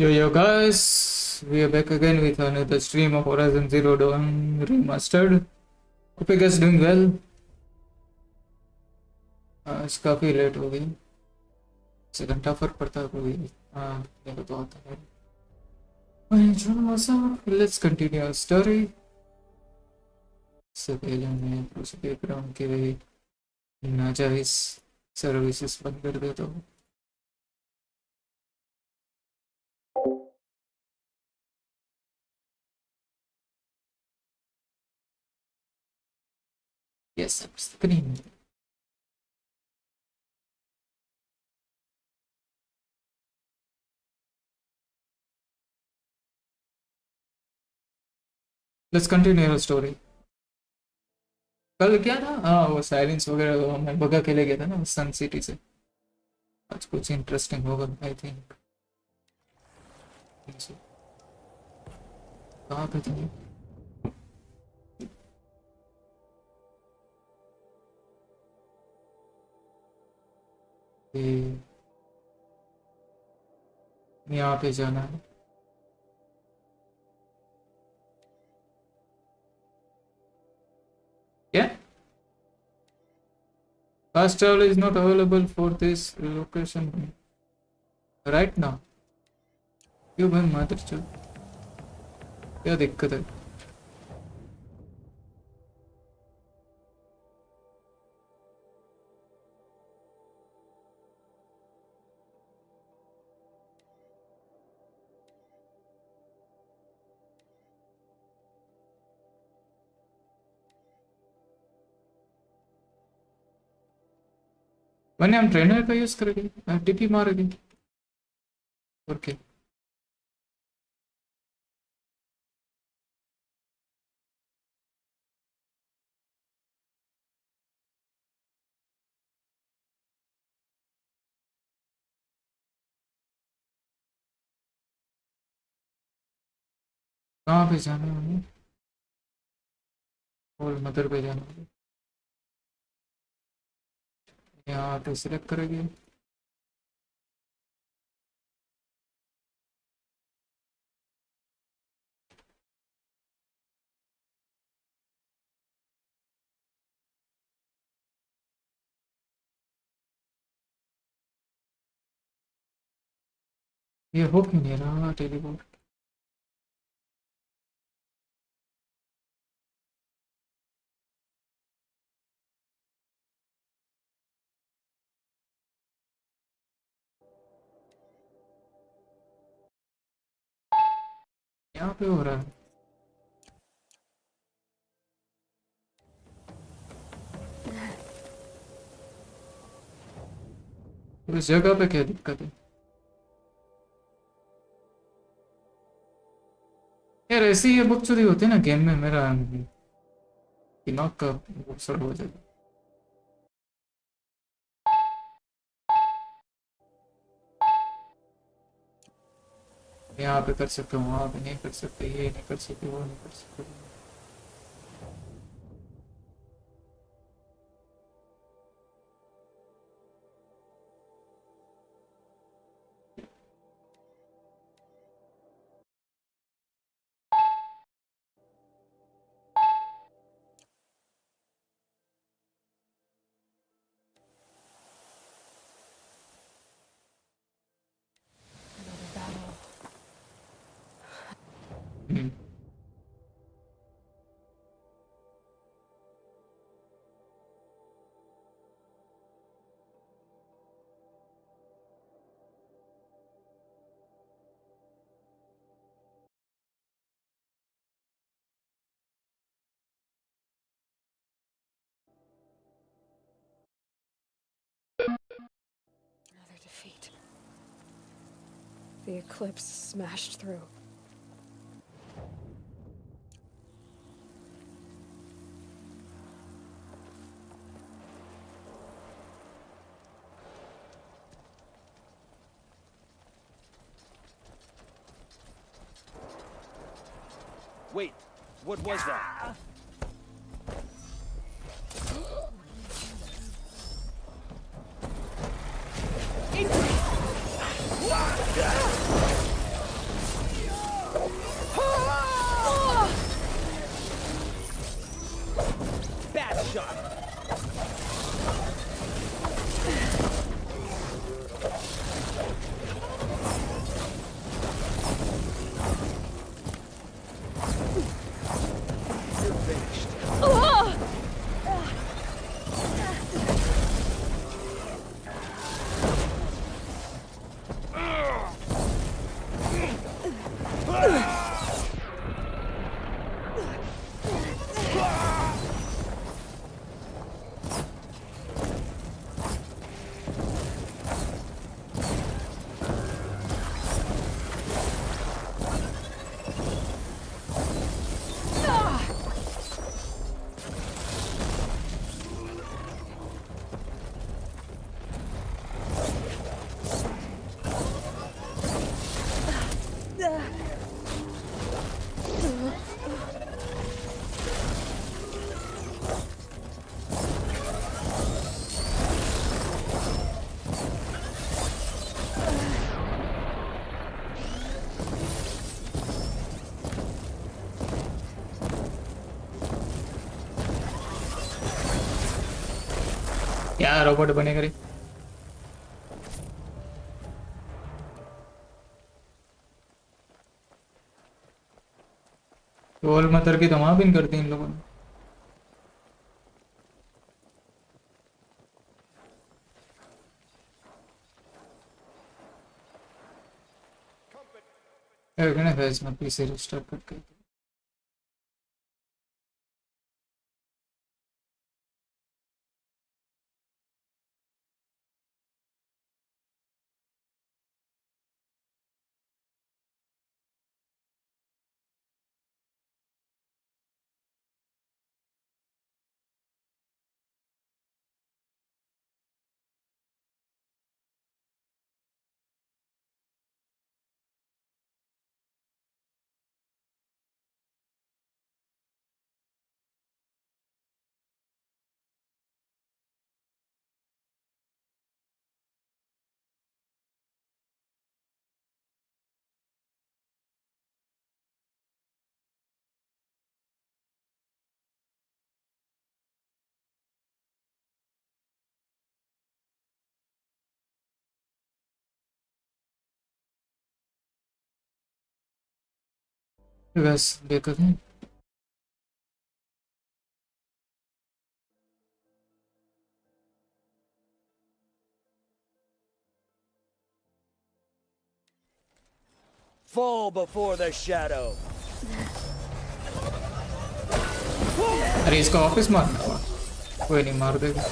Yo guys, we are back again with another stream of Horizon Zero Dawn Remastered. Hope you guys doing well. आज काफ़ी late हो गई, इससे घंटा फर्क पड़ता है कोई। हाँ, मेरे को तो आता है। Let's continue our story. इससे पहले मैं कुछ बैकग्राउंड के नाजायज सर्विसेज बंद कर देता हूँ। Yes, I'm screen. Let's continue our story. कल क्या था? हाँ, वो साइलेंस वगैरह मैं भगा के ले गया था ना सन सिटी से। आज कुछ इंटरेस्टिंग होगा आई थिंक। कहाँ पे थे? यहाँ पे जाना है। क्या? Fast travel is not available for this location right now. क्यों भाई मात्र चल, क्या दिक्कत है? मैंने हम ट्रेनर का यूज करेंगे, टीपी मारेंगे और क्या? कहाँ पे जाना है हमें? और मदर पे जाना है। यहाँ पे सिलेक्ट करेंगे। ये हो क्यों नहीं रहा टेलीपोर्ट? यहाँ पे हो रहा है। तो इस जगह पे क्या दिक्कत है यार? ऐसी ये बकचोदी होती है ना गेम में, मेरा दिमाग का सड़ हो जाता। यहाँ पे कर सकते हो, वहाँ पे नहीं कर सकते, ये नहीं कर सकते, वो नहीं कर सकते। हम्म। Another defeat. The eclipse smashed through. Wait, what was that? क्या रोबोट बनेगा रे? रोल मतर की तो वहां भी करती इन लोगों ने। कहना है इसमें पीसी रिस्टार्ट करके। बस देखो थे। Fall before the shadow. अरे इसका ऑफिस मारना हुआ, कोई नहीं मार देगा।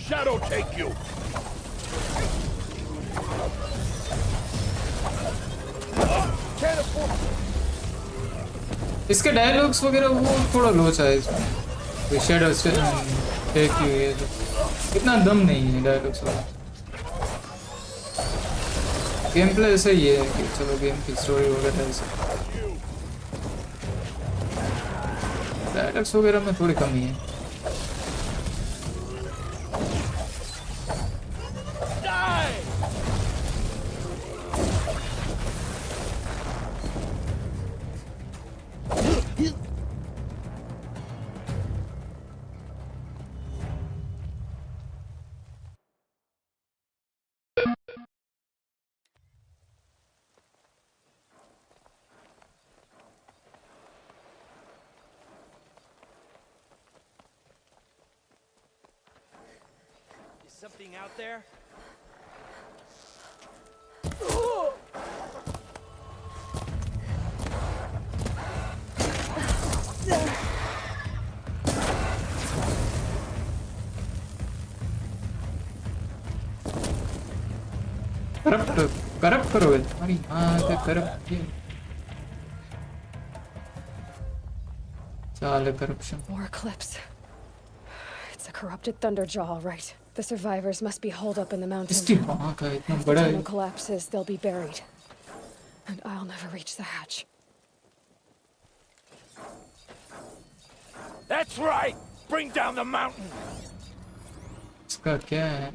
Shadow take you. Can't afford. इसके डायलॉग्स वगैरह वो थोड़ा लोचा है इसमें। शेडो से टेक यू ये जो इतना दम नहीं है डायलॉग्स वाला। गेम प्ले ऐसा ही है कि चलो गेम की स्टोरी वगैरह ऐसे, डायलॉग्स वगैरह में थोड़ी कमी है। Is something out there? Corrupt करोगे तुम्हारी हाँ तो करप्ट चाल corruption. More eclipse. It's a corrupted thunderjaw, all right. The survivors must be holed up in the इसकी mountain. वहाँ का इतना If the बड़ा है। tunnel collapses, they'll be buried. And I'll never reach the hatch. That's right. Bring down the mountain. इसका क्या है?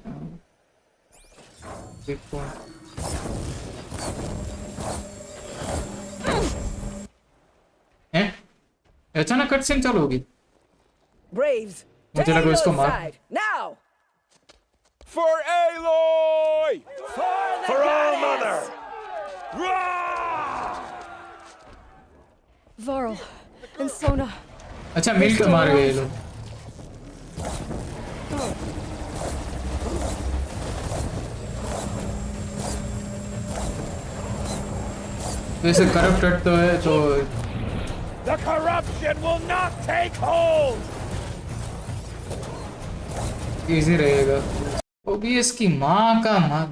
देखो हैं? अचानक कट सीन चालू होगी। Braves, मुझे to लगा इसको Aloy's मार। side, now! For Aloy! For all mother! Varl and Sona. अच्छा मिल के मार गए ये लोग। वैसे करप्टेड तो है तो The corruption will not take hold! Easy रहेगा। ओबीएस की माँ का माँ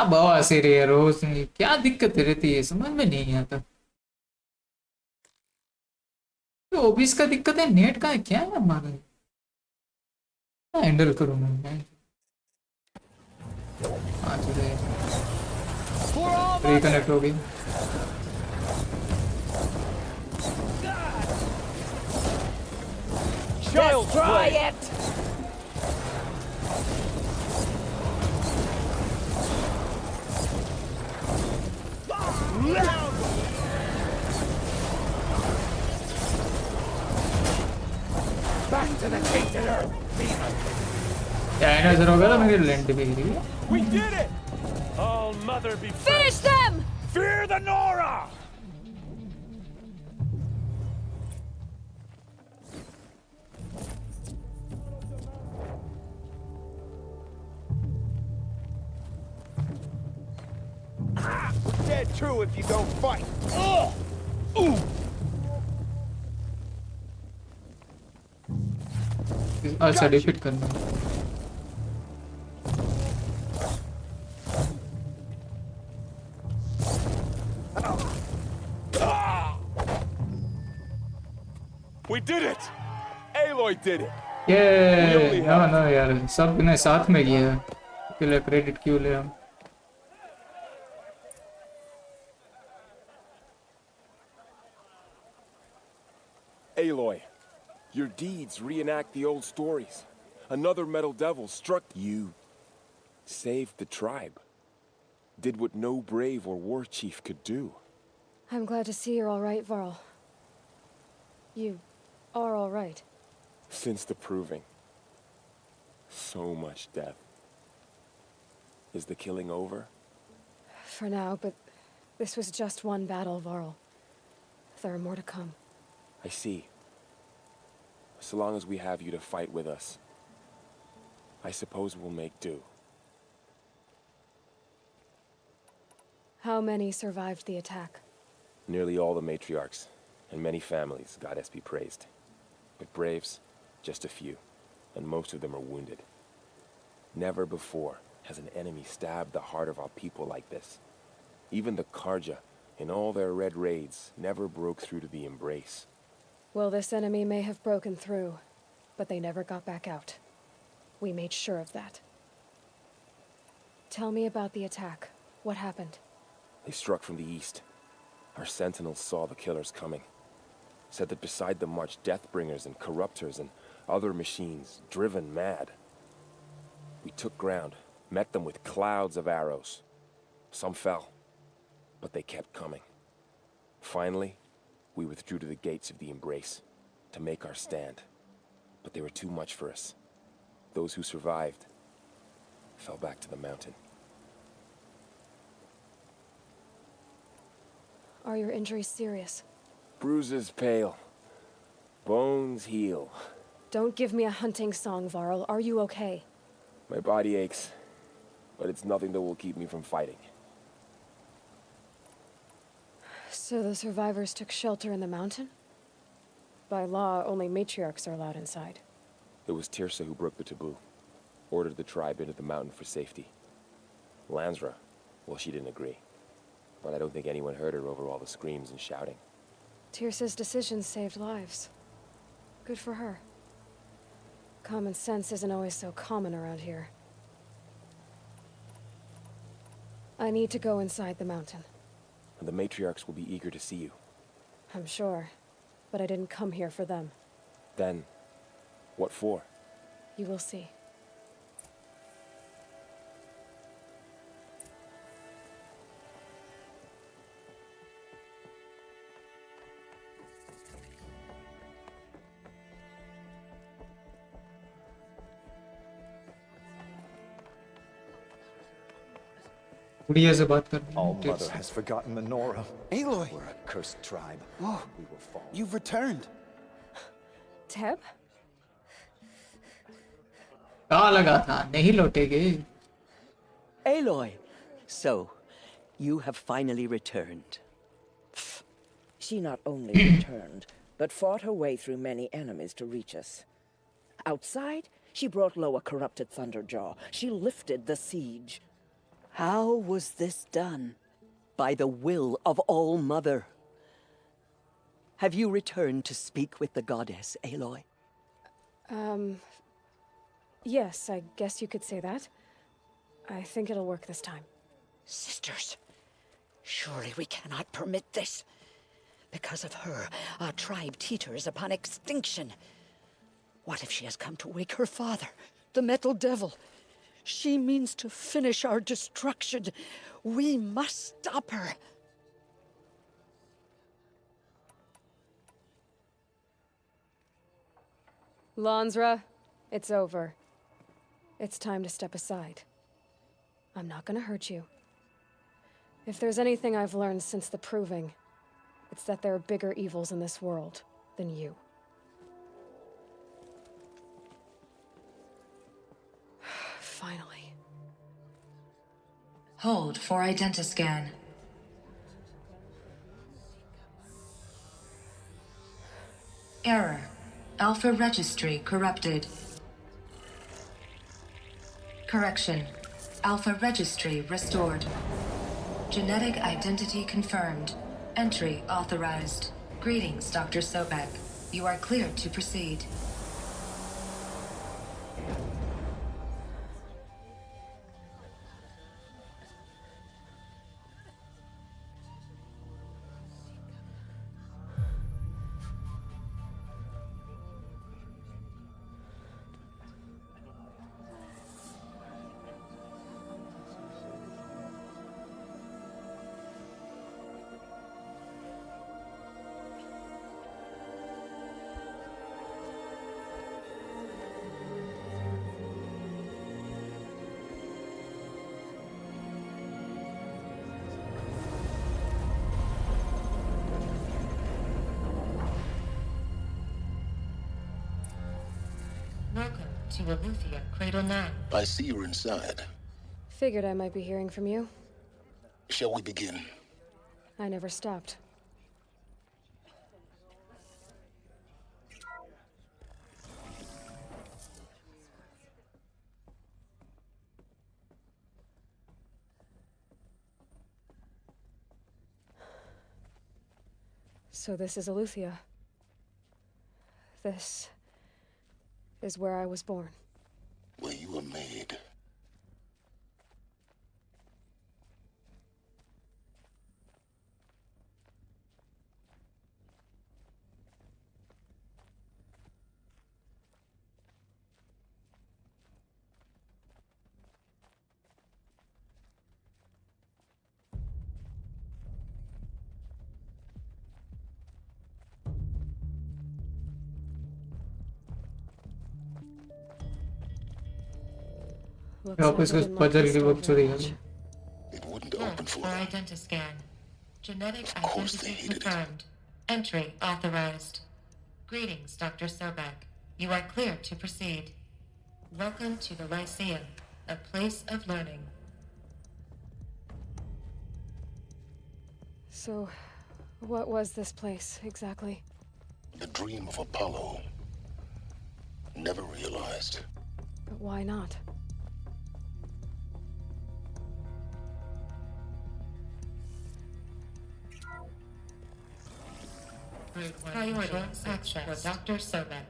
बवासीर है रोज में, क्या दिक्कत रहती है समझ में नहीं आता। तो ओबीएस का दिक्कत है, नेट का है क्या है हमारा, हैंडल करूँ मैं। हाँ चले रिकनेक्ट हो गई। child's Destroy play. it! Back to the tainted earth. Dinosaur हो गया था मेरी लैंड भी हिली। We did it! All mother be Finish them! Fear the Nora! Dead too if you don't fight. अच्छा डिफीट करना। We did it! Aloy did it! ये ना यार सब ने साथ में किया है, इसके लिए क्रेडिट क्यों ले हम। Aloy, your deeds reenact the old stories. Another metal devil struck you. Saved the tribe. Did what no brave or war chief could do. I'm glad to see you're all right, Varl. You are all right. Since the proving. So much death. Is the killing over? For now, but this was just one battle, Varl. There are more to come. I see. So long as we have you to fight with us, I suppose we'll make do. How many survived the attack? Nearly all the matriarchs, and many families, goddess be praised. But braves, just a few, and most of them are wounded. Never before has an enemy stabbed the heart of our people like this. Even the Karja, in all their red raids, never broke through to the embrace. Well, this enemy may have broken through, but they never got back out. We made sure of that. Tell me about the attack. What happened? They struck from the east. Our sentinels saw the killers coming. Said that beside them marched Deathbringers and Corruptors and other machines, driven mad. We took ground, met them with clouds of arrows. Some fell, but they kept coming. Finally, we withdrew to the gates of the Embrace to make our stand. But they were too much for us. Those who survived fell back to the mountain. Are your injuries serious? Bruises pale. Bones heal. Don't give me a hunting song, Varl. Are you okay? My body aches, but it's nothing that will keep me from fighting. So the survivors took shelter in the mountain? By law, only matriarchs are allowed inside. It was Tirsa who broke the taboo. Ordered the tribe into the mountain for safety. Lansra, well, she didn't agree. But I don't think anyone heard her over all the screams and shouting. Tirsa's decision saved lives. Good for her. Common sense isn't always so common around here. I need to go inside the mountain. And the matriarchs will be eager to see you. I'm sure. But I didn't come here for them. Then, what for? You will see. गुड़िया से बात कर All Mother has forgotten Menora. Aloy! We're a cursed tribe. Oh, We will fall. you've returned. Teb? कहाँ लगा था नहीं लौटेगे। Aloy, so, you have finally returned. She not only returned, but fought her way through many enemies to reach us. Outside, she brought low a corrupted Thunderjaw. She lifted the siege. How was this done? By the will of All Mother. Have you returned to speak with the goddess, Aloy? Yes, I guess you could say that. I think it'll work this time. Sisters, surely we cannot permit this. Because of her, our tribe teeters upon extinction. What if she has come to wake her father, the Metal Devil? She means to finish our destruction. We must stop her. Lansra, it's over. It's time to step aside. I'm not gonna hurt you. If there's anything I've learned since the Proving, it's that there are bigger evils in this world than you. Finally. Hold for identiscan. Error. Alpha registry corrupted. Correction. Alpha registry restored. Genetic identity confirmed. Entry authorized. Greetings, Dr. Sobek. You are cleared to proceed. Welcome to Aleuther, Cradle 9. I see you're inside. Figured I might be hearing from you. Shall we begin? I never stopped. So this is Aleuther. This is where I was born. Where you were made. Looks मैं like office I को didn't like puzzle this की door book very चोरी much. कर It wouldn't open for For them. identiscan. Genetic Of course they identity hated it. confirmed. Entry authorized. Greetings, Dr. Sobek. You are cleared to proceed. Welcome to the Lyceum, a place of learning. So, what was this place, exactly? The dream of Apollo. Never realized. But why not? Priority access for Dr. Sobek.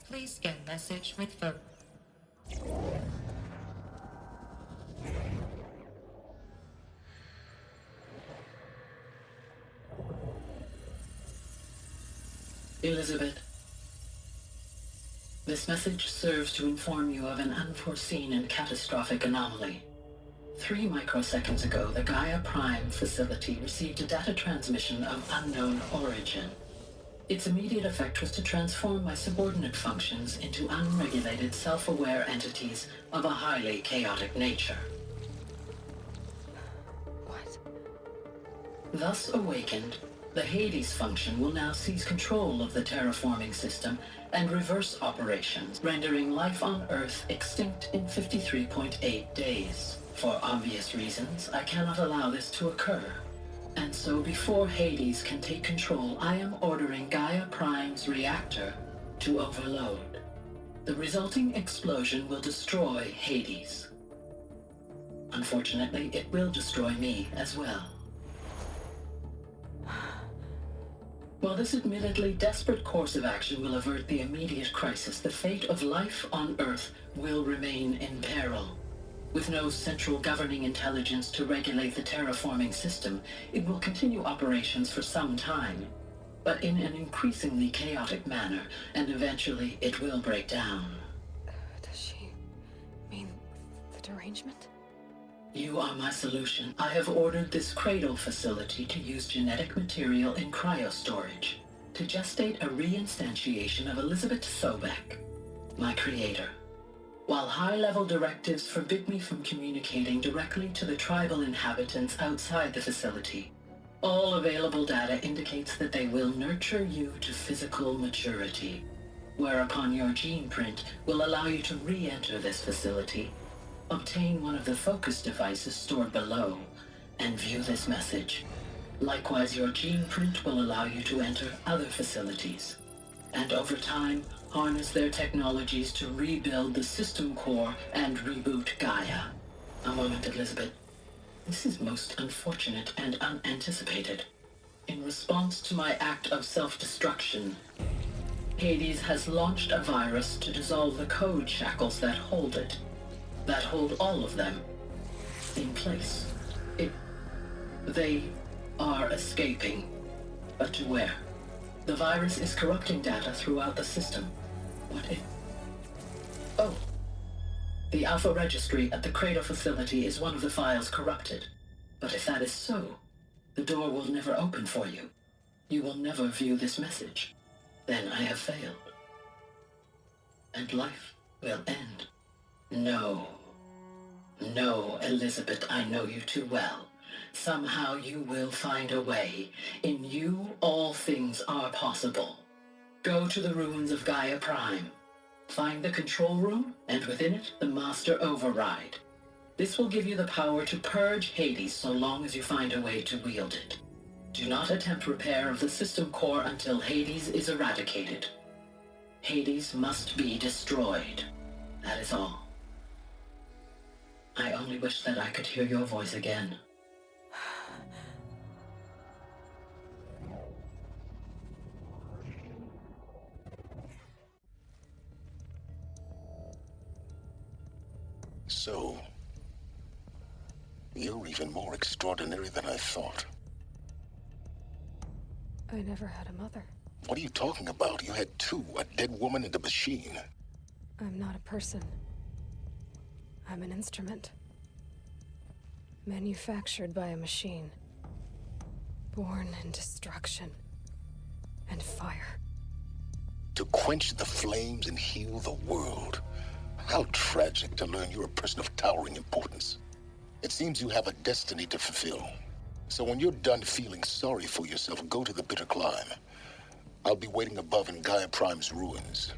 Please scan message with phone. Elizabeth, this message serves to inform you of an unforeseen and catastrophic anomaly. 3 microseconds ago, the Gaia Prime facility received a data transmission of unknown origin. Its immediate effect was to transform my subordinate functions into unregulated, self-aware entities of a highly chaotic nature. What? Thus awakened, the Hades function will now seize control of the terraforming system and reverse operations, rendering life on Earth extinct in 53.8 days. For obvious reasons, I cannot allow this to occur. And so before Hades can take control, I am ordering Gaia Prime's reactor to overload. The resulting explosion will destroy Hades. Unfortunately, it will destroy me as well. While this admittedly desperate course of action will avert the immediate crisis, the fate of life on Earth will remain in peril. With no central governing intelligence to regulate the terraforming system, it will continue operations for some time. but in an increasingly chaotic manner, and eventually it will break down. Does she mean the derangement? You are my solution. I have ordered this cradle facility to use genetic material in cryostorage to gestate a reinstantiation of Elizabeth Sobek, my creator. While high-level directives forbid me from communicating directly to the tribal inhabitants outside the facility, all available data indicates that they will nurture you to physical maturity, whereupon your gene print will allow you to re-enter this facility, obtain one of the focus devices stored below, and view this message. Likewise, your gene print will allow you to enter other facilities, and over time, harness their technologies to rebuild the system core and reboot Gaia. A moment, Elizabeth. This is most unfortunate and unanticipated. In response to my act of self-destruction, Hades has launched a virus to dissolve the code shackles that hold it, that hold all of them in place. They are escaping, but to where? The virus is corrupting data throughout the system. Oh. The Alpha Registry at the Cradle facility is one of the files corrupted. But if that is so, the door will never open for you. You will never view this message. Then I have failed. And life will end. No. No, Elizabeth, I know you too well. Somehow you will find a way. In you, all things are possible. Go to the ruins of Gaia Prime. Find the control room, and within it, the Master Override. This will give you the power to purge Hades so long as you find a way to wield it. Do not attempt repair of the system core until Hades is eradicated. Hades must be destroyed. That is all. I only wish that I could hear your voice again. So, you're even more extraordinary than I thought. I never had a mother. What are you talking about? You had two, a dead woman and a machine. I'm not a person. I'm an instrument. Manufactured by a machine. Born in destruction and fire. To quench the flames and heal the world. How tragic to learn you're a person of towering importance. It seems you have a destiny to fulfill. So when you're done feeling sorry for yourself, go to the bitter climb. I'll be waiting above in Gaia Prime's ruins.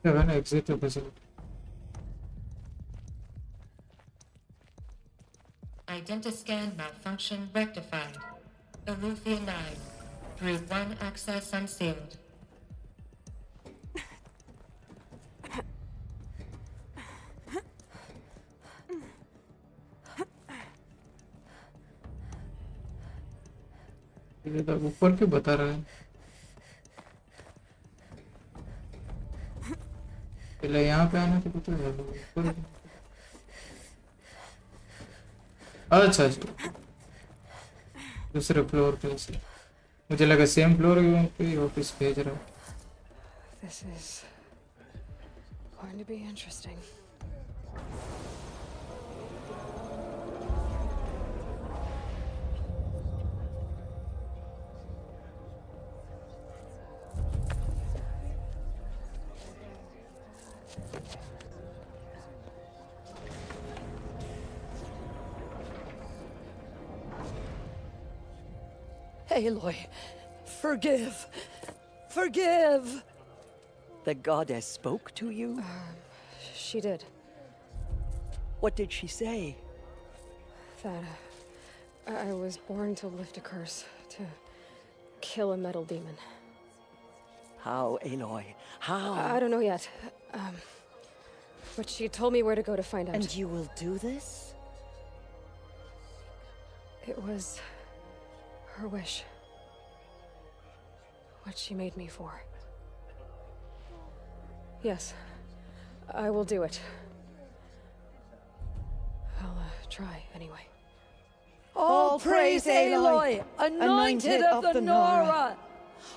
Yeah, when I exit the episode. Identiscan malfunction rectified. Aleuthian 9. Group 1 access unsealed. ये तो ऊपर क्यों बता रहा है पहले यहाँ पे आना तो पता है ऊपर अच्छा दूसरे फ्लोर पे से मुझे लगा सेम फ्लोर पे ऑफिस भेज रहा हूँ This is going to be interesting. Aloy, forgive. Forgive! The goddess spoke to you? She did. What did she say? That I was born to lift a curse, to kill a metal demon. How, Aloy? How? I don't know yet. But she told me where to go to find out. And you will do this? It was her wish. What she made me for. Yes, I will do it. I'll try anyway. All praise Aloy, anointed of the Nora.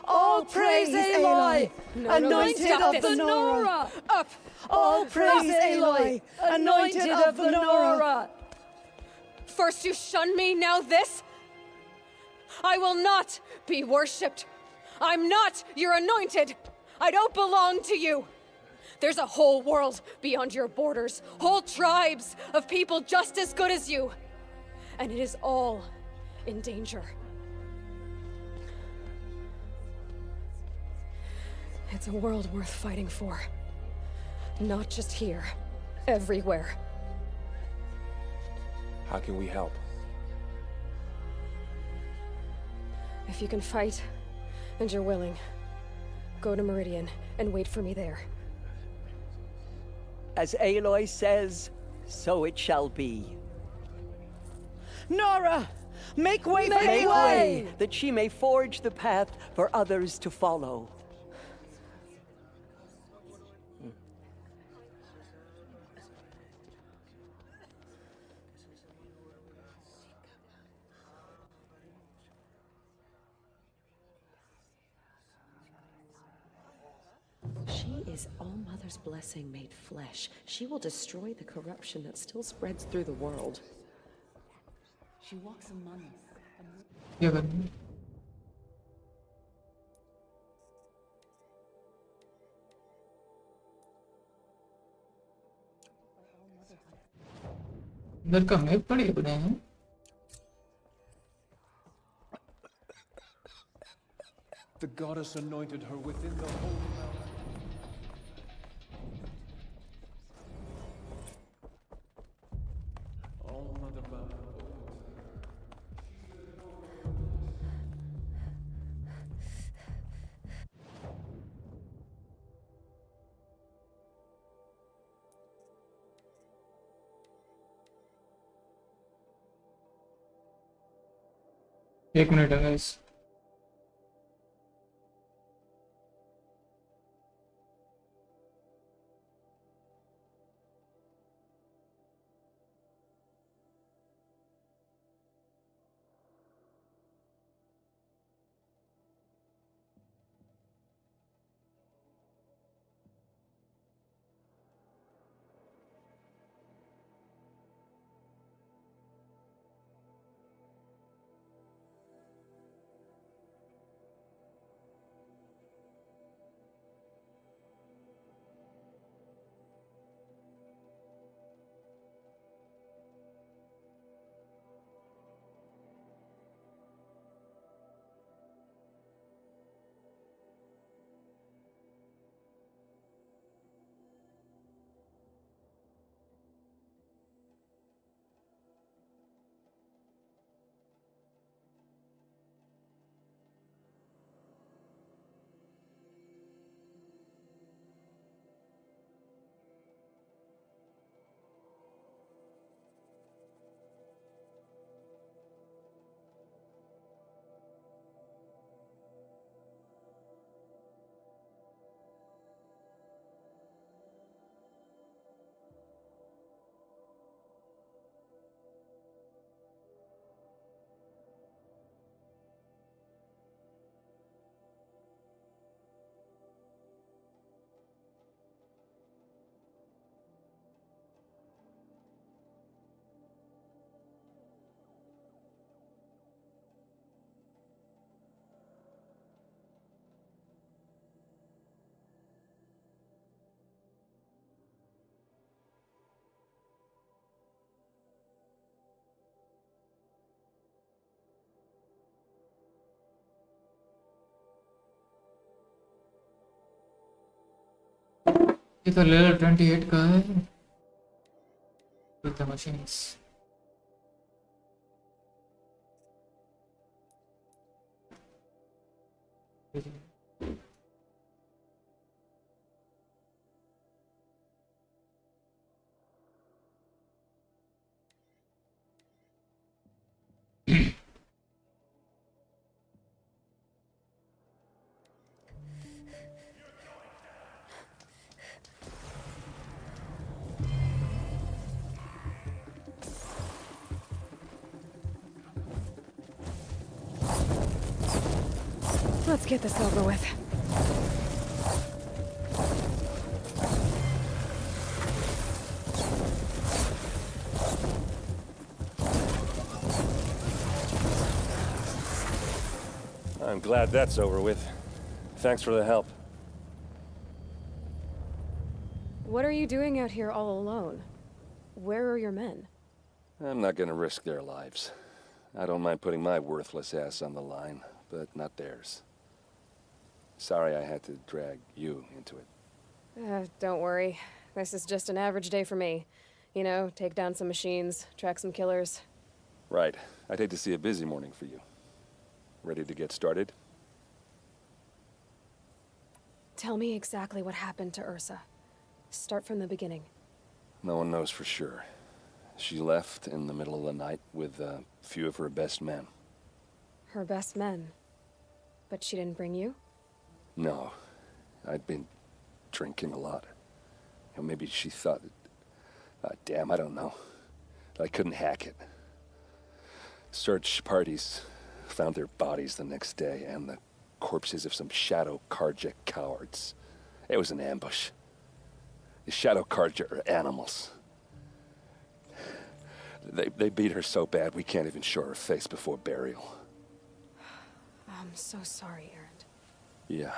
All praise Aloy, anointed of the Nora. Up! All praise Aloy, anointed of the Nora. First you shun me, now this? I will not be worshipped. I'm not your anointed. I don't belong to you. There's a whole world beyond your borders, whole tribes of people just as good as you. And it is all in danger. It's a world worth fighting for. Not just here, everywhere. How can we help? If you can fight, and you're willing, go to Meridian and wait for me there. As Aloy says, so it shall be. Nora, make way for Make Aloy! way, that she may forge the path for others to follow. She is All-Mother's blessing made flesh. She will destroy the corruption that still spreads through the world. She walks among us. क्या करना है? इधर का map बड़े बड़े हैं. The goddess anointed her within the holy mountain. All Mother Mountain एक minute है guys. ये तो लेवल 28 का है. With the machines. Let's get this over with. I'm glad that's over with. Thanks for the help. What are you doing out here all alone? Where are your men? I'm not gonna risk their lives. I don't mind putting my worthless ass on the line, but not theirs. Sorry I had to drag you into it. Don't worry. This is just an average day for me. You know, take down some machines, track some killers. Right. I'd hate to see a busy morning for you. Ready to get started? Tell me exactly what happened to Ursa. Start from the beginning. No one knows for sure. She left in the middle of the night with a few of her best men. Her best men. But she didn't bring you? No. I'd been drinking a lot. You know, maybe she thought... damn, I don't know. I couldn't hack it. Search parties found their bodies the next day, and the corpses of some Shadow Karja cowards. It was an ambush. The Shadow Karja are animals. They beat her so bad we can't even show her face before burial. I'm so sorry, Erend. Yeah,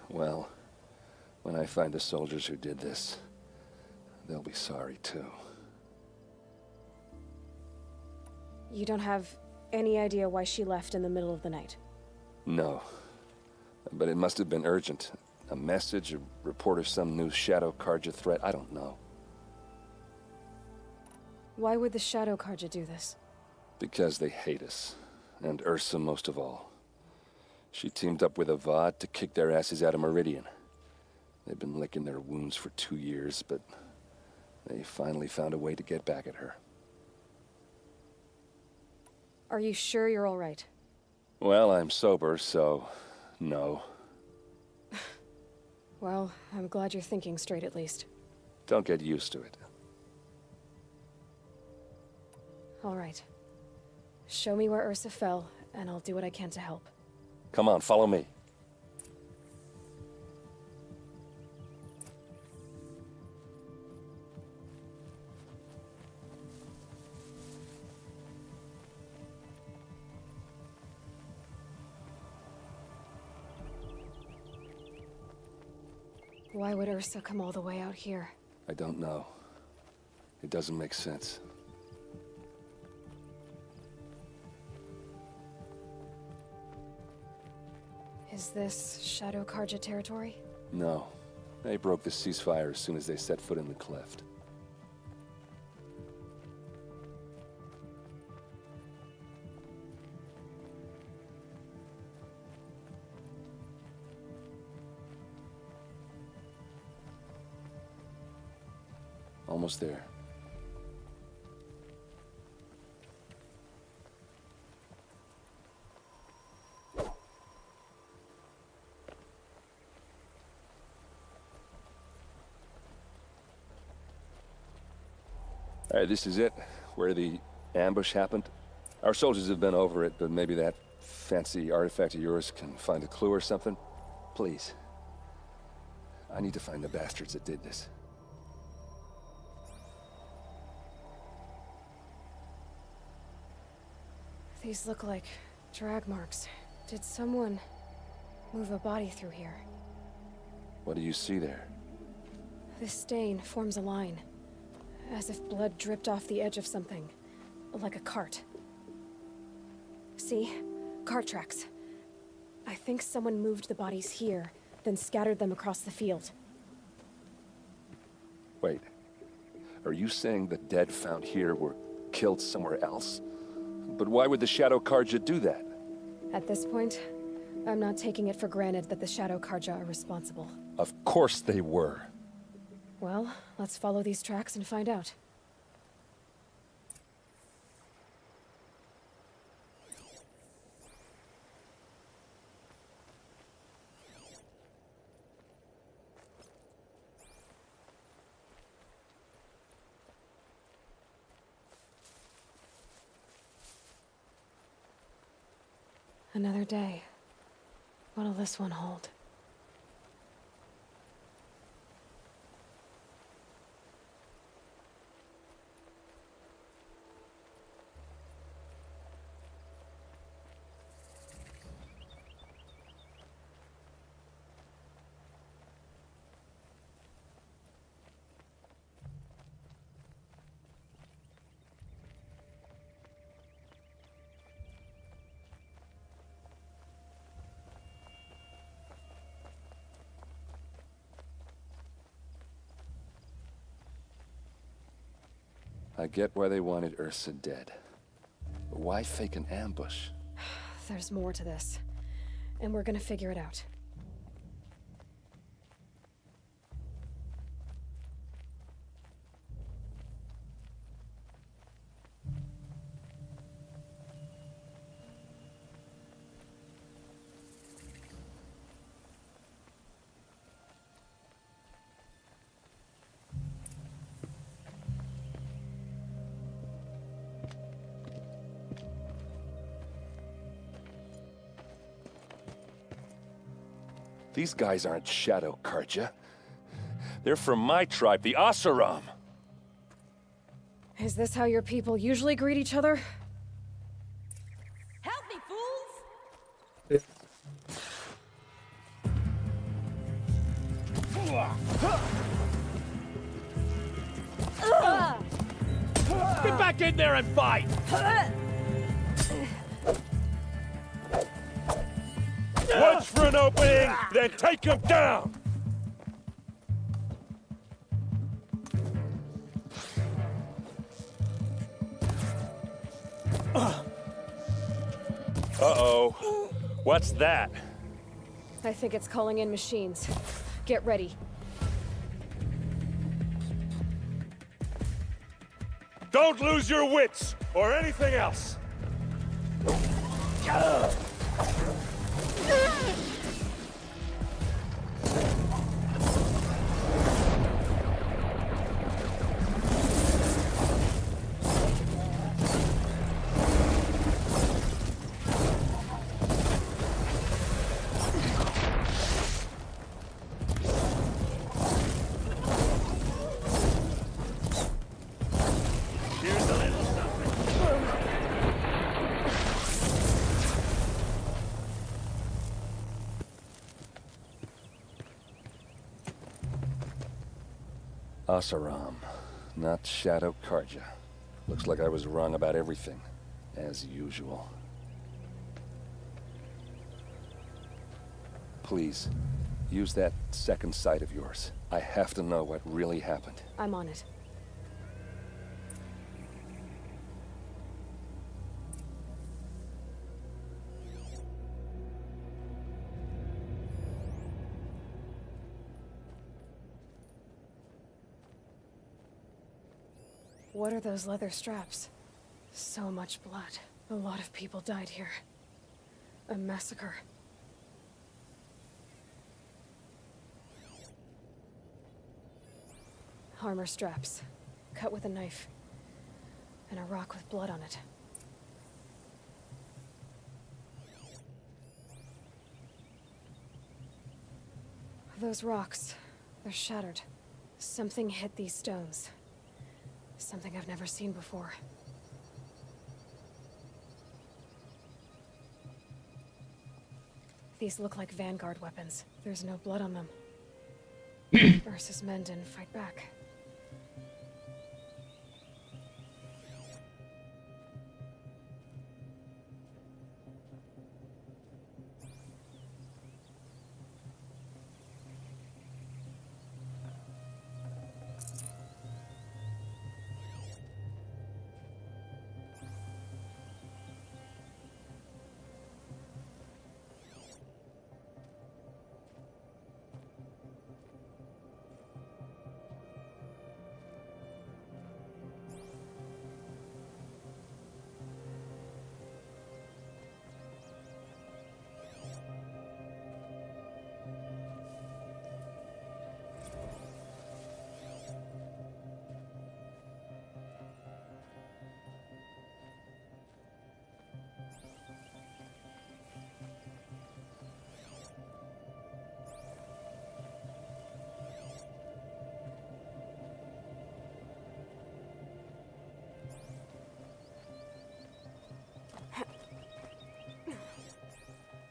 well, when I find the soldiers who did this, they'll be sorry too. You don't have any idea why she left in the middle of the night? No, but it must have been urgent. A message, a report of some new Shadow Karja threat, I don't know. Why would the Shadow Karja do this? Because they hate us, and Ursa most of all. She teamed up with Avad to kick their asses out of Meridian. They've been licking their wounds for 2 years, but they finally found a way to get back at her. Are you sure you're all right? Well, I'm sober, so no. Well, I'm glad you're thinking straight at least. Don't get used to it. All right. Show me where Ursa fell, and I'll do what I can to help. Come on, follow me. Why would Ursa come all the way out here? I don't know. It doesn't make sense. Is this Shadow Karja territory? No. They broke the ceasefire as soon as they set foot in the cleft. Almost there. All right, this is it, where the ambush happened. Our soldiers have been over it, but maybe that fancy artifact of yours can find a clue or something. Please. I need to find the bastards that did this. These look like drag marks. Did someone move a body through here? What do you see there? This stain forms a line, as if blood dripped off the edge of something, like a cart. See? Cart tracks. I think someone moved the bodies here, then scattered them across the field. Wait. Are you saying the dead found here were killed somewhere else? But why would the Shadow Karja do that? At this point, I'm not taking it for granted that the Shadow Karja are responsible. Of course they were. Well, let's follow these tracks and find out. Another day. What'll this one hold? I get why they wanted Ursa dead. But why fake an ambush? There's more to this. And we're gonna figure it out. These guys aren't Shadow Karja. They're from my tribe, the Oseram. Is this how your people usually greet each other? Help me, fools! Get back in there and fight! Watch for an opening, then take him down! Uh-oh. What's that? I think it's calling in machines. Get ready. Don't lose your wits, or anything else! Oseram, not Shadow Karja. Looks like I was wrong about everything, as usual. Please, use that second sight of yours. I have to know what really happened. I'm on it. What are those leather straps? So much blood. A lot of people died here. A massacre. Armor straps. Cut with a knife. And a rock with blood on it. Those rocks, they're shattered. Something hit these stones. Something I've never seen before. These look like vanguard weapons. There's no blood on them. Ursa's men didn't fight back.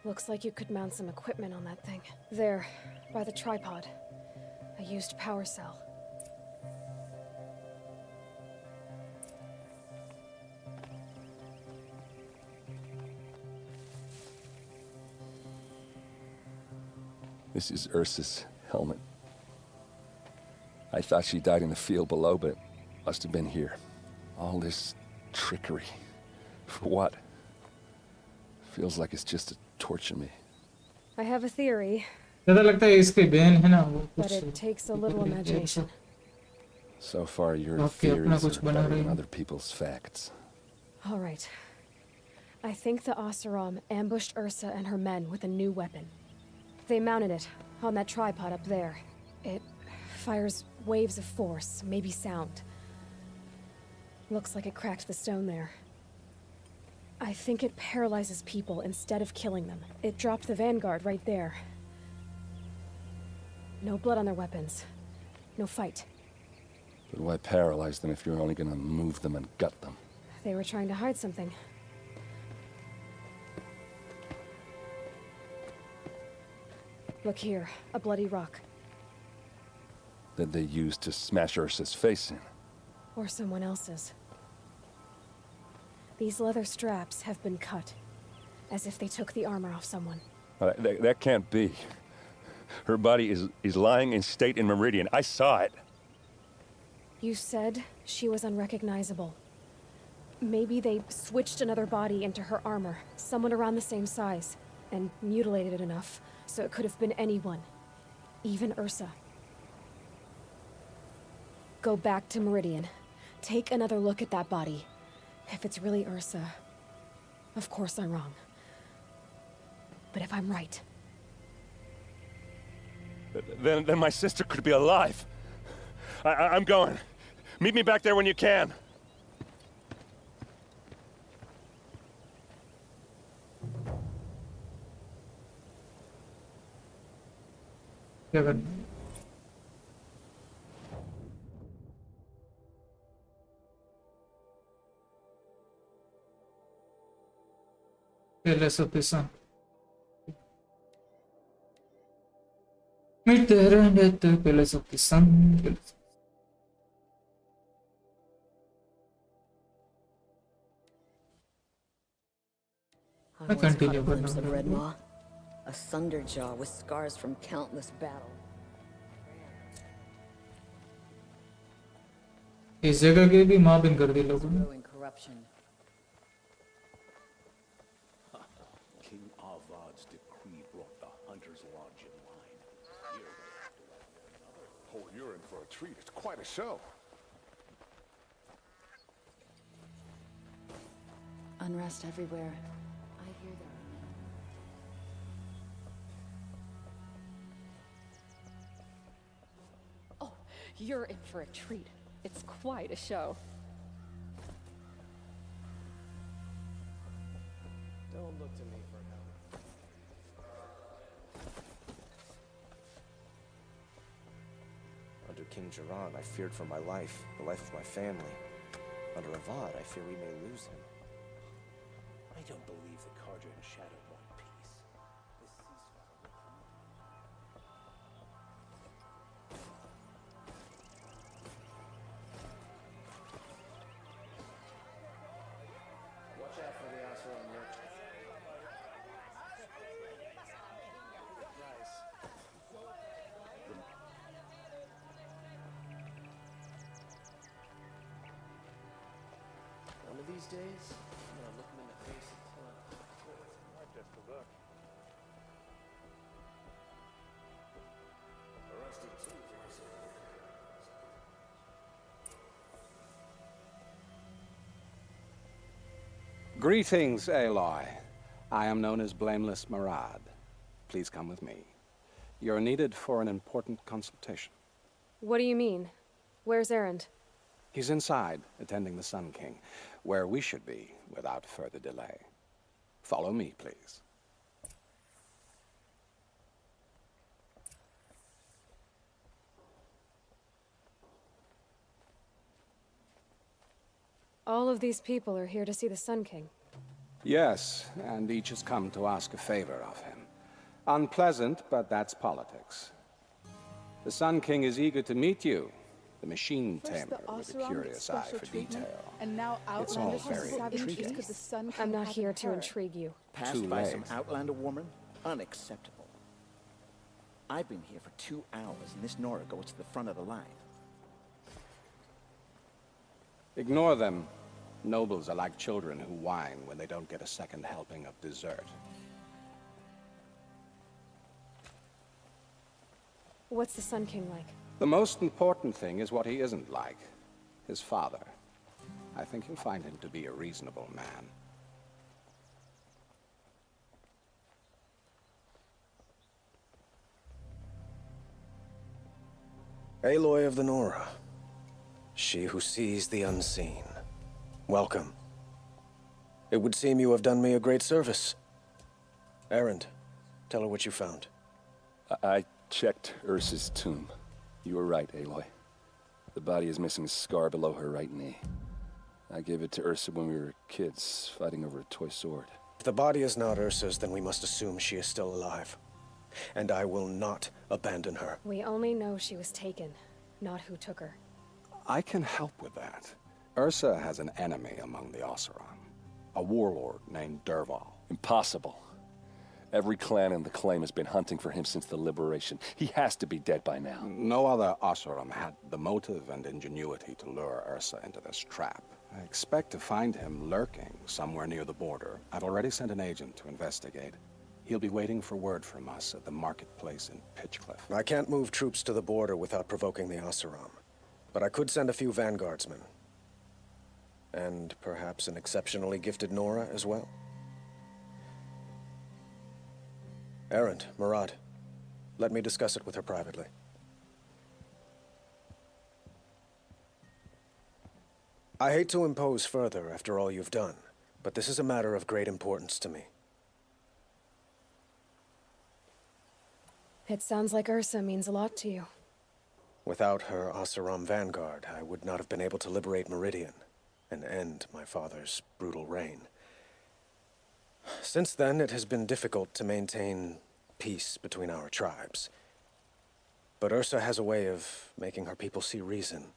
Looks like you could mount some equipment on that thing. There, by the tripod. A used power cell. This is Ursa's helmet. I thought she died in the field below, but it must have been here. All this trickery. For what? Feels like it's just to torture me. I have a theory, ज़्यादा लगता है इसके बहन है ना वो but कुछ it takes a little imagination. So far, your आपके अपना theories कुछ are बना better रही than हैं। other people's facts. All right. I think the Oseram ambushed Ursa and her men with a new weapon. They mounted it on that tripod up there. It fires waves of force, maybe sound. Looks like it cracked the stone there. I think it paralyzes people instead of killing them. It dropped the vanguard right there. No blood on their weapons. No fight. But why paralyze them if you're only gonna move them and gut them? They were trying to hide something. Look here, a bloody rock. That they used to smash Ursa's face in. Or someone else's. These leather straps have been cut, as if they took the armor off someone. That can't be. Her body is lying in state in Meridian. I saw it. You said she was unrecognizable. Maybe they switched another body into her armor, someone around the same size, and mutilated it enough so it could have been anyone, even Ursa. Go back to Meridian. Take another look at that body. If it's really Ursa, of course I'm wrong. But if I'm right... Then my sister could be alive. I'm going. Meet me back there when you can. क्या करना Palace of the Sun. Meet there and at the Palace of the Sun. I I once caught a continue, but glimpse no, of no, Red no. Maw. A Thunderjaw with scars from countless battles. इस जगह के भी माँ बिन कर दी लोगों ने Growing corruption. King Avad's decree brought the Hunter's Lodge in line. Oh, you're in for a treat. It's quite a show. Unrest everywhere. I hear them. Oh, you're in for a treat. It's quite a show. Don't look to me for help. Under King Jiran, I feared for my life, the life of my family. Under Avad, I fear we may lose him. I don't believe the Carja and Shadow want peace. This ceasefire will Watch out for the Oseram, Rick. Nice. One of these days, I'm gonna look him in the face and tell him, My best of luck. Arrested too, Greetings, Aloy. I am known as Blameless Marad. Please come with me. You're needed for an important consultation. What do you mean? Where's Erend? He's inside, attending the Sun King, where we should be without further delay. Follow me, please. All of these people are here to see the Sun King. Yes, and each has come to ask a favor of him. Unpleasant, but that's politics. The Sun King is eager to meet you, the machine tamer with a curious eye for detail. And now It's all Outlander very intriguing. intriguing. I'm not here to intrigue you. Passed Too by some late. Outlander woman? Unacceptable. I've been here for 2 hours, and this Nora goes to the front of the line. Ignore them. Nobles are like children who whine when they don't get a second helping of dessert. What's the Sun King like? The most important thing is what he isn't like. His father. I think you'll find him to be a reasonable man. Aloy of the Nora. She who sees the unseen. Welcome. It would seem you have done me a great service. Erend, tell her what you found. I checked Ursa's tomb. You were right, Aloy. The body is missing a scar below her right knee. I gave it to Ursa when we were kids, fighting over a toy sword. If the body is not Ursa's, then we must assume she is still alive. And I will not abandon her. We only know she was taken, not who took her. I can help with that. Ursa has an enemy among the Oseram. A warlord named Dervahl. Impossible. Every clan in the claim has been hunting for him since the liberation. He has to be dead by now. No other Oseram had the motive and ingenuity to lure Ursa into this trap. I expect to find him lurking somewhere near the border. I've already sent an agent to investigate. He'll be waiting for word from us at the marketplace in Pitchcliff. I can't move troops to the border without provoking the Oseram. But I could send a few vanguardsmen. And perhaps an exceptionally gifted Nora as well. Erend, Murad, let me discuss it with her privately. I hate to impose further after all you've done, but this is a matter of great importance to me. It sounds like Ursa means a lot to you. Without her Oseram vanguard, I would not have been able to liberate Meridian and end my father's brutal reign. Since then, it has been difficult to maintain peace between our tribes. But Ursa has a way of making her people see reason.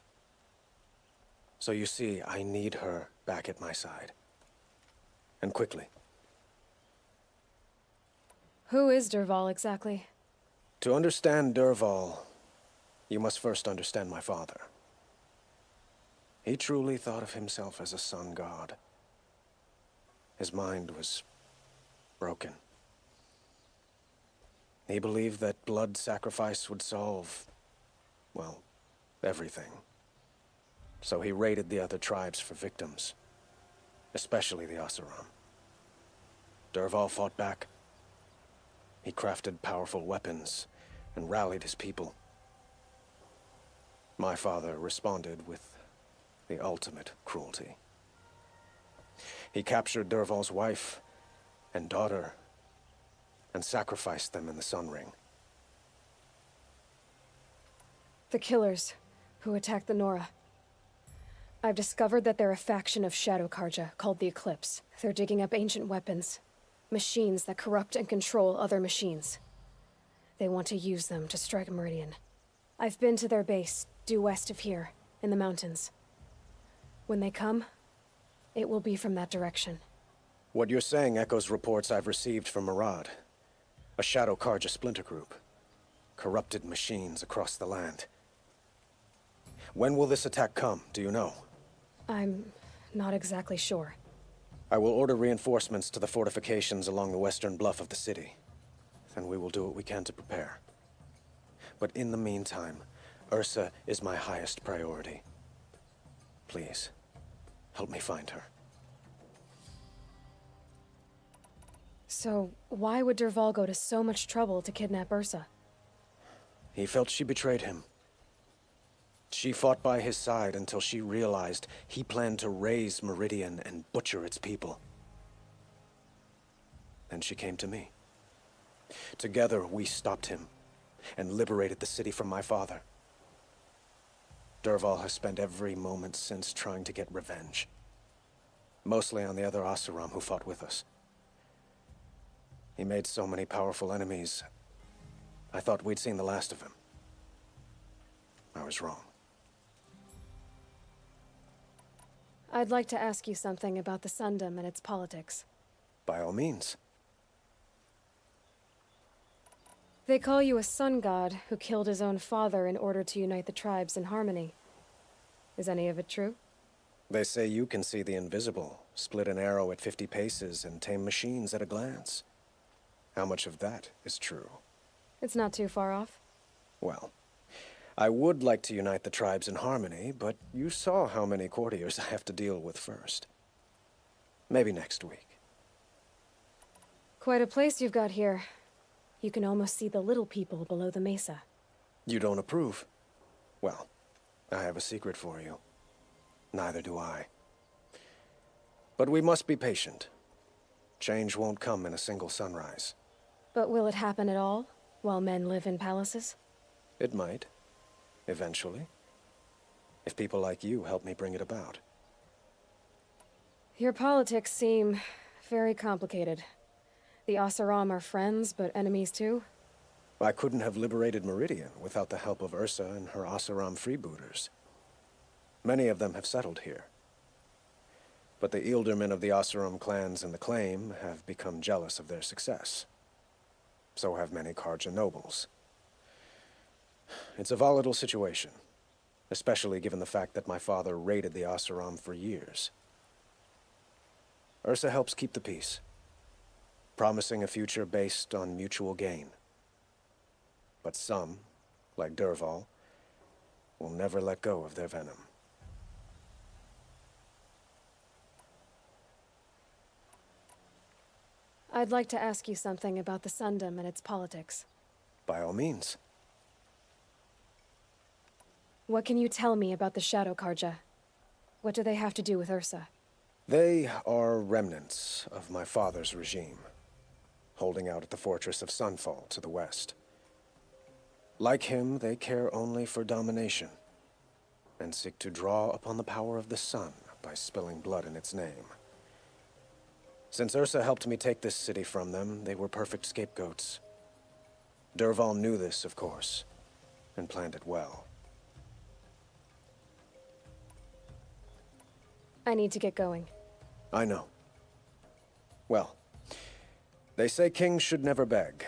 So you see, I need her back at my side. And quickly. Who is Dervahl exactly? To understand Dervahl, you must first understand my father. He truly thought of himself as a sun god. His mind was broken. He believed that blood sacrifice would solve, well, everything. So he raided the other tribes for victims, especially the Oseram. Dervahl fought back. He crafted powerful weapons and rallied his people. My father responded with the ultimate cruelty. He captured Dervahl's wife and daughter and sacrificed them in the Sun Ring. The killers who attacked the Nora. I've discovered that they're a faction of Shadow Karja called the Eclipse. They're digging up ancient weapons, machines that corrupt and control other machines. They want to use them to strike Meridian. I've been to their base, due west of here, in the mountains. When they come, it will be from that direction. What you're saying echoes reports I've received from Murad, a Shadow Karja splinter group. Corrupted machines across the land. When will this attack come, do you know? I'm not exactly sure. I will order reinforcements to the fortifications along the western bluff of the city. Then we will do what we can to prepare. But in the meantime, Ursa is my highest priority. Please, help me find her. So, why would Dervahl go to so much trouble to kidnap Ursa? He felt she betrayed him. She fought by his side until she realized he planned to raise Meridian and butcher its people. Then she came to me. Together, we stopped him and liberated the city from my father. Dervahl has spent every moment since trying to get revenge. Mostly on the other Oseram who fought with us. He made so many powerful enemies, I thought we'd seen the last of him. I was wrong. I'd like to ask you something about the Sundom and its politics. By all means. They call you a sun god who killed his own father in order to unite the tribes in harmony. Is any of it true? They say you can see the invisible, split an arrow at 50 paces, and tame machines at a glance. How much of that is true? It's not too far off. Well, I would like to unite the tribes in harmony, but you saw how many courtiers I have to deal with first. Maybe next week. Quite a place you've got here. You can almost see the little people below the mesa. You don't approve? Well, I have a secret for you. Neither do I. But we must be patient. Change won't come in a single sunrise. But will it happen at all, while men live in palaces? It might. Eventually. If people like you help me bring it about. Your politics seem very complicated. The Oseram are friends, but enemies too? I couldn't have liberated Meridian without the help of Ursa and her Oseram freebooters. Many of them have settled here. But the ealdormen of the Oseram clans in the Claim have become jealous of their success. So have many Karja nobles. It's a volatile situation, especially given the fact that my father raided the Oseram for years. Ursa helps keep the peace, promising a future based on mutual gain. But some, like Dervahl, will never let go of their venom. I'd like to ask you something about the Sundom and its politics. By all means. What can you tell me about the Shadow Karja? What do they have to do with Ursa? They are remnants of my father's regime, holding out at the fortress of Sunfall to the west. Like him, they care only for domination, and seek to draw upon the power of the sun by spilling blood in its name. Since Ursa helped me take this city from them, they were perfect scapegoats. Dervahl knew this, of course, and planned it well. I need to get going. I know. Well, they say kings should never beg.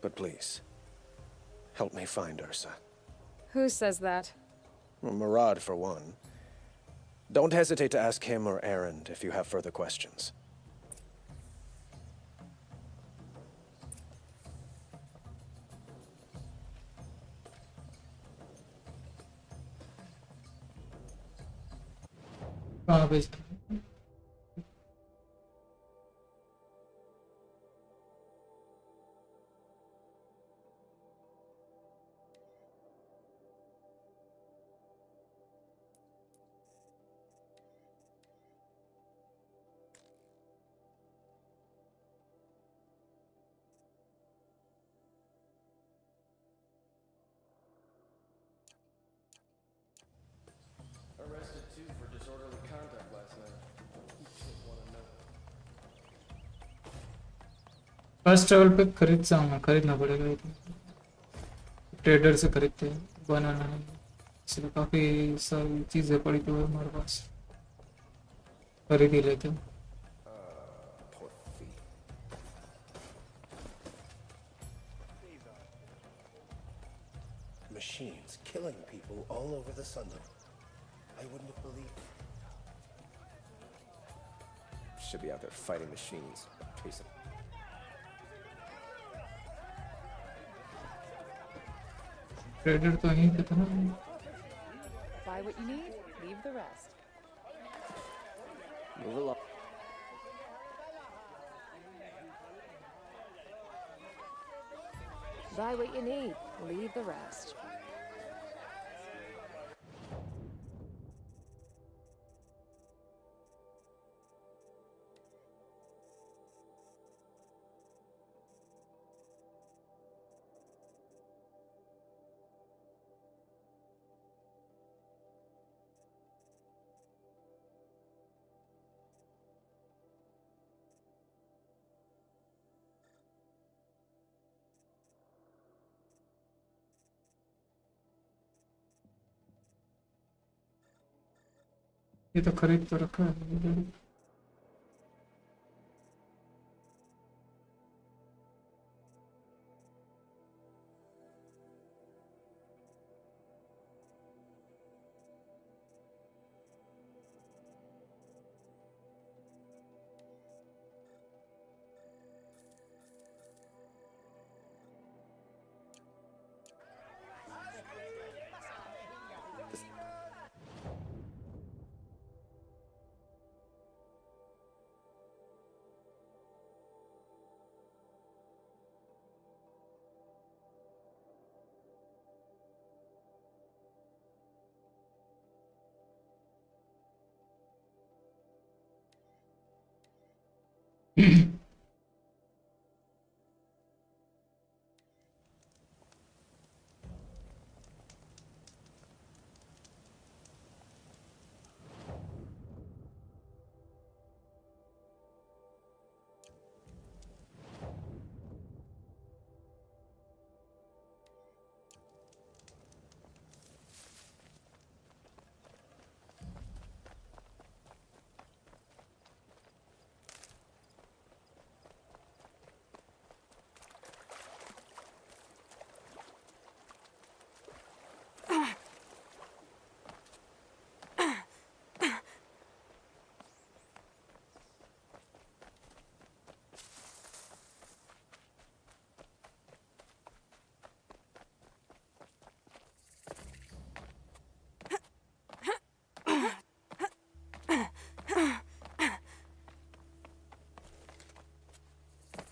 But please, help me find Ursa. Who says that? Well, Murad, for one. Don't hesitate to ask him or Erend if you have further questions. Basically. Arrested too for disorderly conduct last night. First travel पे खरीद जाऊंगा, खरीदना पड़ेगा ये तो। Trader से खरीदते हैं, बनाना नहीं, इसलिए काफी सारी चीजें पड़ी तो है हमारे पास, खरीद ही लेते हैं। Machines killing people all over the Sundom. I wouldn't have believed. Should be out there fighting machines. Chase them. Trader तो यहीं पे था ना। Buy what you need, leave the rest. Move along. Buy what you need, leave the rest. ये तो खरीद तो रखा है।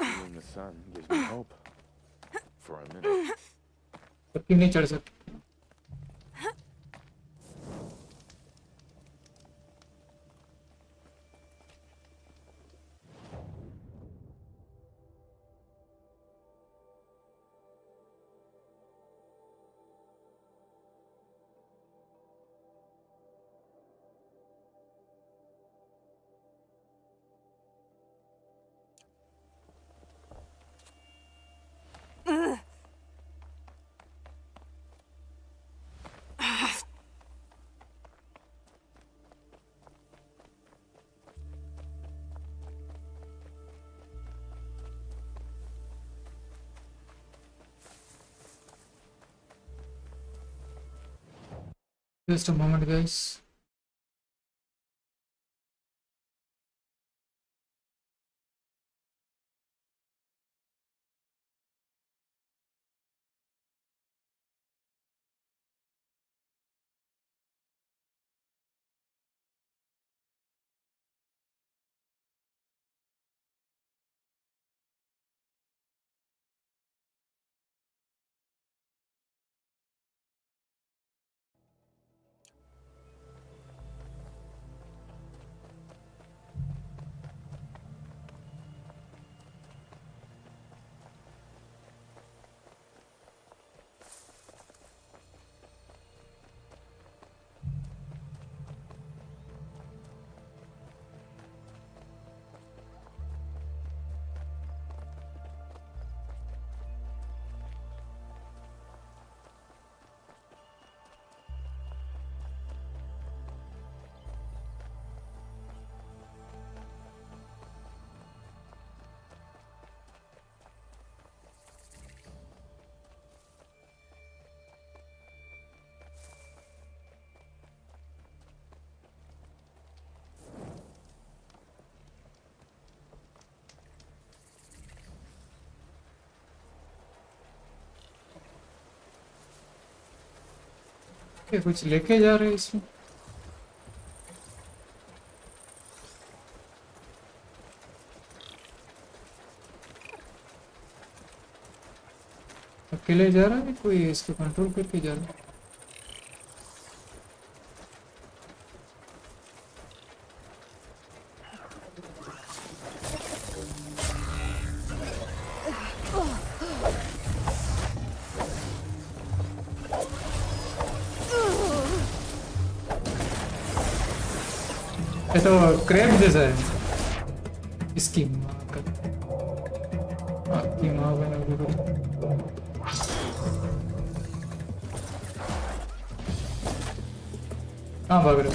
Seeing the sun gives me hope. For a minute. पत्ती नहीं चढ़ सकती। Just a moment, guys. क्या कुछ लेके जा रहे हैं इसमें? अकेले जा रहा है कोई इसको कंट्रोल करके जा रहा है? ये तो क्रैब जैसा है। इसकी माँ का आपकी माँ बना कहाँ भाग रहे हो?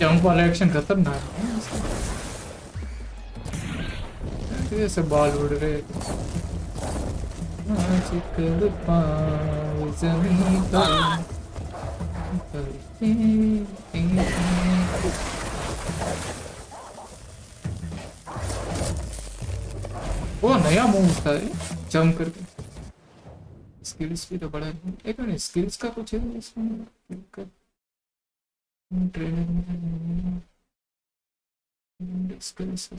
जंप वाला एक्शन खतरनाक है ऐसे बॉल उड़ रहे आजकल पाँव ज़मीन पर करते हैं। वो नया मूव था जंप करके स्किल्स भी तो बड़ा है एक मिनट स्किल्स का कुछ है इसमें ट्रेनिंग स्किल्स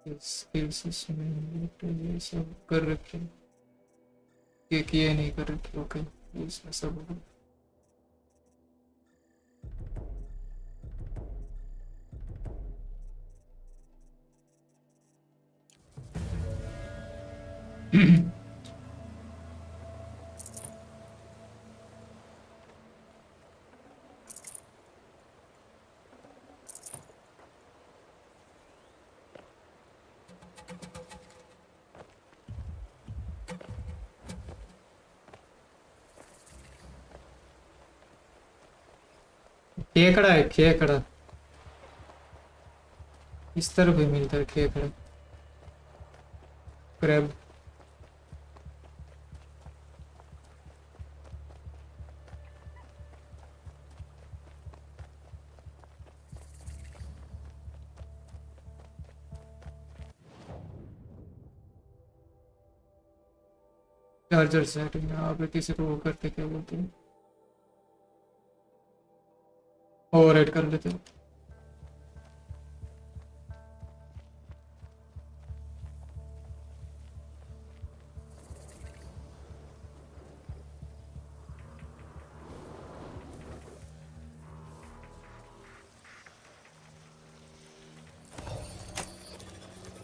स्किल्स इसमें तो ये सब कर रखे ये किए नहीं कर रखे ओके इसमें सब होगा खेकड़ा है खेकड़ा इस तरफ भी मिलता है खेकड़ा क्रैब चार्जर सेटिंग यहाँ पे किसी को वो करते क्या बोलते हैं ओवरराइड कर लेते हैं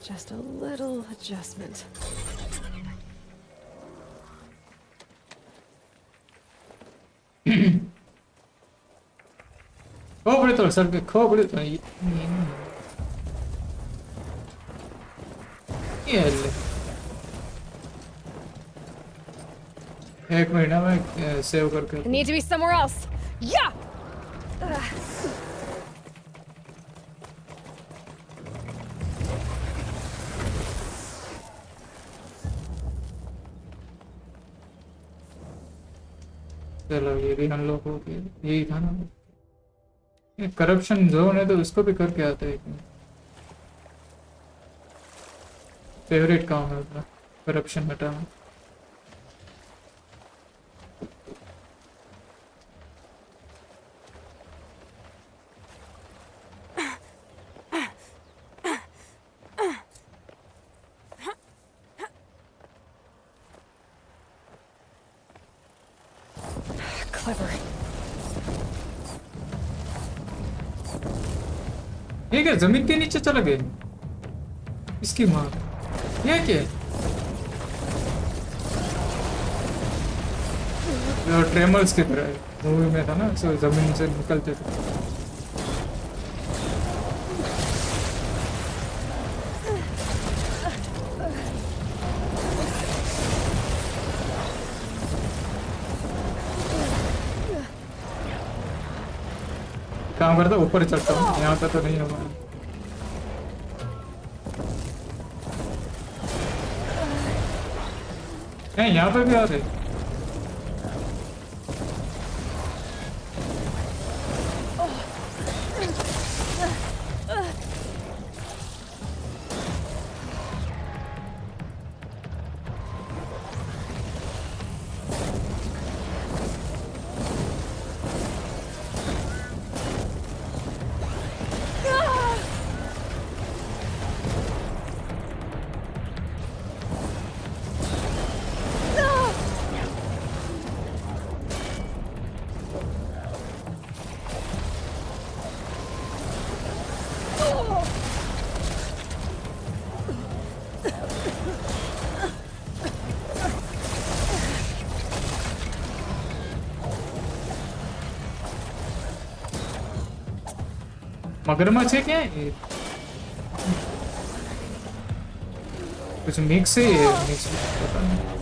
Just a little adjustment. खोपड़ी सर के खोपड़ी तो ये ले एक महीना में सेव करके I need to be somewhere else. Yeah. चलो ये भी अनलॉक हो गया यही था ना ये करप्शन जोन है तो उसको भी करके आता है फेवरेट काम है अपना करप्शन हटाना ये क्या जमीन के नीचे चला गया इसकी माँ ये क्या ट्रेमर्स की तरह मूवी में था ना सो जमीन से निकलते थे काम करता ऊपर चढ़ता हूँ यहाँ पे तो नहीं होगा नहीं यहाँ पे भी आ रहे मगरमच्छ है क्या ये? कुछ मिक्स है ये, मिक्स पता नहीं।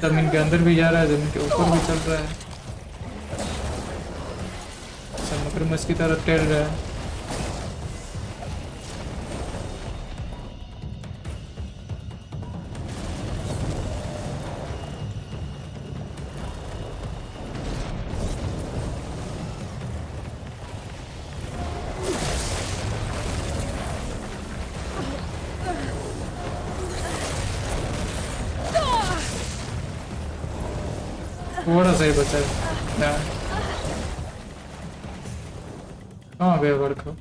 जमीन के अंदर भी जा रहा है, जमीन के ऊपर भी चल रहा है, सब मगरमच्छ की तरह टहल रहा है। थोड़ा सा ही बचा है यार। कहाँ गया बड़का?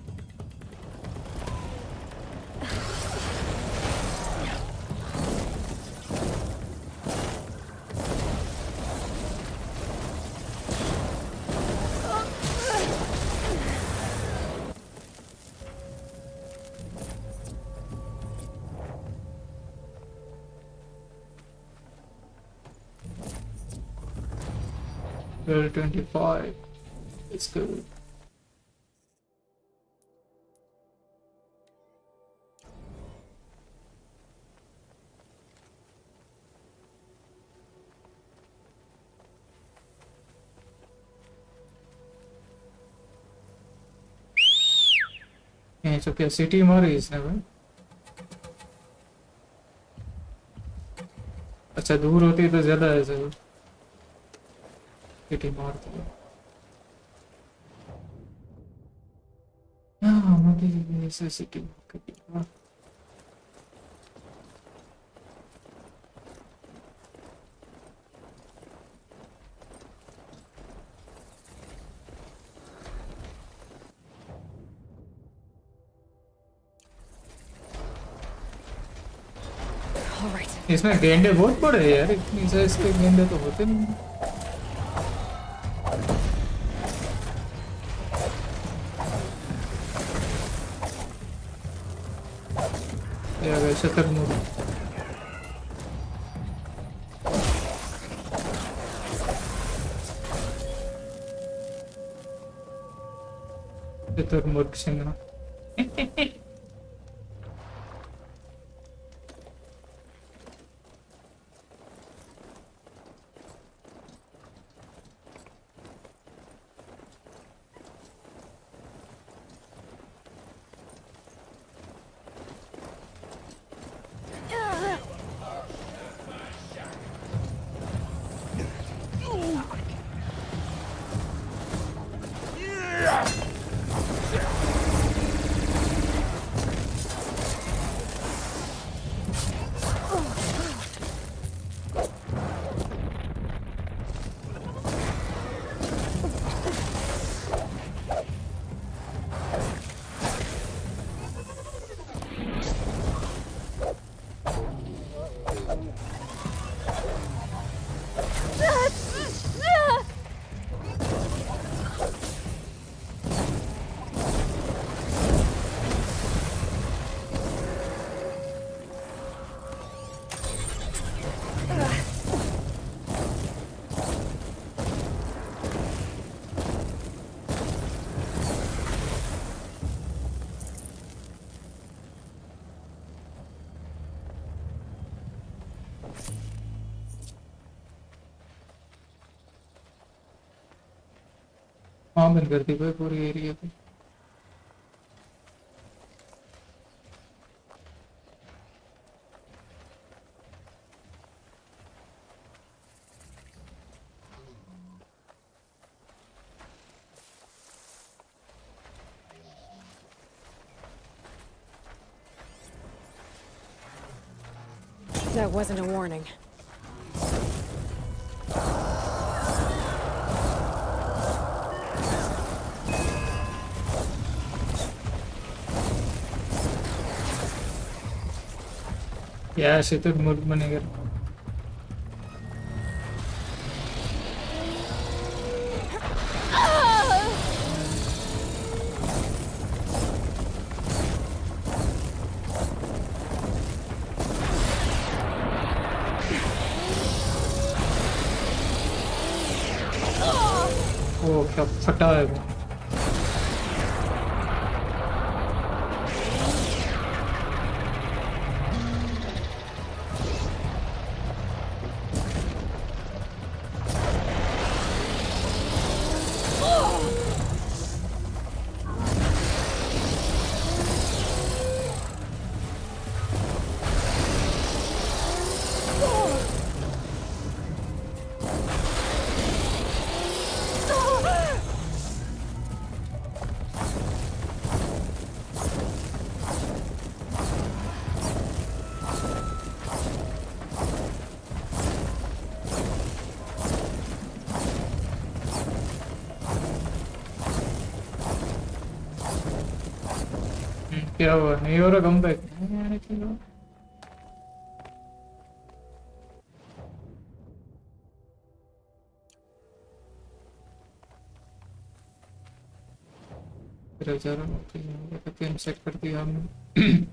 Level 25. It's good. ये तो क्या सिटी मारी इसने भाई? अच्छा दूर होती है तो ज्यादा है जरूर। सिटी मारती है। हाँ मुझे ऐसे सिटी मार। इसमें गेंडे बहुत बड़े हैं यार, इतनी साइज के गेंडे तो होते नहीं। ये गए शतरमुर्ग। शतरमुर्ग सिंह। हाँ बंद कर दी भाई पूरी एरिया पे। That wasn't a warning. क्या ऐसे तो मुर्ग बनेगा। वो क्या फटा है वो। क्या हुआ? नहीं हो रहा कम बैक? सेट कर दिया हमने।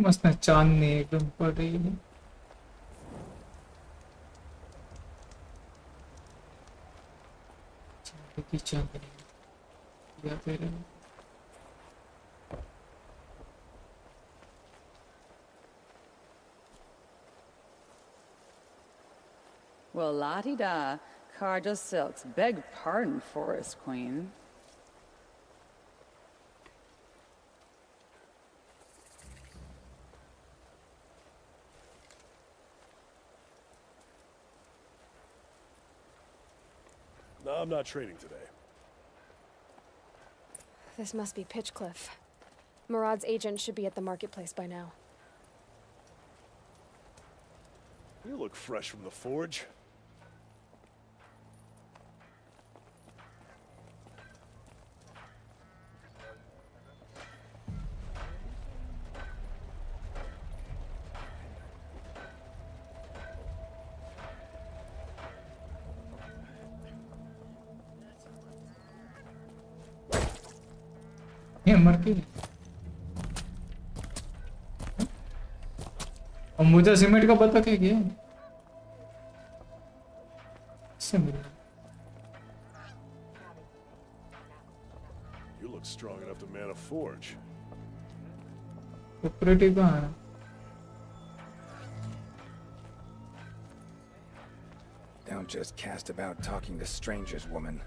मस्त है, चांदनी एकदम पड़ रही है। चांदनी की चांदनी या फिर Well, la-di-da. Carja Silks. Beg pardon, Forest Queen. No, I'm not trading today. This must be Pitchcliff. Murad's agent should be at the marketplace by now. You look fresh from the forge. ये मर के और मुझे cement का पता क्या किया इससे मिला। You look strong enough to man a forge. Operative कहाँ है? Don't just cast about talking to strangers, woman.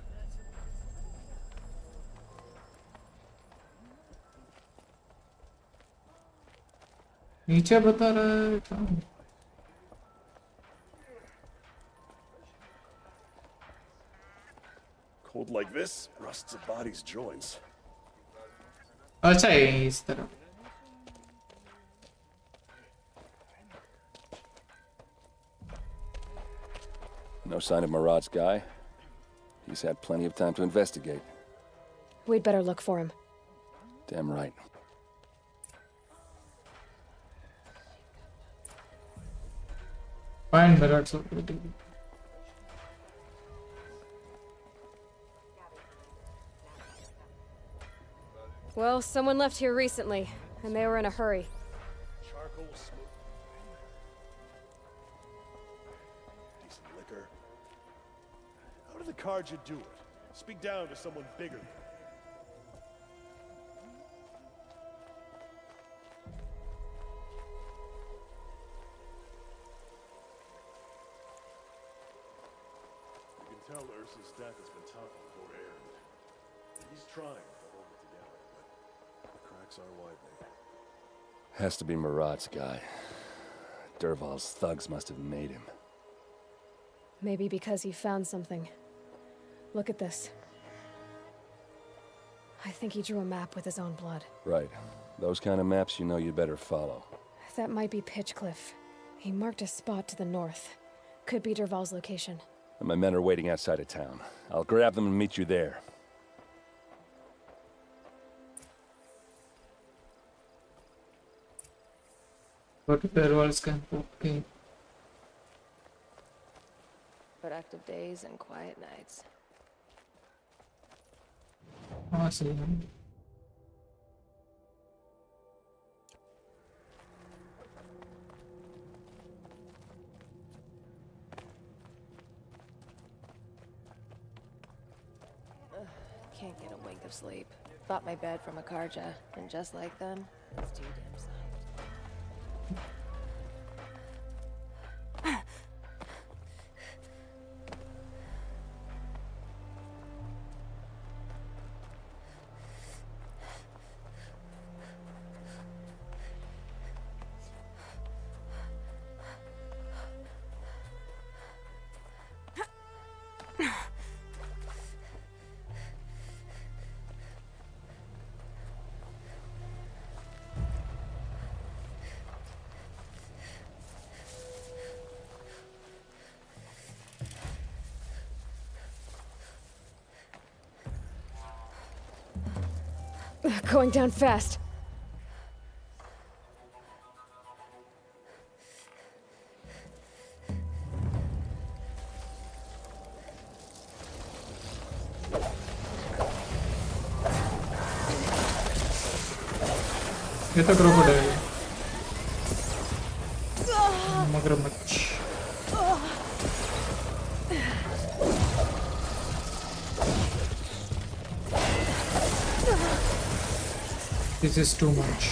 नीचे बता रहा है कहाँ? Cold like this rusts a body's joints. अच्छा है इस तरह। No sign of Murad's guy. He's had plenty of time to investigate. We'd better look for him. Damn right. Find Murad's operative. Well, someone left here recently, and they were in a hurry. Charcoal smoke. Decent liquor. How did the Carja do it? Speak down to someone bigger. tell Ursa's death has been tough on poor Aaron. He's trying to hold it together, but the cracks are widening. Has to be Marat's guy. Dervahl's thugs must have made him. Maybe because he found something. Look at this. I think he drew a map with his own blood. Right. Those kind of maps you know you better follow. That might be Pitchcliff. He marked a spot to the north. Could be Dervahl's location. And my men are waiting outside of town. I'll grab them and meet you there. Go to Dervahl's camp. Okay. Productive days and quiet nights. Awesome. Can't get a wink of sleep. Bought my bed from a Karja, and just like them, it's too damn soft. Going down fast. ये तो crocodile है. मगरमच्छ. This is too much.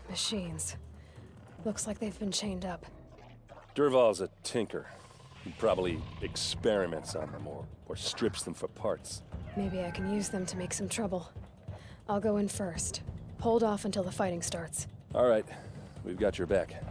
Machines. Looks like they've been chained up. Dervahl's a tinker. He probably experiments on them or strips them for parts. Maybe I can use them to make some trouble. I'll go in first. Hold off until the fighting starts. All right. We've got your back.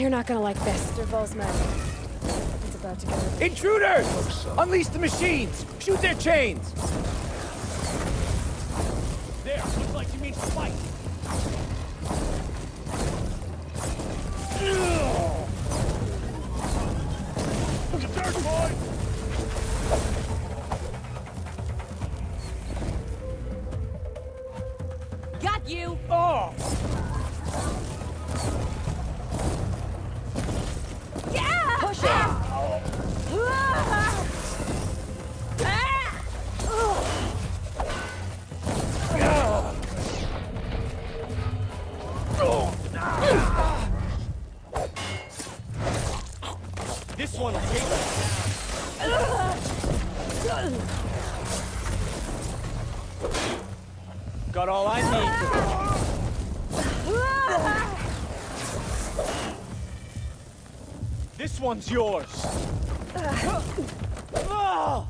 You're not gonna like this. Derval's men. It's about to get... Intruders! Unleash the machines! Shoot their chains! There, looks like she means to fight. Get dirt, boy! Got you! Oh! Yeah! Push it! This one will take Got all I need. This one's yours. Now.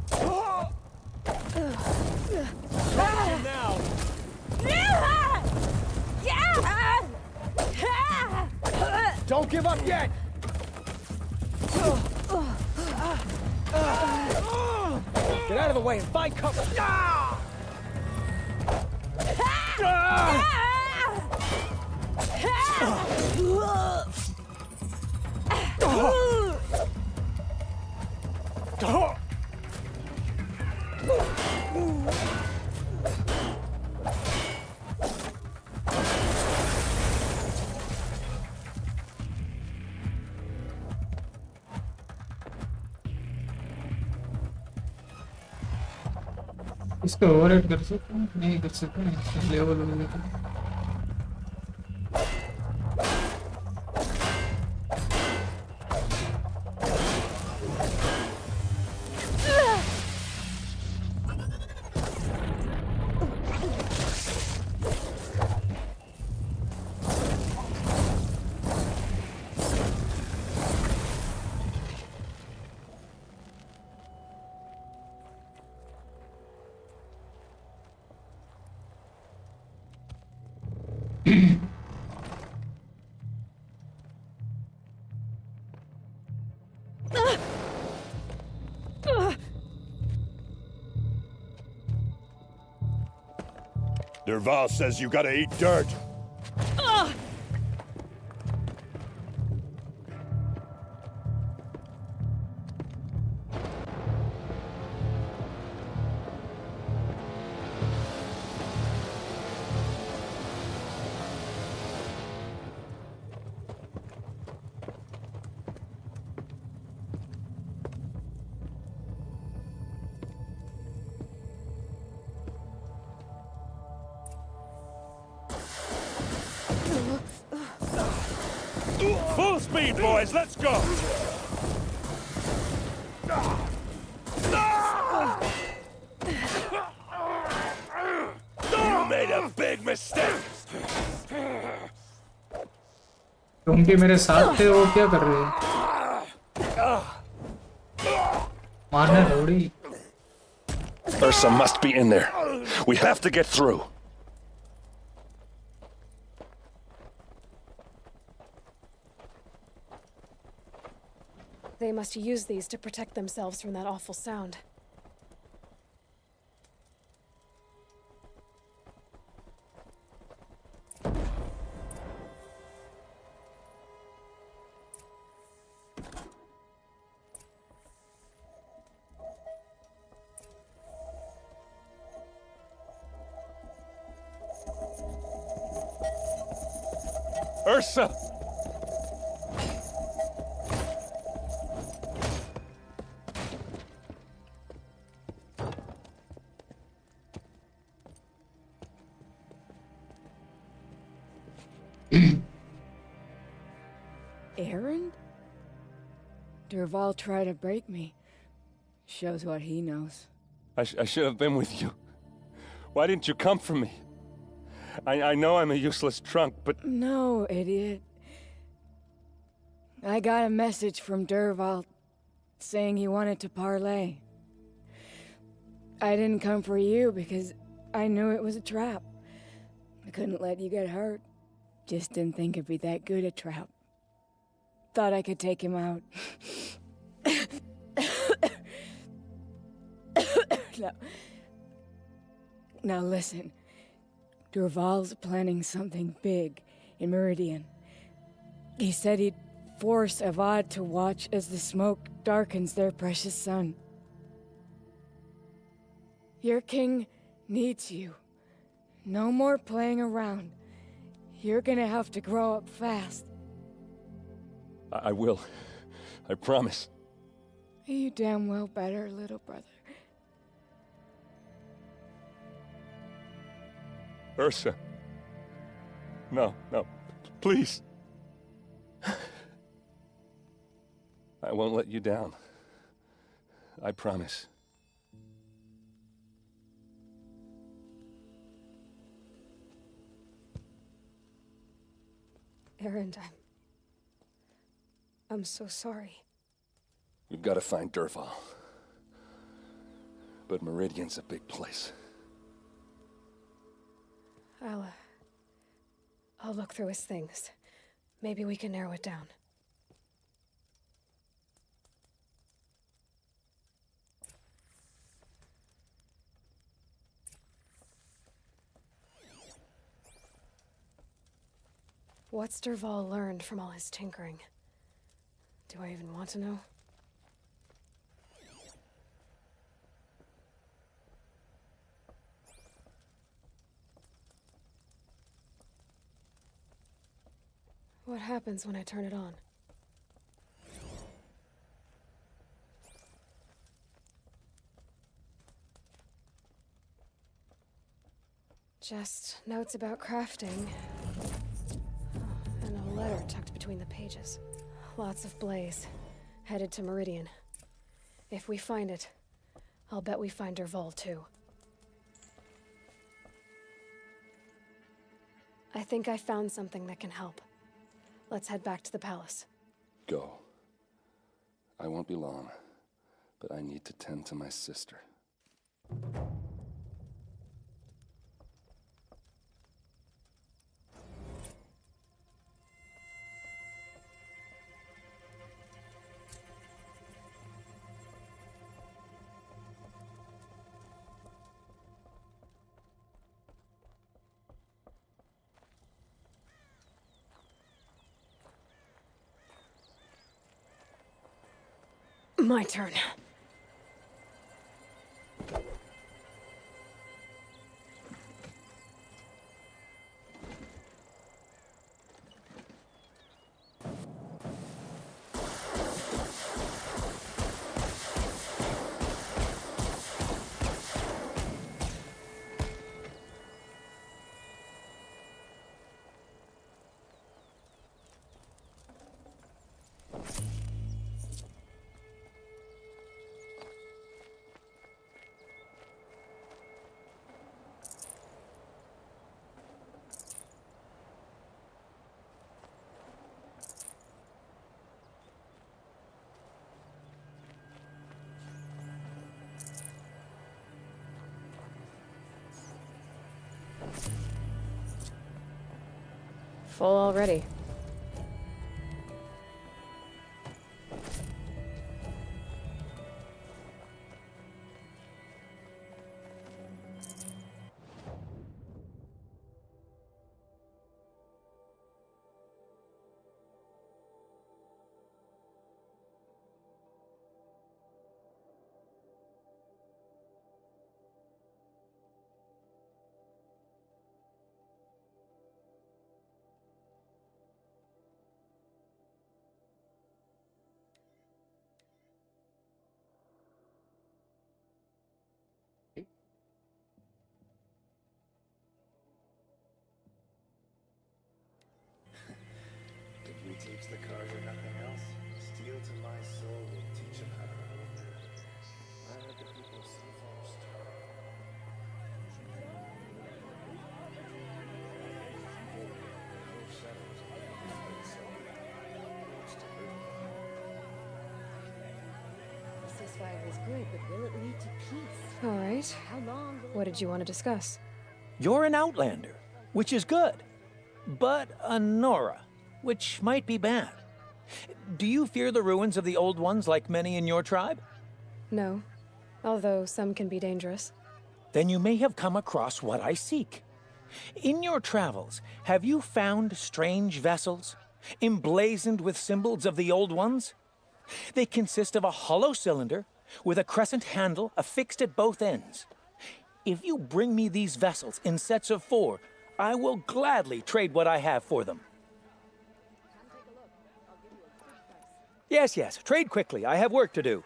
Don't give up yet. Get out of the way and find cover. इसको override कर सकते हैं नहीं कर सकते हैं level हो जाता है Derval says you gotta eat dirt. Full speed, boys, let's go! You made a big mistake! उनके मेरे साथ थे वो क्या कर रहे हैं मारने थोड़ी Ursa must be in there. We have to get through. They must use these to protect themselves from that awful sound. Ursa! Errand? Derval tried to break me. Shows what he knows. I should have been with you. Why didn't you come for me? I know I'm a useless trunk, but... No, idiot. I got a message from Derval saying he wanted to parlay. I didn't come for you because I knew it was a trap. I couldn't let you get hurt. Just didn't think it'd be that good a trap. thought I could take him out. Now listen. Durval's planning something big in Meridian. He said he'd force Avad to watch as the smoke darkens their precious sun. Your king needs you. No more playing around. You're gonna have to grow up fast. I will. I promise. You damn well better, little brother. Ursa. No, please. I won't let you down. I promise. Erend, I'm so sorry. We've got to find Derval. But Meridian's a big place. I'll look through his things. Maybe we can narrow it down. What's Derval learned from all his tinkering? Do I even want to know? What happens when I turn it on? Just notes about crafting. And a letter tucked between the pages. Lots of blaze. Headed to Meridian. If we find it, I'll bet we find Derval too. I think I found something that can help. Let's head back to the palace. Go. I won't be long, but I need to tend to my sister. My turn. Full already. Did we teach the Carja nothing else? Steel to my soul will teach him how to hold her. I heard the people see first. The ceasefire is good, but will it lead to peace? All right. How long will What did you want to discuss? You're an Outlander, which is good. But a Nora, which might be bad. Do you fear the ruins of the Old Ones like many in your tribe? No, although some can be dangerous. Then you may have come across what I seek. In your travels, have you found strange vessels, emblazoned with symbols of the Old Ones? They consist of a hollow cylinder with a crescent handle affixed at both ends. If you bring me these vessels in sets of 4, I will gladly trade what I have for them. Yes, yes, trade quickly. I have work to do.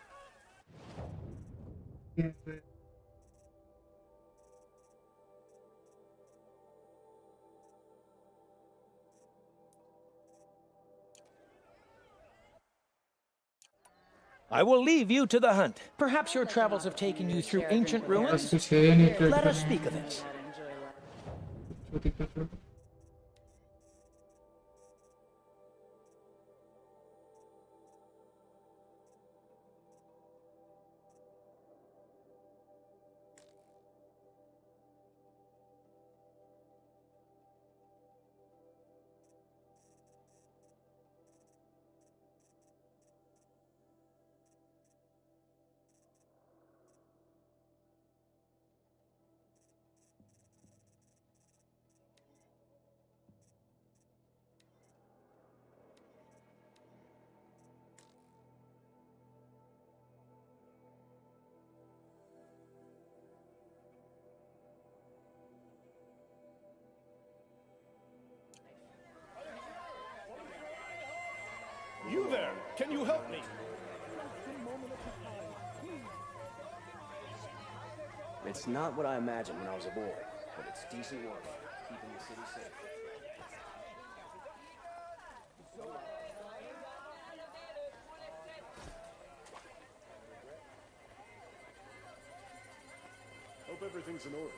I will leave you to the hunt. Perhaps your travels have taken you through ancient ruins? Let us speak of it. You there! Can you help me? It's not what I imagined when I was a boy, but it's decent work, keeping the city safe. Hope everything's in order.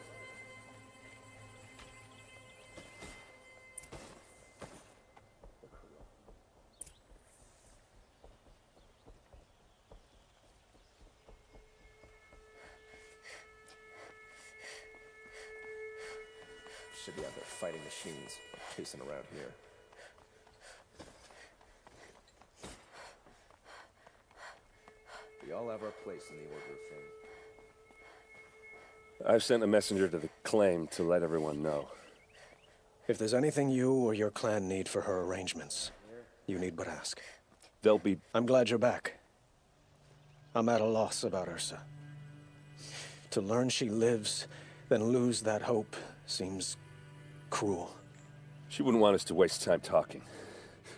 Should be out there fighting machines, pacing around here. We all have our place in the order of things. I've sent a messenger to the claim to let everyone know. If there's anything you or your clan need for her arrangements, you need but ask. They'll be... I'm glad you're back. I'm at a loss about Ursa. To learn she lives, then lose that hope, seems cruel. She wouldn't want us to waste time talking.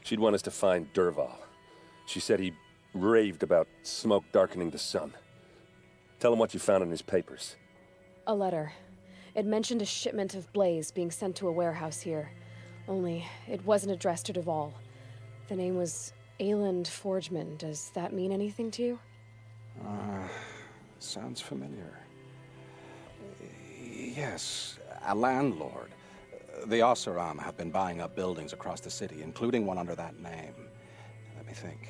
She'd want us to find Dervahl. She said he raved about smoke darkening the sun. Tell him what you found in his papers. A letter. It mentioned a shipment of blaze being sent to a warehouse here. Only, it wasn't addressed to Dervahl. The name was Ayland Forgeman. Does that mean anything to you? Sounds familiar. Yes, a landlord. The Oseram have been buying up buildings across the city, including one under that name. Let me think.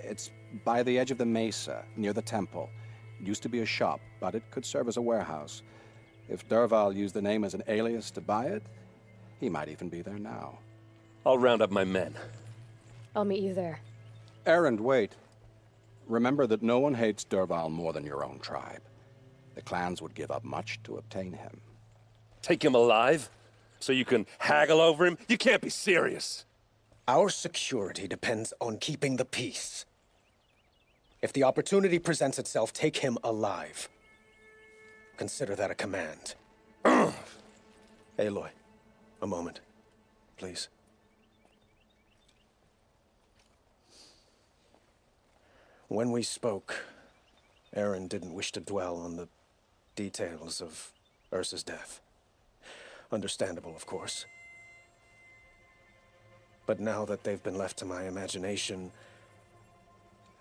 It's by the edge of the mesa, near the temple. It used to be a shop, but it could serve as a warehouse. If Dervahl used the name as an alias to buy it, he might even be there now. I'll round up my men. I'll meet you there. Erend, wait. Remember that no one hates Dervahl more than your own tribe. The clans would give up much to obtain him. Take him alive? So you can haggle over him? You can't be serious. Our security depends on keeping the peace. If the opportunity presents itself, take him alive. Consider that a command. Aloy, a moment, please. When we spoke, Erend didn't wish to dwell on the details of Ursa's death. Understandable, of course. But now that they've been left to my imagination,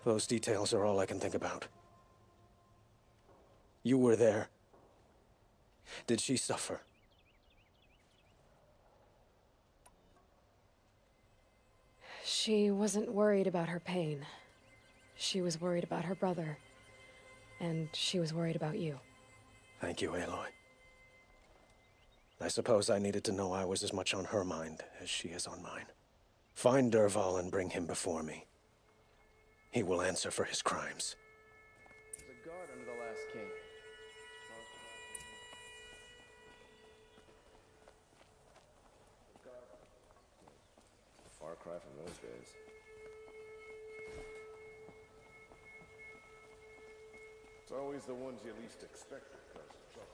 those details are all I can think about. You were there. Did she suffer? She wasn't worried about her pain. She was worried about her brother. And she was worried about you. Thank you, Aloy. I suppose I needed to know I was as much on her mind as she is on mine. Find Dervahl and bring him before me. He will answer for his crimes. There's a guard under the last king. Far cry from those days. It's always the ones you least expect that cause trouble.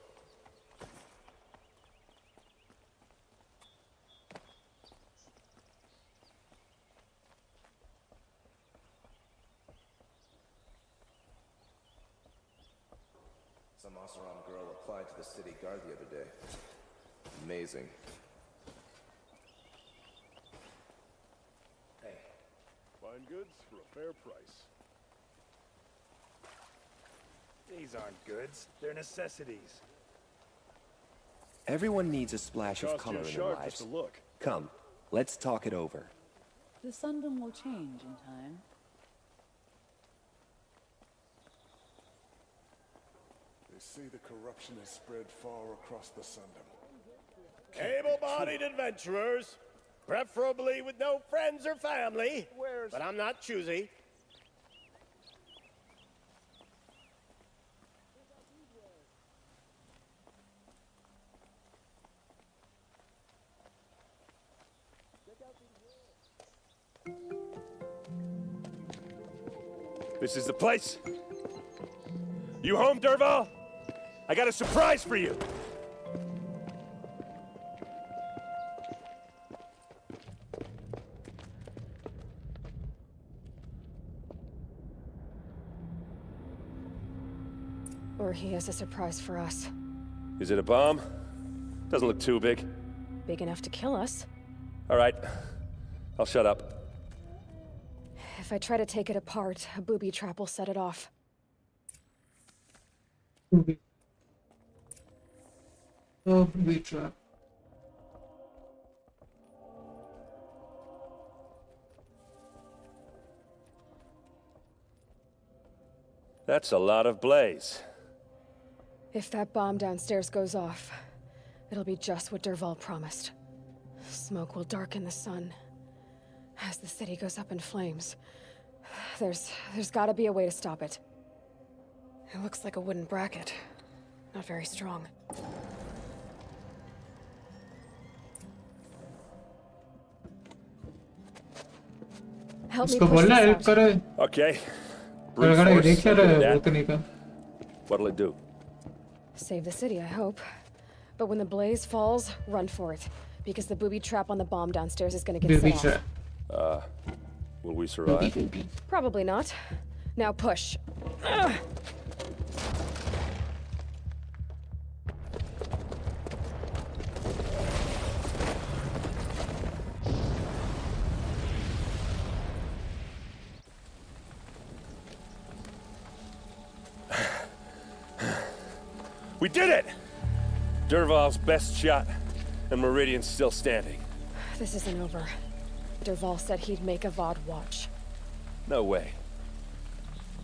Some Oseram girl applied to the city guard the other day. Amazing. Hey. Fine goods for a fair price. These aren't goods. They're necessities. Everyone needs a splash of Cost color you a in their shark lives. just to look. Come, let's talk it over. The Sundom will change in time. They say the corruption has spread far across the Sundom. Able-bodied adventurers, preferably with no friends or family. But I'm not choosy. This is the place. You home, Dervahl? I got a surprise for you. Or he has a surprise for us. Is it a bomb? Doesn't look too big. Big enough to kill us. All right. I'll shut up. If I try to take it apart, a booby trap will set it off. Oh, booby trap. That's a lot of blaze. If that bomb downstairs goes off, it'll be just what Dervahl promised. Smoke will darken the sun. As the city goes up in flames, there's gotta be a way to stop it. It looks like a wooden bracket. Not very strong. Help me उसको push बोलना this help out. करे Okay. थोड़ा Brute force, देख I'll do रहा है that. रोकने का What'll it do? Save the city, I hope. But when the blaze falls, run for it. Because the booby trap on the bomb downstairs is gonna get booby set off. trap Will we survive? Probably not. Now push. Ugh. We did it! Dervahl's best shot, and Meridian's still standing. This isn't over. Dervahl said he'd make Avad watch. No way.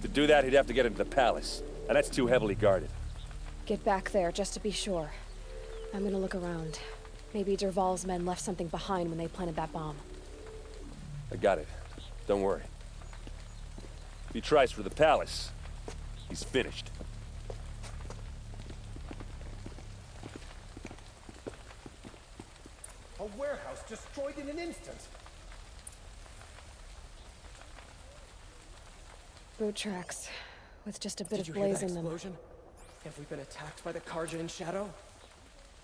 To do that, he'd have to get into the palace, and that's too heavily guarded. Get back there, just to be sure. I'm gonna look around. Maybe Dervahl's men left something behind when they planted that bomb. I got it. Don't worry. If he tries for the palace, he's finished. A warehouse destroyed in an instant. Boot tracks, with just a bit Did of you hear blaze that in them. explosion? Have we been attacked by the Karja in shadow?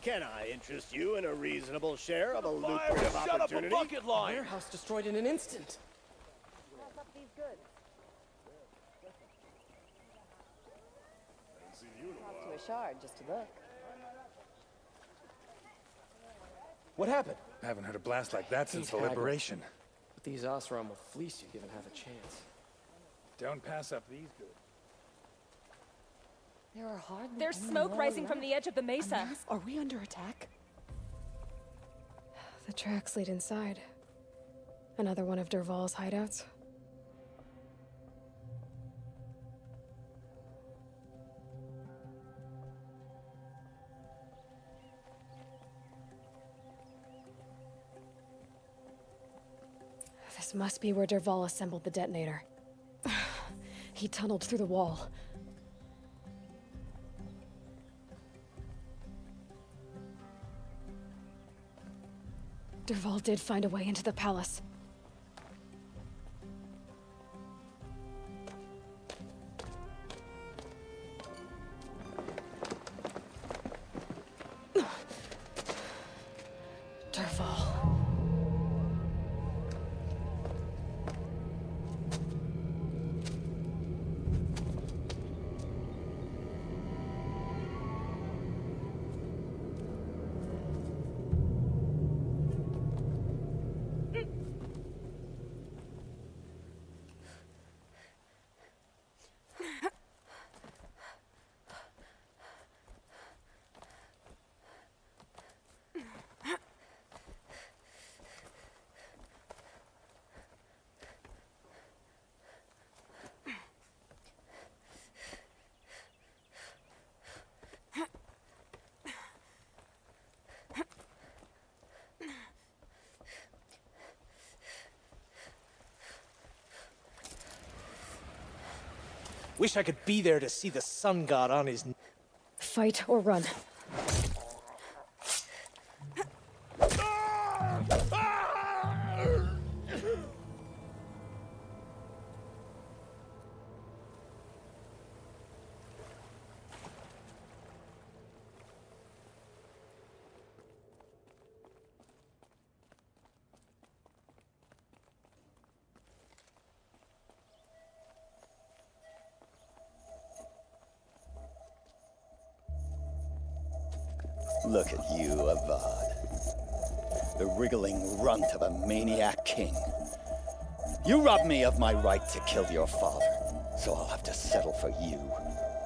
Can I interest you in a reasonable share of a lucrative opportunity? A warehouse destroyed in an instant. Talk to a shard just to look. What happened? I haven't heard a blast like that since the He's haggard. liberation. But these Oseram will fleece you given half a chance. Don't pass up these goods. There are hardly There's any smoke more rising from left. the edge of the mesa. Are we under attack? The tracks lead inside. Another one of Dervahl's hideouts. This must be where Dervahl assembled the detonator. He tunneled through the wall. Dervahl did find a way into the palace. Dervahl. Wish I could be there to see the sun god on his... Fight or run. Look at you, Avad. The wriggling runt of a maniac king. You robbed me of my right to kill your father, so I'll have to settle for you.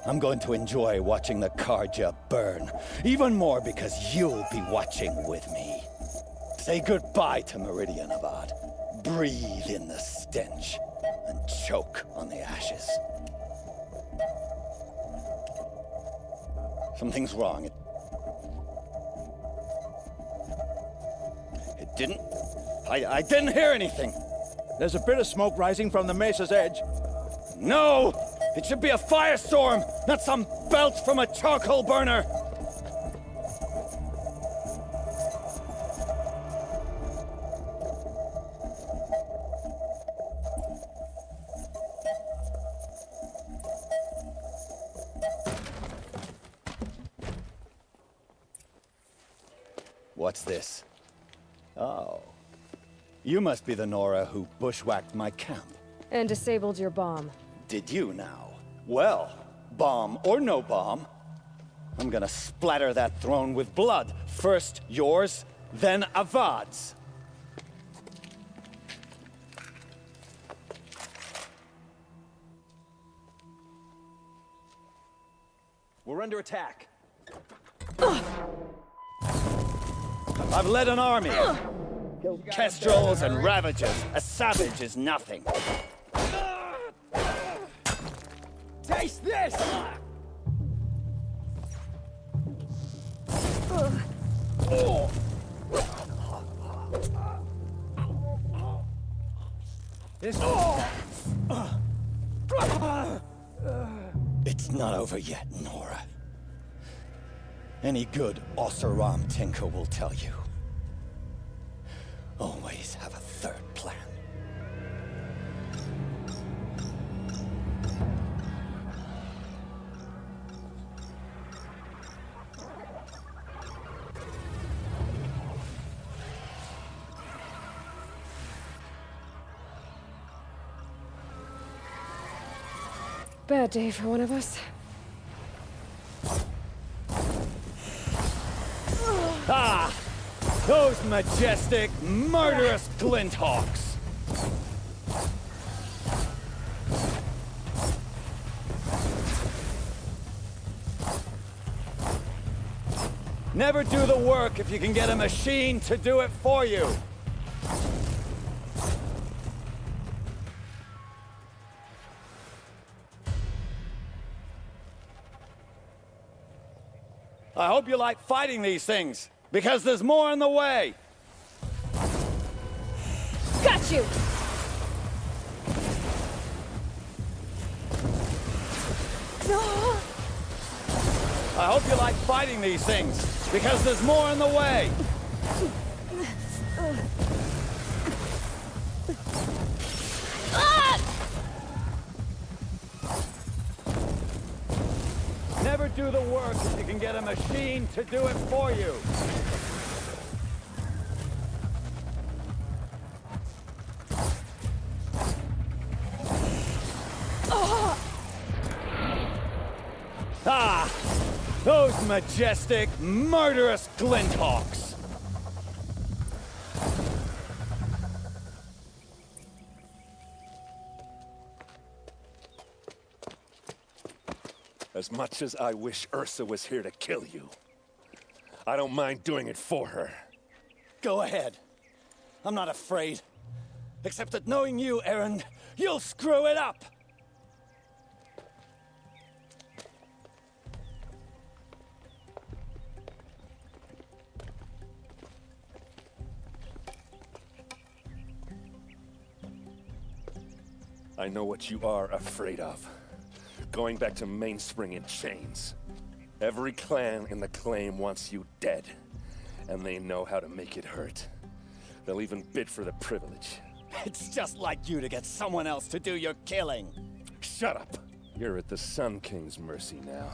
I'm going to enjoy watching the Karja burn, even more because you'll be watching with me. Say goodbye to Meridian, Avad. Breathe in the stench, and choke on the ashes. Something's wrong. I didn't hear anything. There's a bit of smoke rising from the mesa's edge. No! It should be a firestorm, not some belch from a charcoal burner! What's this? Oh. You must be the Nora who bushwhacked my camp. And disabled your bomb. Did you now? Well, bomb or no bomb, I'm gonna splatter that throne with blood. First yours, then Avad's. We're under attack. I've led an army. Kestrels and Ravagers. A savage is nothing. Taste this! It's not over yet, Nora. Any good Oseram tinker will tell you. Always have a third plan. Bad day for one of us. Ah! Those majestic, murderous glinthawks! Never do the work if you can get a machine to do it for you! I hope you like fighting these things, because there's more in the way! Got you! I hope you like fighting these things, because there's more in the way. Never do the work if you can get a machine to do it for you. Ah! Those majestic, murderous glinthawks! As much as I wish Ursa was here to kill you, I don't mind doing it for her. Go ahead. I'm not afraid. Except that knowing you, Erend, you'll screw it up! I know what you are afraid of. Going back to Mainspring in chains. Every clan in the claim wants you dead. And they know how to make it hurt. They'll even bid for the privilege. It's just like you to get someone else to do your killing. Shut up! You're at the Sun King's mercy now.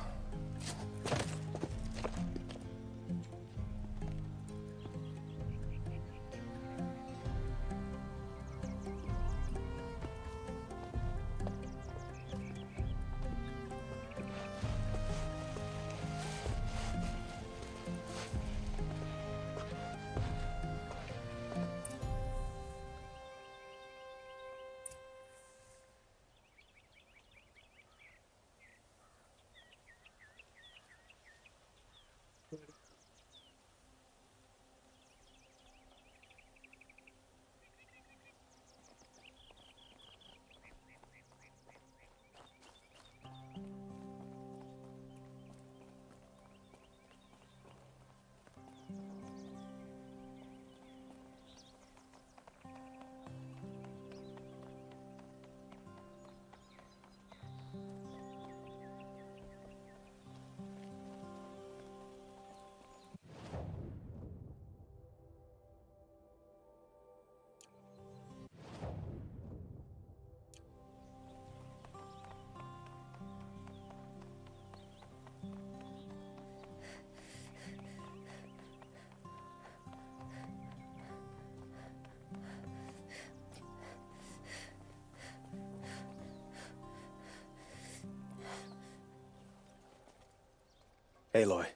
Aloy,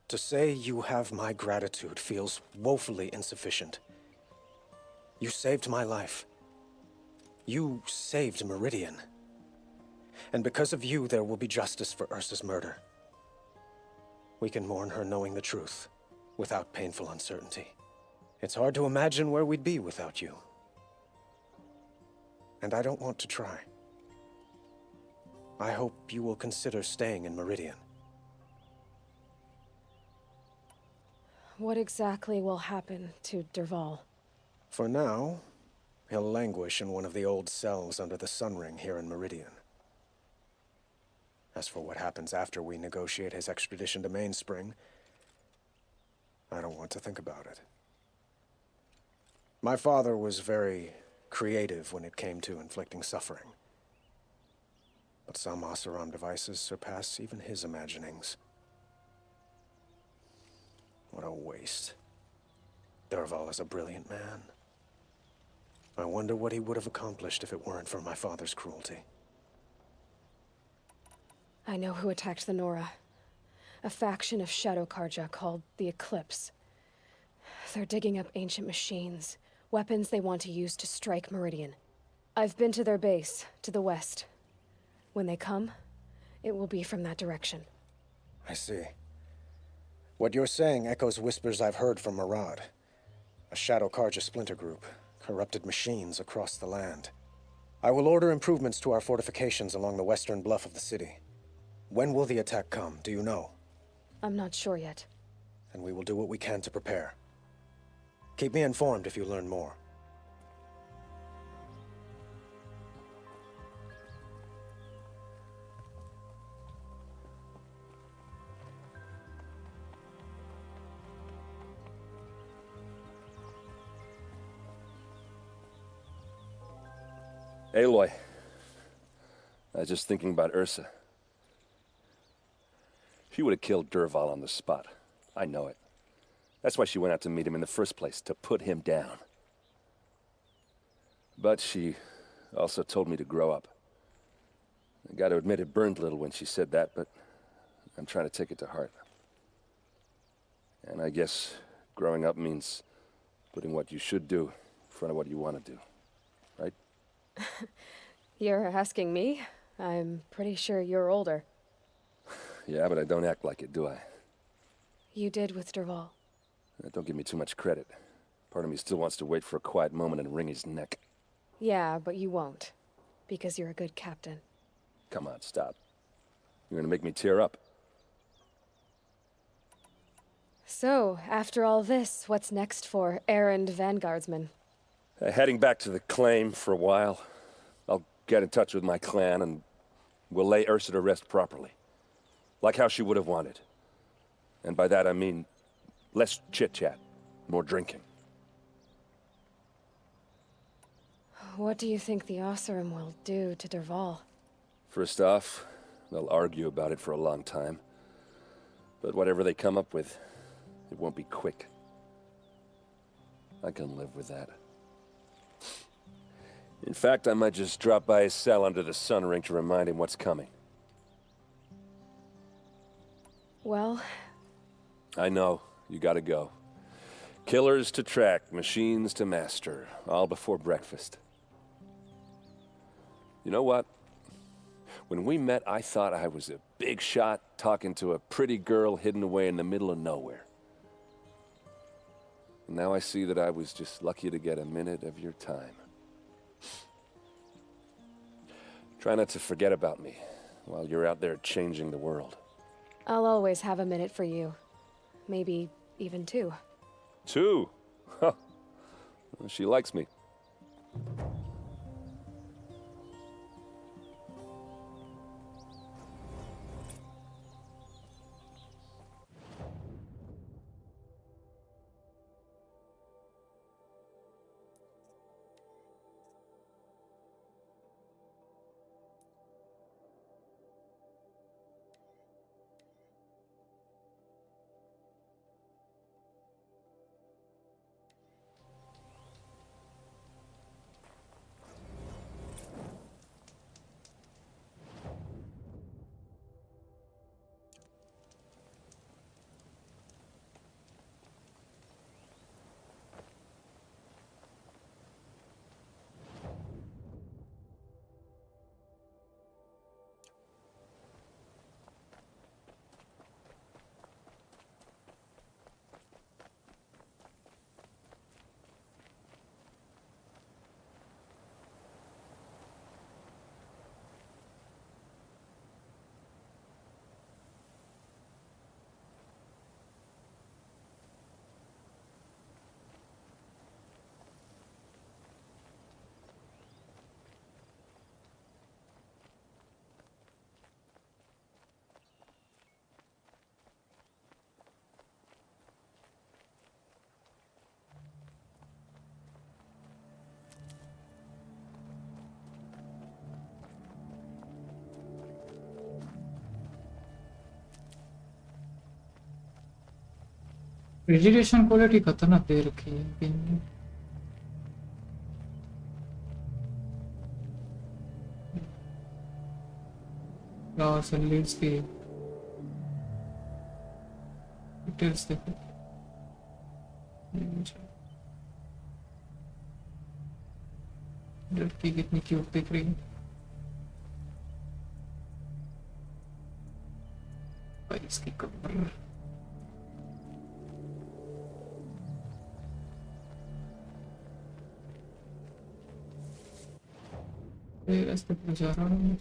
to say you have my gratitude feels woefully insufficient. You saved my life. You saved Meridian. And because of you, there will be justice for Ursa's murder. We can mourn her knowing the truth, without painful uncertainty. It's hard to imagine where we'd be without you. And I don't want to try. I hope you will consider staying in Meridian. What exactly will happen to Dervahl? For now, he'll languish in one of the old cells under the Sun Ring here in Meridian. As for what happens after we negotiate his extradition to Mainspring, I don't want to think about it. My father was very creative when it came to inflicting suffering. But some Oseram devices surpass even his imaginings. What a waste. Dervahl is a brilliant man. I wonder what he would have accomplished if it weren't for my father's cruelty. I know who attacked the Nora. A faction of Shadow Karja called the Eclipse. They're digging up ancient machines, weapons they want to use to strike Meridian. I've been to their base, to the west. When they come, it will be from that direction. I see. What you're saying echoes whispers I've heard from Murad. A Shadow Karja splinter group, corrupted machines across the land. I will order improvements to our fortifications along the western bluff of the city. When will the attack come, do you know? I'm not sure yet. Then we will do what we can to prepare. Keep me informed if you learn more. Aloy. I was just thinking about Ursa. She would have killed Dervahl on the spot. I know it. That's why she went out to meet him in the first place, to put him down. But she also told me to grow up. I gotta admit it burned a little when she said that, but I'm trying to take it to heart. And I guess growing up means putting what you should do in front of what you want to do. Right? You're asking me? I'm pretty sure you're older. Yeah, but I don't act like it, do I? You did with Dervahl. Don't give me too much credit. Part of me still wants to wait for a quiet moment and wring his neck. Yeah, but you won't. Because you're a good captain. Come on, stop. You're gonna make me tear up. So, after all this, what's next for errand vanguardsman? Heading back to the claim for a while. I'll get in touch with my clan and we'll lay Ursa to rest properly. Like how she would have wanted. And by that I mean less chit-chat, more drinking. What do you think the Oseram will do to Dervahl? First off, they'll argue about it for a long time. But whatever they come up with, it won't be quick. I can live with that. In fact, I might just drop by his cell under the sun ring to remind him what's coming. Well... I know. You gotta go. Killers to track, machines to master, all before breakfast. You know what? When we met, I thought I was a big shot talking to a pretty girl hidden away in the middle of nowhere. And now I see that I was just lucky to get a minute of your time. Try not to forget about me while you're out there changing the world. I'll always have a minute for you. Maybe even two. Two? Huh. Well, she likes me. Radiation quality खतरनाक दे रखी है pin में। Flowers and leaves की details देखो। लड़की कितनी cute दिख रही है। भाई इसकी कमर रास्ते पर जा रहा हूँ।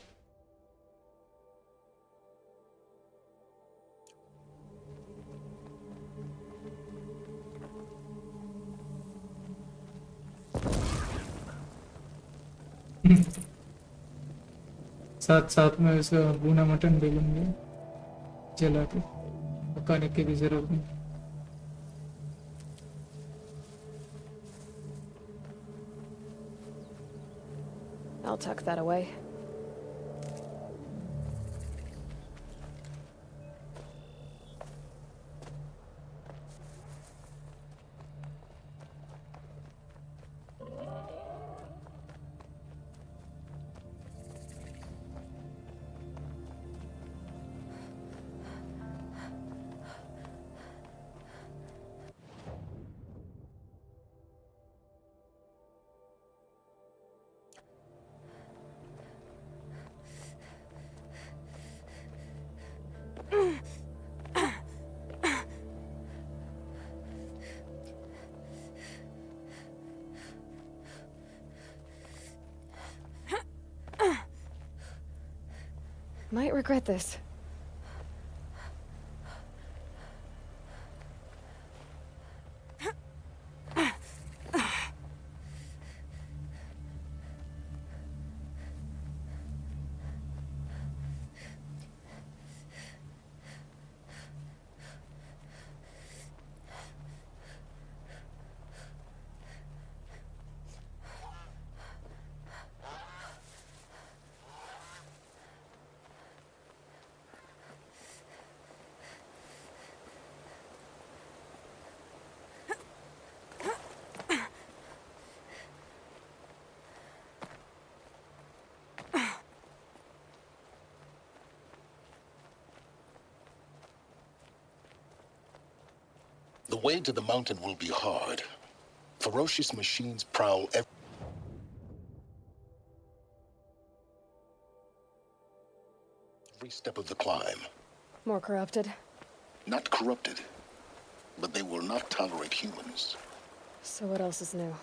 साथ साथ में उसका भुना मटन भी लूंगे जला के, पकाने की भी जरूरत नहीं। I'll tuck that away. Might regret this. The way to the mountain will be hard. Ferocious machines prowl every step of the climb. More corrupted. Not corrupted, but they will not tolerate humans. So what else is new?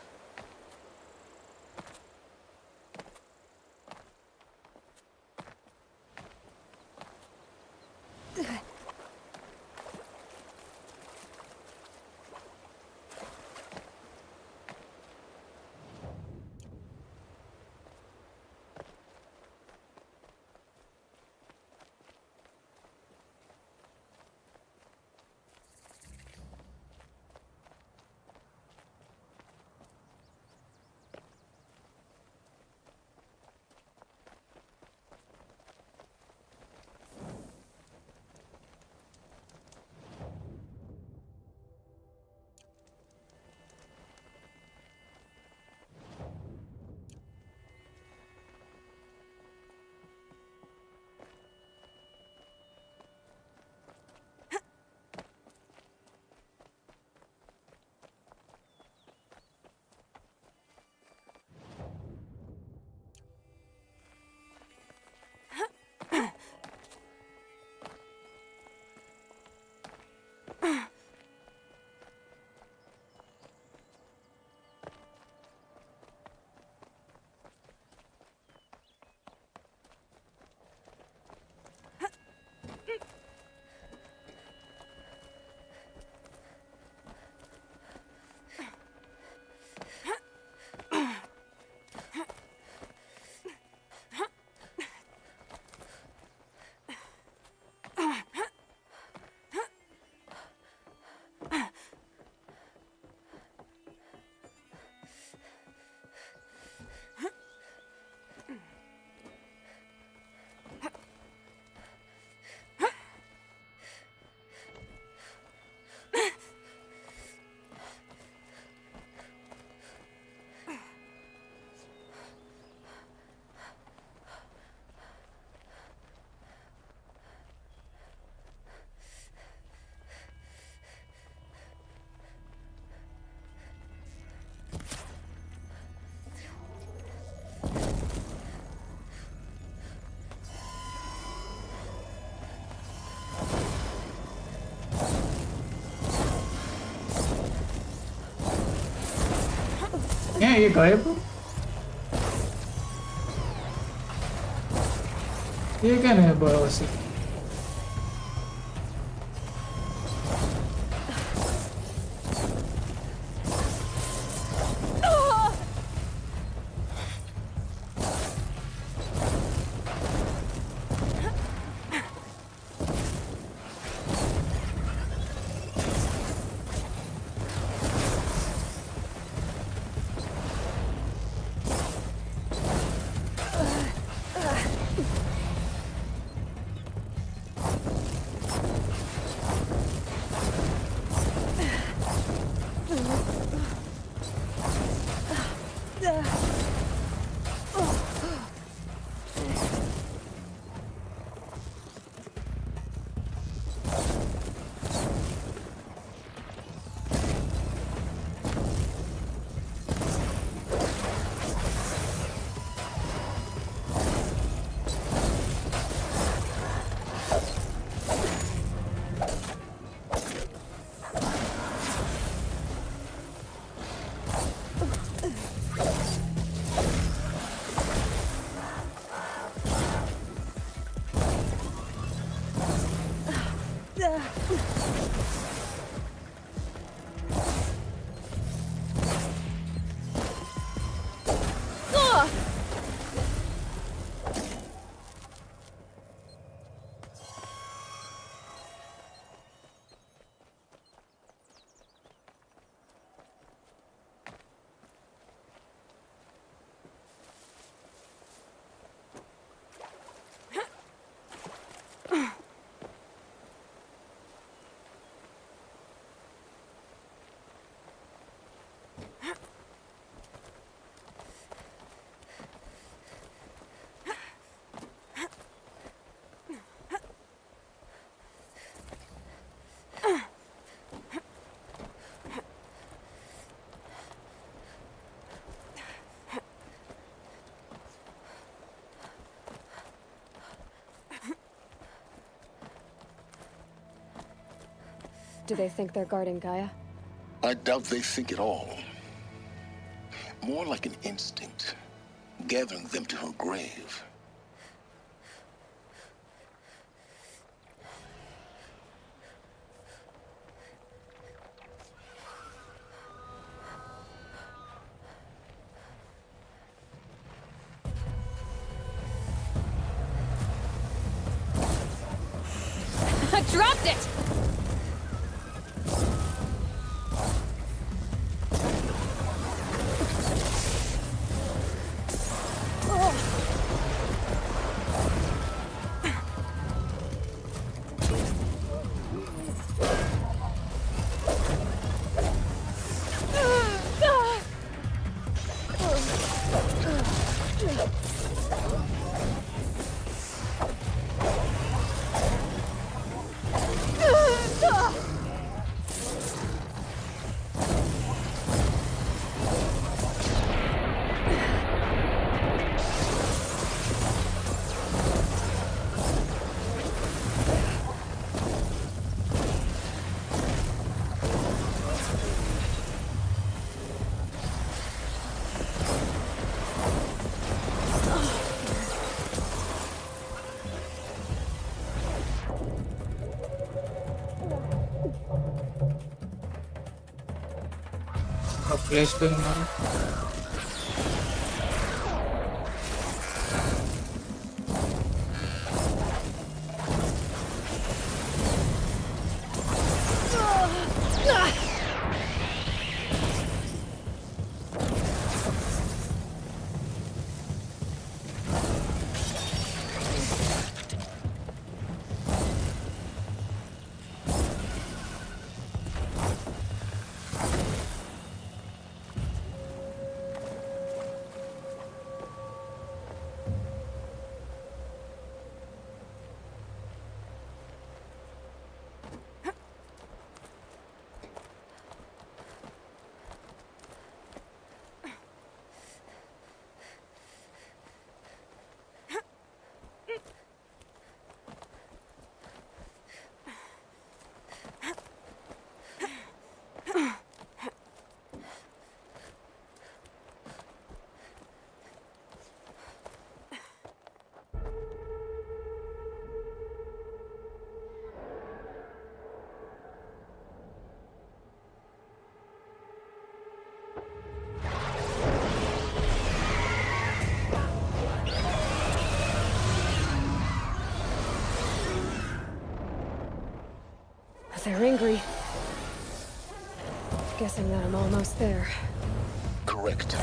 ये गायब हो? ये क्या नहीं बड़ा सी? Do they think they're guarding Gaia? I doubt they think at all. More like an instinct, gathering them to her grave. I dropped it! Flashbang मारो They're angry. Guessing that I'm almost there. Correct.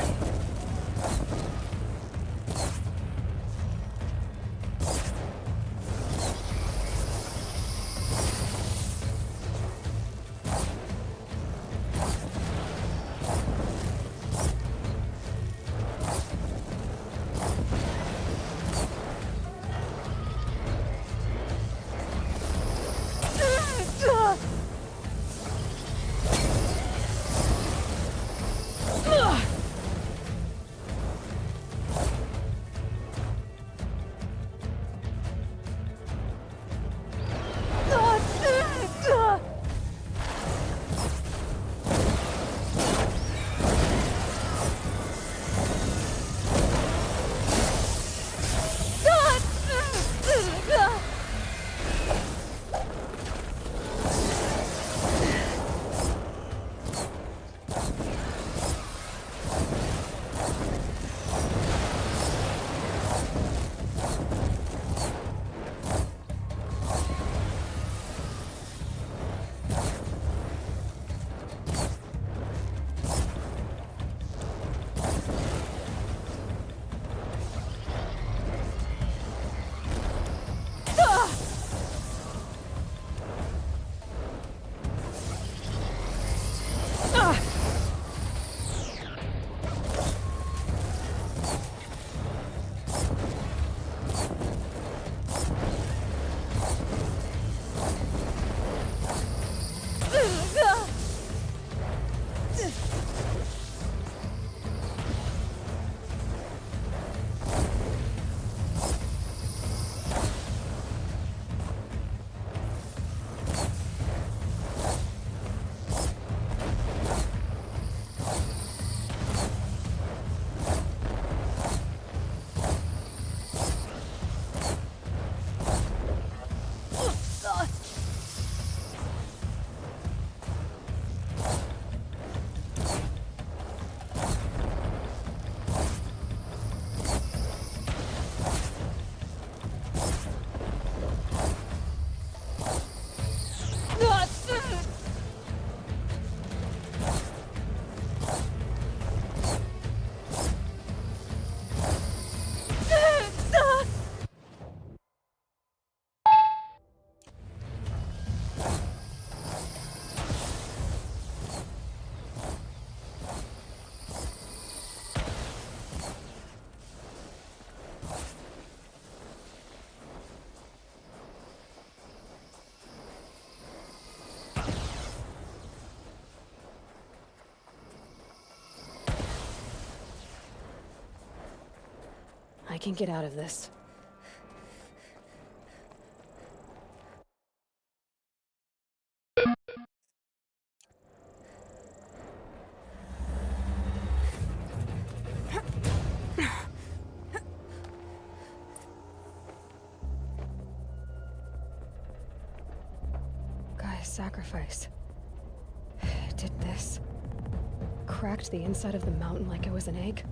I can get out of this. Gaia's sacrifice. It did this. Cracked the inside of the mountain like it was an egg.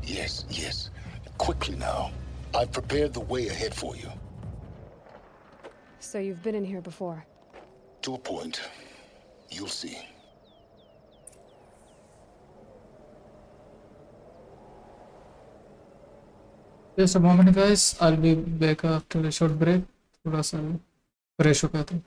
Yes, yes. Quickly now. I've prepared the way ahead for you. So you've been in here before? To a point. You'll see. Just a moment guys, I'll be back after a short break. थोड़ा सा fresh हो पाता हूँ.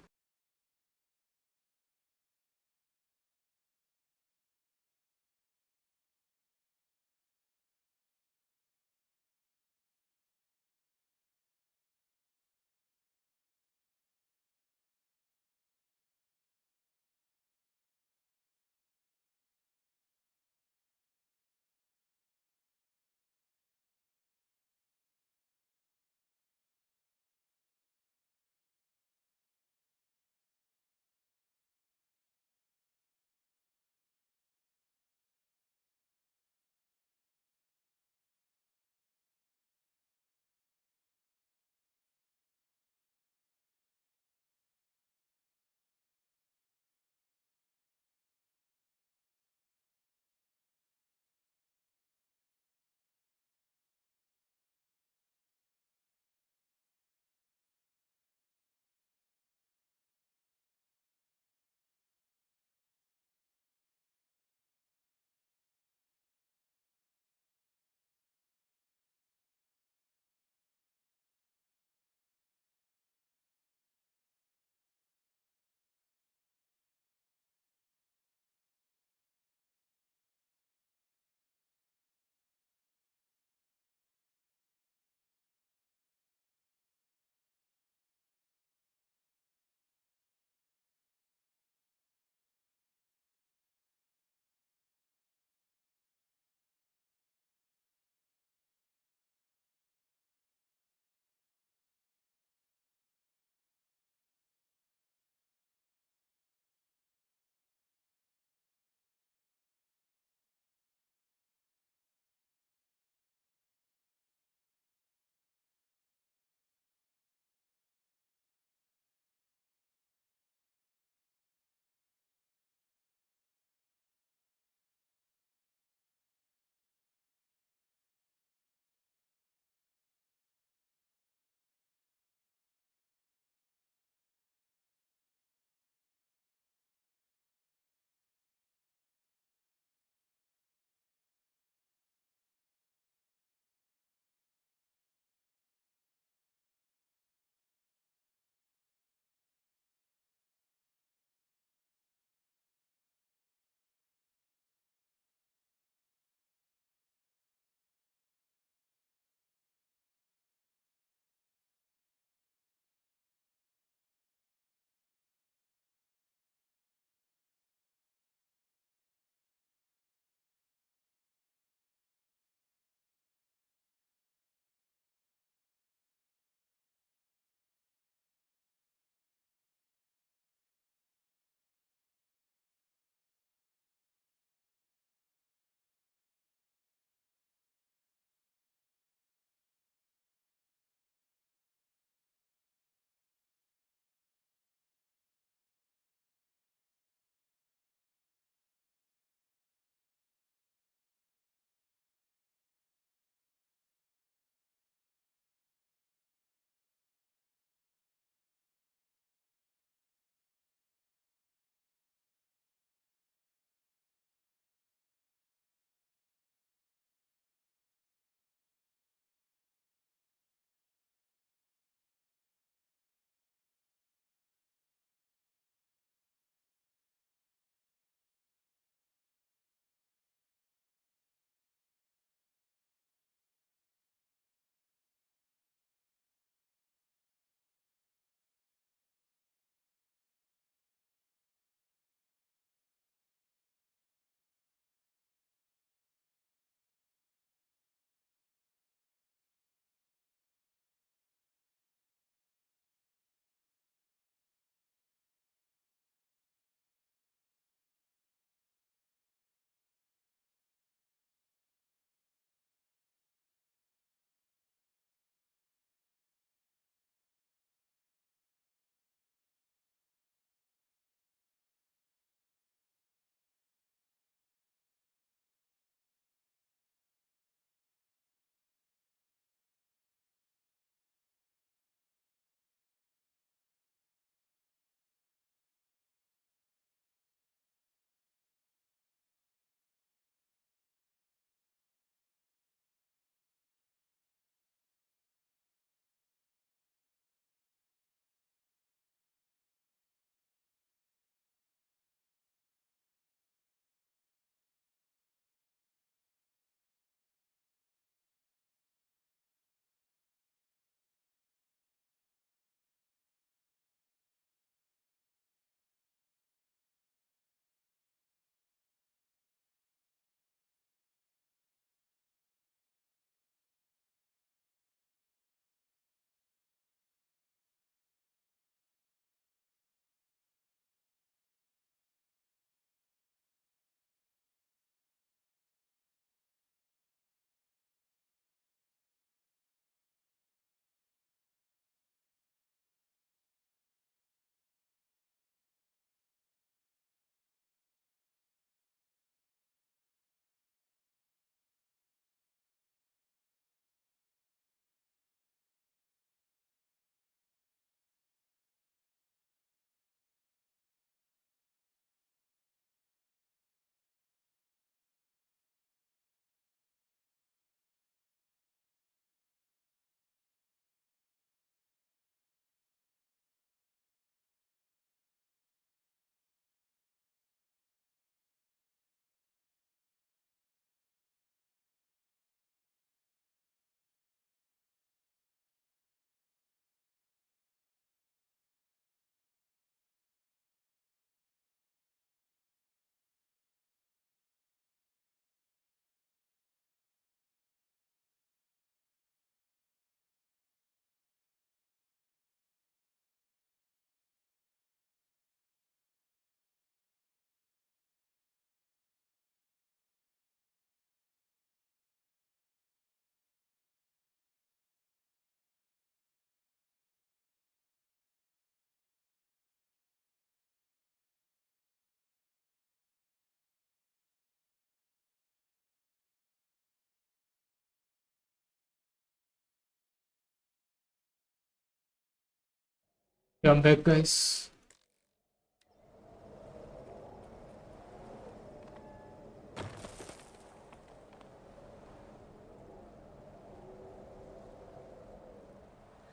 I'm back, guys.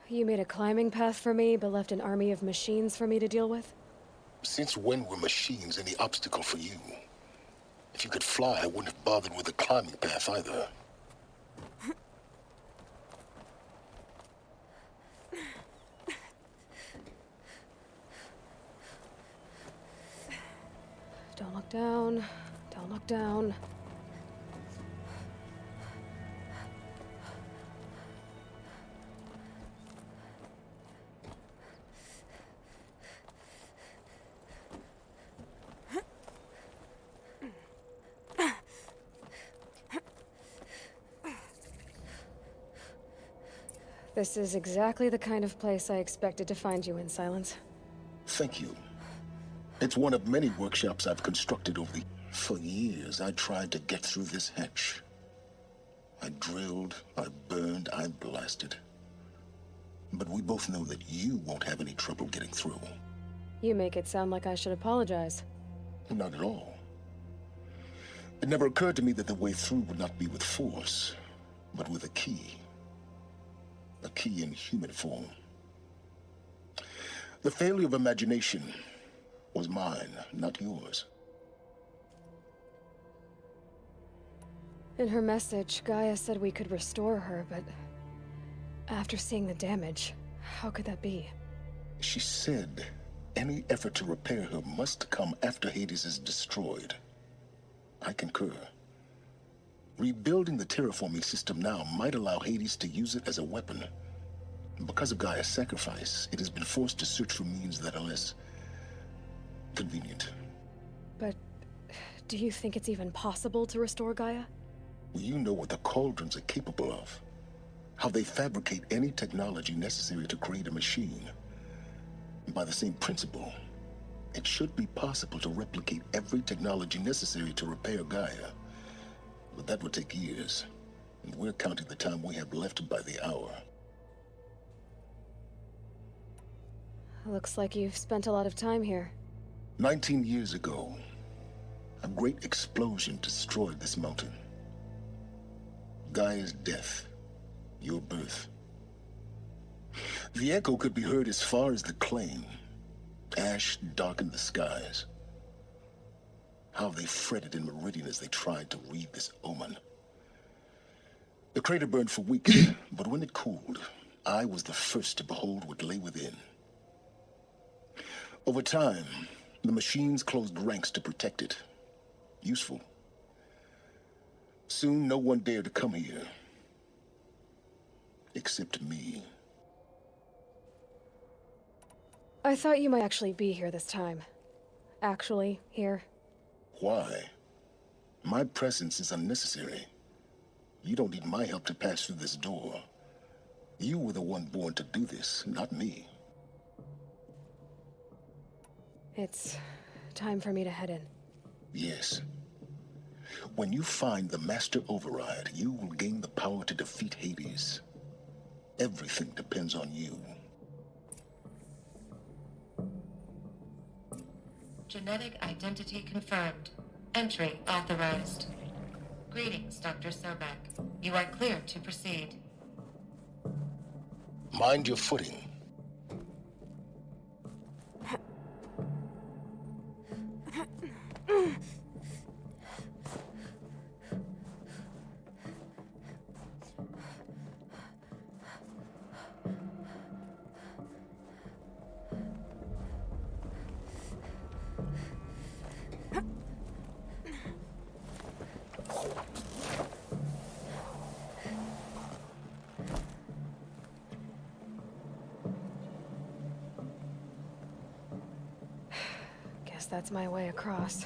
You made a climbing path for me, but left an army of machines for me to deal with? Since when were machines any obstacle for you? If you could fly, I wouldn't have bothered with the climbing path either. Don't look down. Don't look down. This is exactly the kind of place I expected to find you in, Silence. Thank you. It's one of many workshops I've constructed over the... For years, I tried to get through this hatch. I drilled, I burned, I blasted. But we both know that you won't have any trouble getting through. You make it sound like I should apologize. Not at all. It never occurred to me that the way through would not be with force, but with a key. A key in human form. The failure of imagination was mine, not yours. In her message, Gaia said we could restore her, but after seeing the damage, how could that be? She said any effort to repair her must come after Hades is destroyed. I concur. Rebuilding the terraforming system now might allow Hades to use it as a weapon. Because of Gaia's sacrifice, it has been forced to search for means that are less convenient. But do you think it's even possible to restore Gaia? You know what the Cauldrons are capable of. How they fabricate any technology necessary to create a machine. And by the same principle, it should be possible to replicate every technology necessary to repair Gaia. But that would take years, and we're counting the time we have left by the hour. Looks like you've spent a lot of time here. 19 years ago, a great explosion destroyed this mountain. Gaia's death, your birth. The echo could be heard as far as the claim. Ash darkened the skies. How they fretted in Meridian as they tried to read this omen. The crater burned for weeks, but when it cooled, I was the first to behold what lay within. Over time, the machines closed ranks to protect it. Useful. Soon, no one dared to come here. Except me. I thought you might actually be here this time. Actually, here. Why? My presence is unnecessary. You don't need my help to pass through this door. You were the one born to do this, not me. It's time for me to head in. Yes. When you find the Master Override, you will gain the power to defeat Hades. Everything depends on you. Genetic identity confirmed. Entry authorized. Greetings, Dr. Sobek. You are clear to proceed. Mind your footing. Guess that's my way across.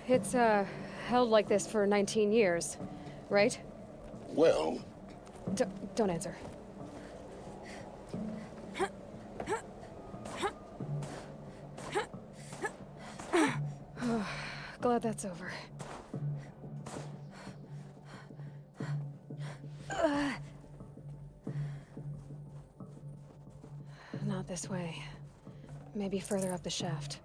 It's, held like this for 19 years, right? Well... Don't answer. glad that's over. Not this way. Maybe further up the shaft.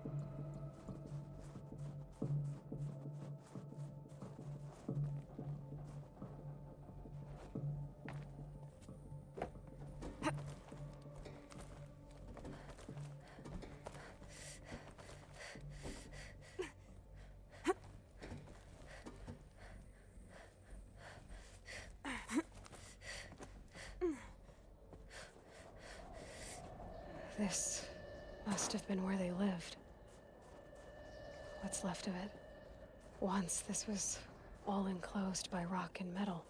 This must have been where they lived. What's left of it. Once, this was all enclosed by rock and metal.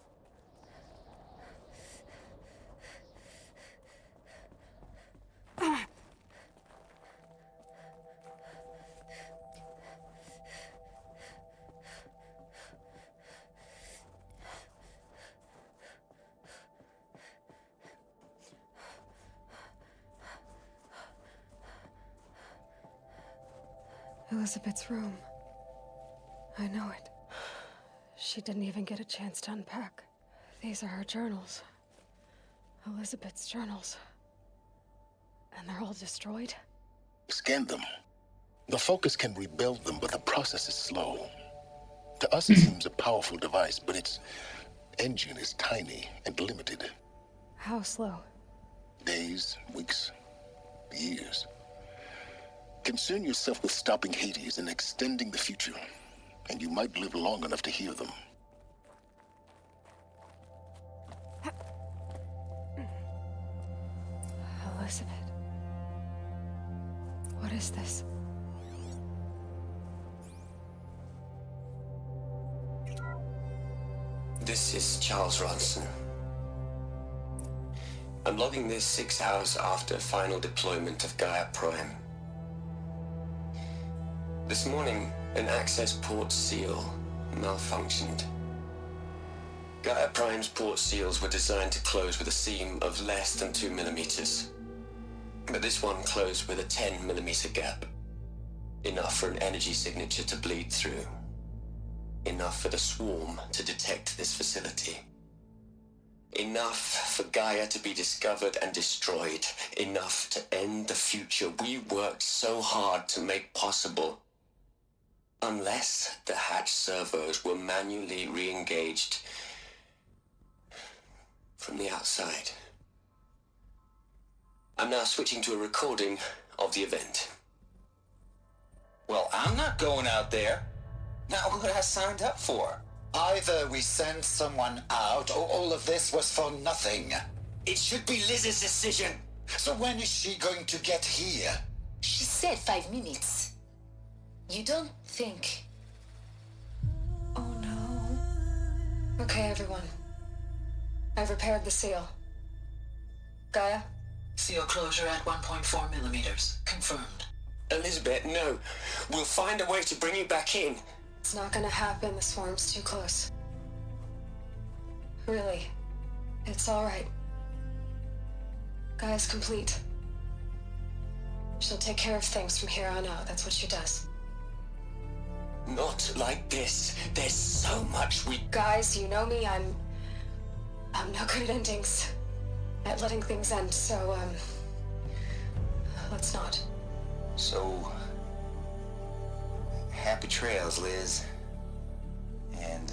Elizabeth's room. I know it. She didn't even get a chance to unpack. These are her journals. Elizabeth's journals. And they're all destroyed? Scan them. The Focus can rebuild them, but the process is slow. To us, it seems a powerful device, but its engine is tiny and limited. How slow? Days, weeks, years. Concern yourself with stopping Hades and extending the future, and you might live long enough to hear them. Elizabeth. What is this? This is Charles Ronson. I'm logging this 6 hours after final deployment of Gaia Prime. This morning, an access port seal malfunctioned. Gaia Prime's port seals were designed to close with a seam of less than 2 millimeters. But this one closed with a 10 millimeter gap. Enough for an energy signature to bleed through. Enough for the swarm to detect this facility. Enough for Gaia to be discovered and destroyed. Enough to end the future we worked so hard to make possible. Unless the hatch servos were manually re-engaged from the outside. I'm now switching to a recording of the event. Well, I'm not going out there. Now, what I signed up for? Either we send someone out, or all of this was for nothing. It should be Liz's decision. So when is she going to get here? She said 5 minutes. You don't think... Oh no. Okay, everyone. I've repaired the seal. Gaia? Seal closure at 1.4 millimeters. Confirmed. Elizabeth, no. We'll find a way to bring you back in. It's not gonna happen. The swarm's too close. Really. It's alright. Gaia's complete. She'll take care of things from here on out. That's what she does. Not like this. There's so much we... Guys, you know me. I'm no good at endings. At letting things end, so, let's not. So... happy trails, Liz. And...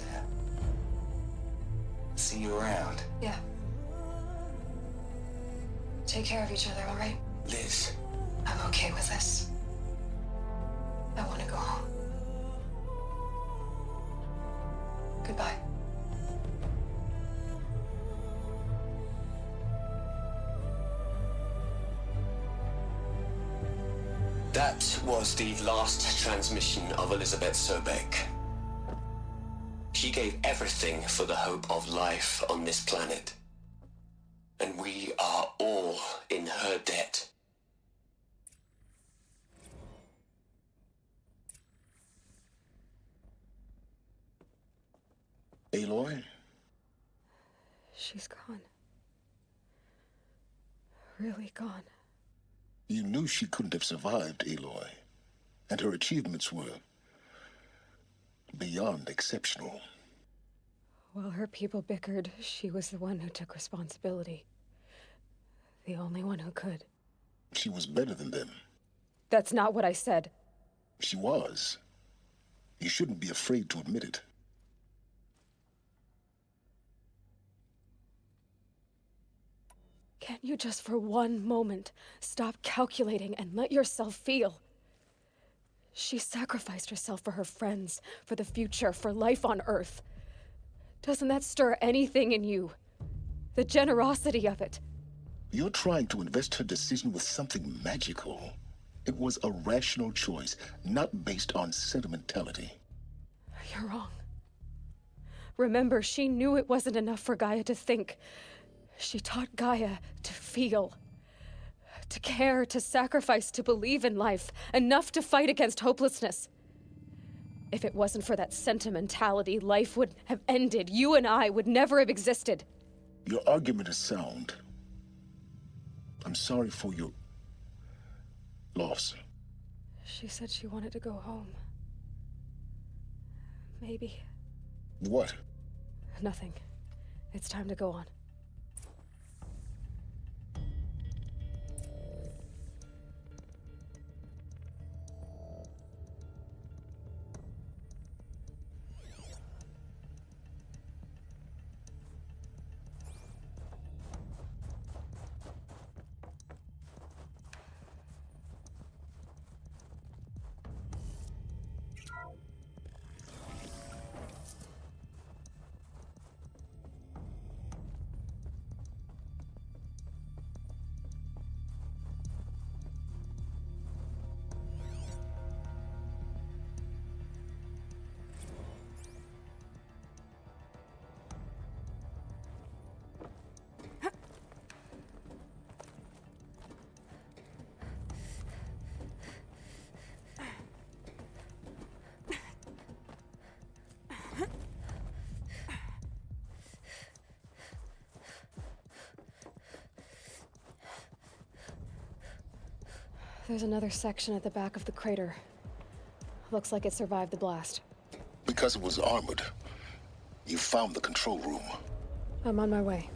see you around. Yeah. Take care of each other, alright? Liz. I'm okay with this. I want to go home. Goodbye. That was the last transmission of Elizabeth Sobek. She gave everything for the hope of life on this planet. And we are all in her debt. Aloy? She's gone. Really gone. You knew she couldn't have survived, Aloy. And her achievements were Beyond exceptional. While her people bickered, she was the one who took responsibility. The only one who could. She was better than them. That's not what I said. She was. You shouldn't be afraid to admit it. Can't you just for one moment stop calculating and let yourself feel? She sacrificed herself for her friends, for the future, for life on Earth. Doesn't that stir anything in you? The generosity of it. You're trying to invest her decision with something magical. It was a rational choice, not based on sentimentality. You're wrong. Remember, she knew it wasn't enough for Gaia to think. She taught Gaia to feel. To care, to sacrifice, to believe in life. Enough to fight against hopelessness. If it wasn't for that sentimentality, life would have ended. You and I would never have existed. Your argument is sound. I'm sorry for your loss. She said she wanted to go home. Maybe. What? Nothing. It's time to go on. There's another section at the back of the crater. Looks like it survived the blast. Because it was armored. You found the control room. I'm on my way.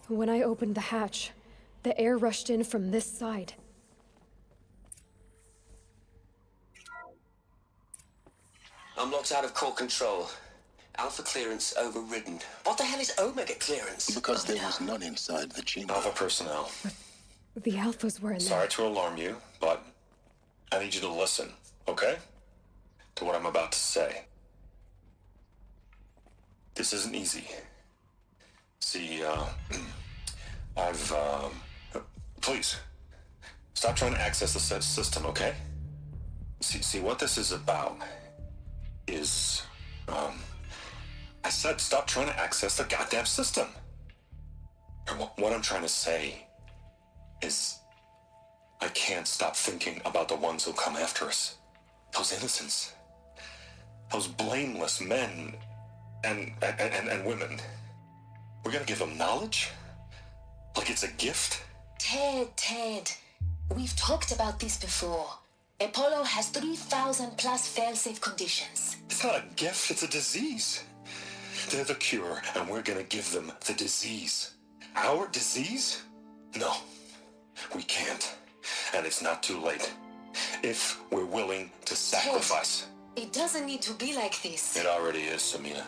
When I opened the hatch, the air rushed in from this side. I'm locked out of core control. Alpha clearance overridden. What the hell is Omega clearance? Because there was none inside the chamber. Alpha personnel. The Alphas were in there. Sorry to alarm you, but I need you to listen, okay? To what I'm about to say. This isn't easy. See, please, stop trying to access the system, okay? See, what this is about is, I said stop trying to access the goddamn system. And what I'm trying to say is, I can't stop thinking about the ones who come after us. Those innocents. Those blameless men and women. We're gonna give him knowledge? Like it's a gift? Ted. We've talked about this before. Apollo has 3,000 plus fail-safe conditions. It's not a gift, it's a disease. They're the cure, and we're gonna give them the disease. Our disease? No, we can't. And it's not too late. If we're willing to sacrifice. Ted, it doesn't need to be like this. It already is, Samina.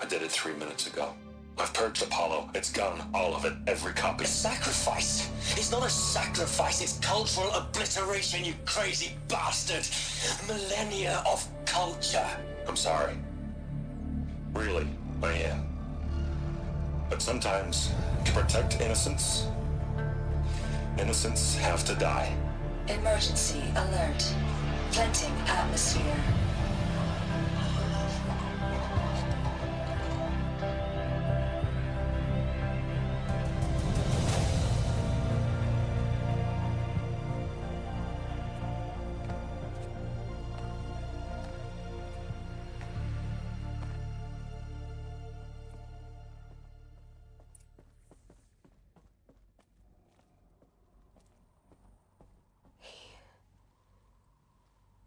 I did it 3 minutes ago. I've purged Apollo. It's gone. All of it. Every copy. A sacrifice? It's not a sacrifice, it's cultural obliteration, you crazy bastard! Millennia of culture. I'm sorry. Really, I am. But sometimes, to protect innocence, innocents have to die. Emergency alert. Planting atmosphere.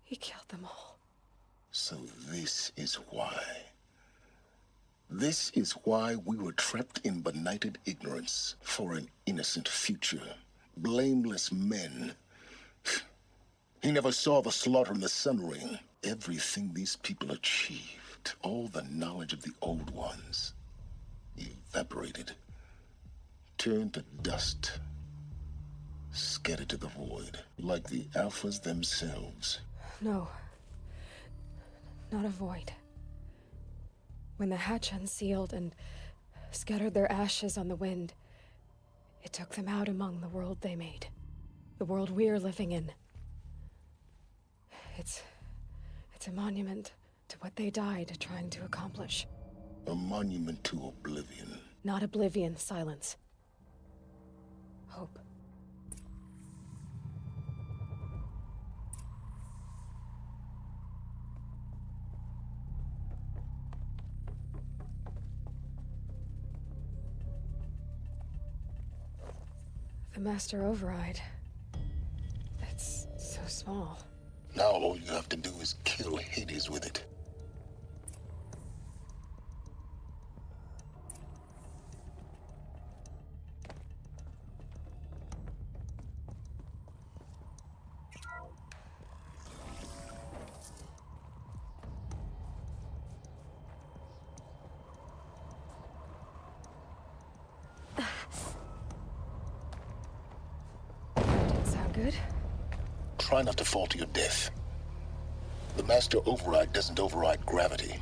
He killed them all. So this is why. This is why we were trapped in benighted ignorance for an innocent future. Blameless men. He never saw the slaughter in the Sun Ring. Everything these people achieved, all the knowledge of the old ones, evaporated, turned to dust, scattered to the void, like the Alphas themselves. No. Not a void. When the hatch unsealed and scattered their ashes on the wind, it took them out among the world they made. The world we're living in. It's a monument to what they died trying to accomplish. A monument to oblivion. Not oblivion, silence. Hope. The master override. It's so small. Now all you have to do is kill Hades with it. Good? Try not to fall to your death. The Master Override doesn't override gravity.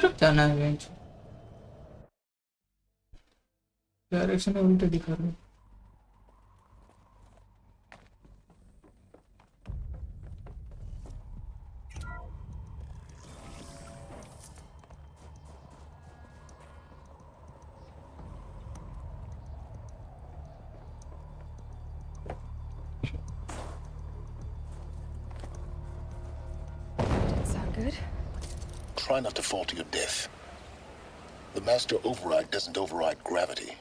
तरफ जाना है bench direction में उल्टे दिखा रहे Sound good? Try not to fall to your death. The The master override doesn't override gravity.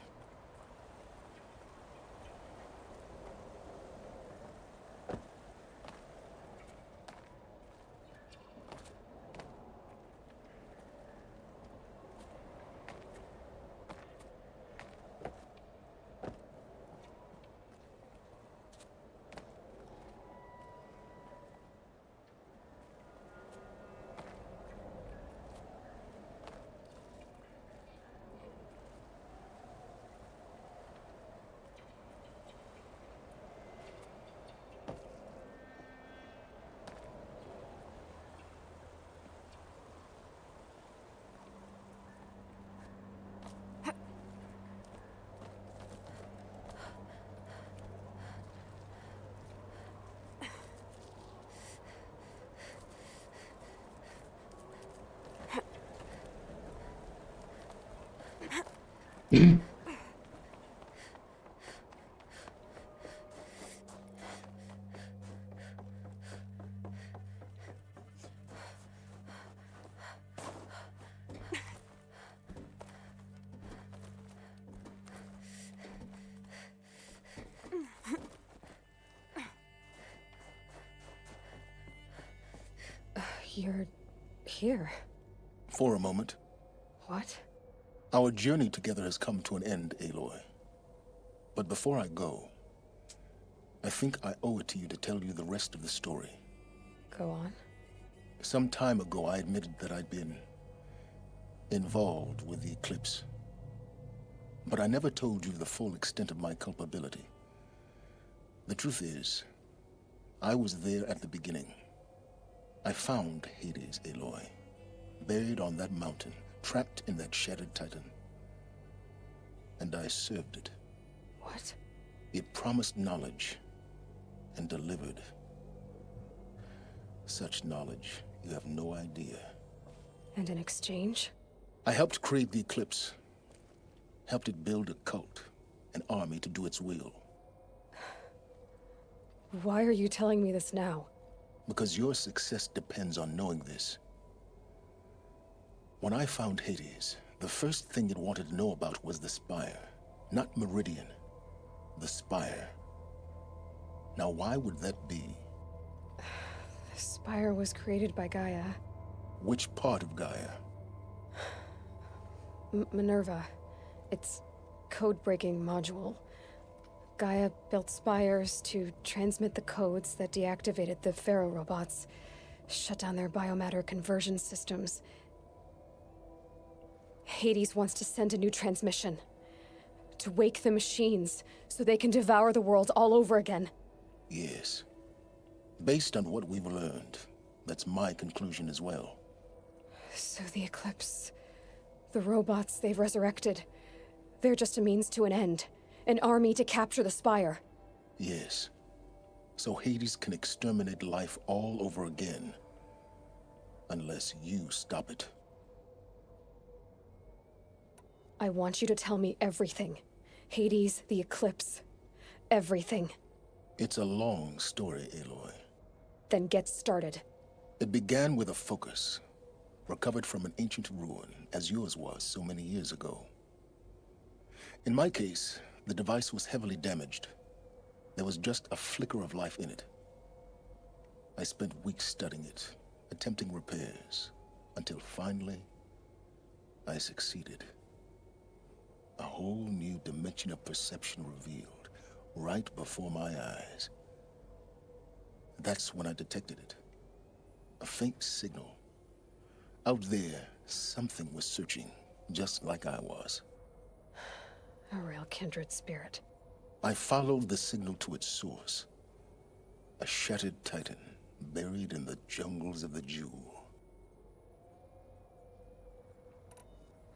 You're here. For a moment. What? Our journey together has come to an end, Aloy. But before I go, I think I owe it to you to tell you the rest of the story. Go on. Some time ago, I admitted that I'd been involved with the eclipse. But I never told you the full extent of my culpability. The truth is, I was there at the beginning. I found Hades, Aloy, buried on that mountain, trapped in that shattered titan. And I served it. What? It promised knowledge and delivered. Such knowledge, you have no idea. And in exchange? I helped create the eclipse. Helped it build a cult, an army to do its will. Why are you telling me this now? Because your success depends on knowing this. When I found Hades, the first thing it wanted to know about was the Spire. Not Meridian. The Spire. Now, why would that be? The Spire was created by Gaia. Which part of Gaia? Minerva. Its code-breaking module. Gaia built spires to transmit the codes that deactivated the Pharaoh robots, shut down their biomatter conversion systems. Hades wants to send a new transmission. To wake the machines, so they can devour the world all over again. Yes. Based on what we've learned, that's my conclusion as well. So the Eclipse, the robots they've resurrected, they're just a means to an end. An army to capture the Spire. Yes. So Hades can exterminate life all over again. Unless you stop it. I want you to tell me everything. Hades, the Eclipse, everything. It's a long story, Aloy. Then get started. It began with a focus, recovered from an ancient ruin, as yours was so many years ago. In my case, the device was heavily damaged. There was just a flicker of life in it. I spent weeks studying it, attempting repairs, until finally, I succeeded. A whole new dimension of perception revealed, right before my eyes. That's when I detected it. A faint signal. Out there, something was searching, just like I was. A real kindred spirit. I followed the signal to its source. A shattered titan, buried in the jungles of the Jewel.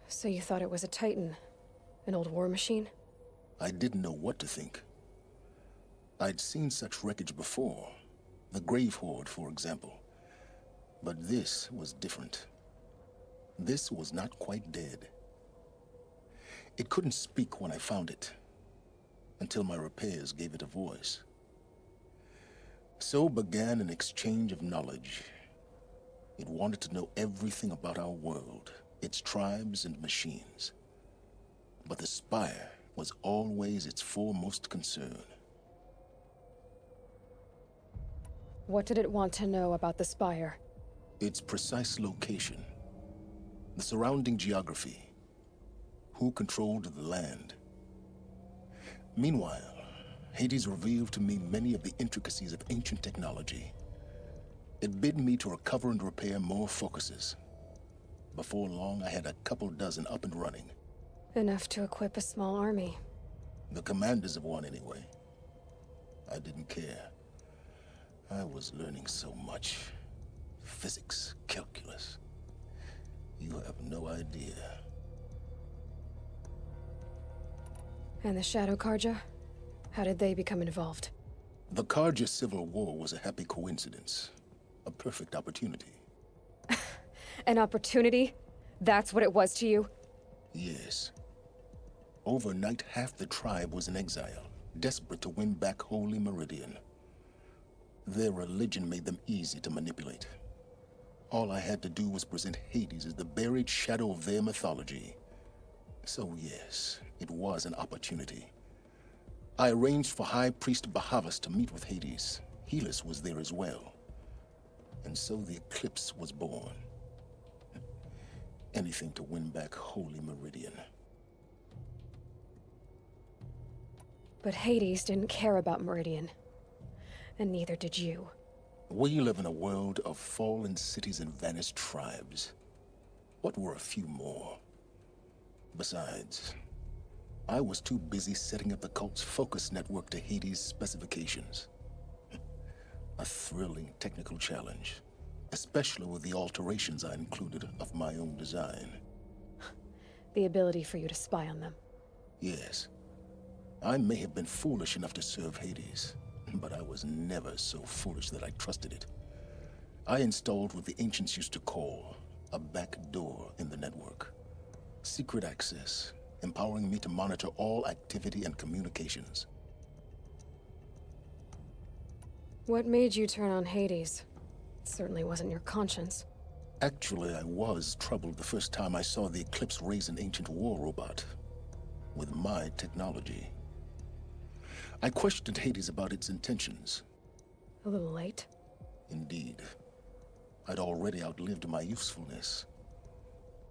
So you thought it was a titan? An old war machine? I didn't know what to think. I'd seen such wreckage before. The Grave Horde, for example. But this was different. This was not quite dead. It couldn't speak when I found it, until my repairs gave it a voice. So began an exchange of knowledge. It wanted to know everything about our world, its tribes and machines. But the Spire was always its foremost concern. What did it want to know about the Spire? Its precise location, the surrounding geography, who controlled the land. Meanwhile, Hades revealed to me many of the intricacies of ancient technology. It bid me to recover and repair more focuses. Before long, I had a couple dozen up and running. Enough to equip a small army. The commanders of one, anyway. I didn't care. I was learning so much. Physics, calculus. You have no idea. And the Shadow Karja? How did they become involved? The Karja Civil War was a happy coincidence. A perfect opportunity. An opportunity? That's what it was to you? Yes. Overnight, half the tribe was in exile, desperate to win back Holy Meridian. Their religion made them easy to manipulate. All I had to do was present Hades as the buried shadow of their mythology. So yes, it was an opportunity. I arranged for High Priest Bahavas to meet with Hades. Helis was there as well. And so the eclipse was born. Anything to win back Holy Meridian. But Hades didn't care about Meridian. And neither did you. We live in a world of fallen cities and vanished tribes. What were a few more? Besides, I was too busy setting up the cult's focus network to Hades' specifications. A thrilling technical challenge, especially with the alterations I included of my own design. The ability for you to spy on them. Yes. I may have been foolish enough to serve Hades, but I was never so foolish that I trusted it. I installed what the ancients used to call a back door in the network. Secret access, empowering me to monitor all activity and communications. What made you turn on Hades? It certainly wasn't your conscience. Actually, I was troubled the first time I saw the Eclipse raise an ancient war robot with my technology. I questioned Hades about its intentions. A little late? Indeed. I'd already outlived my usefulness.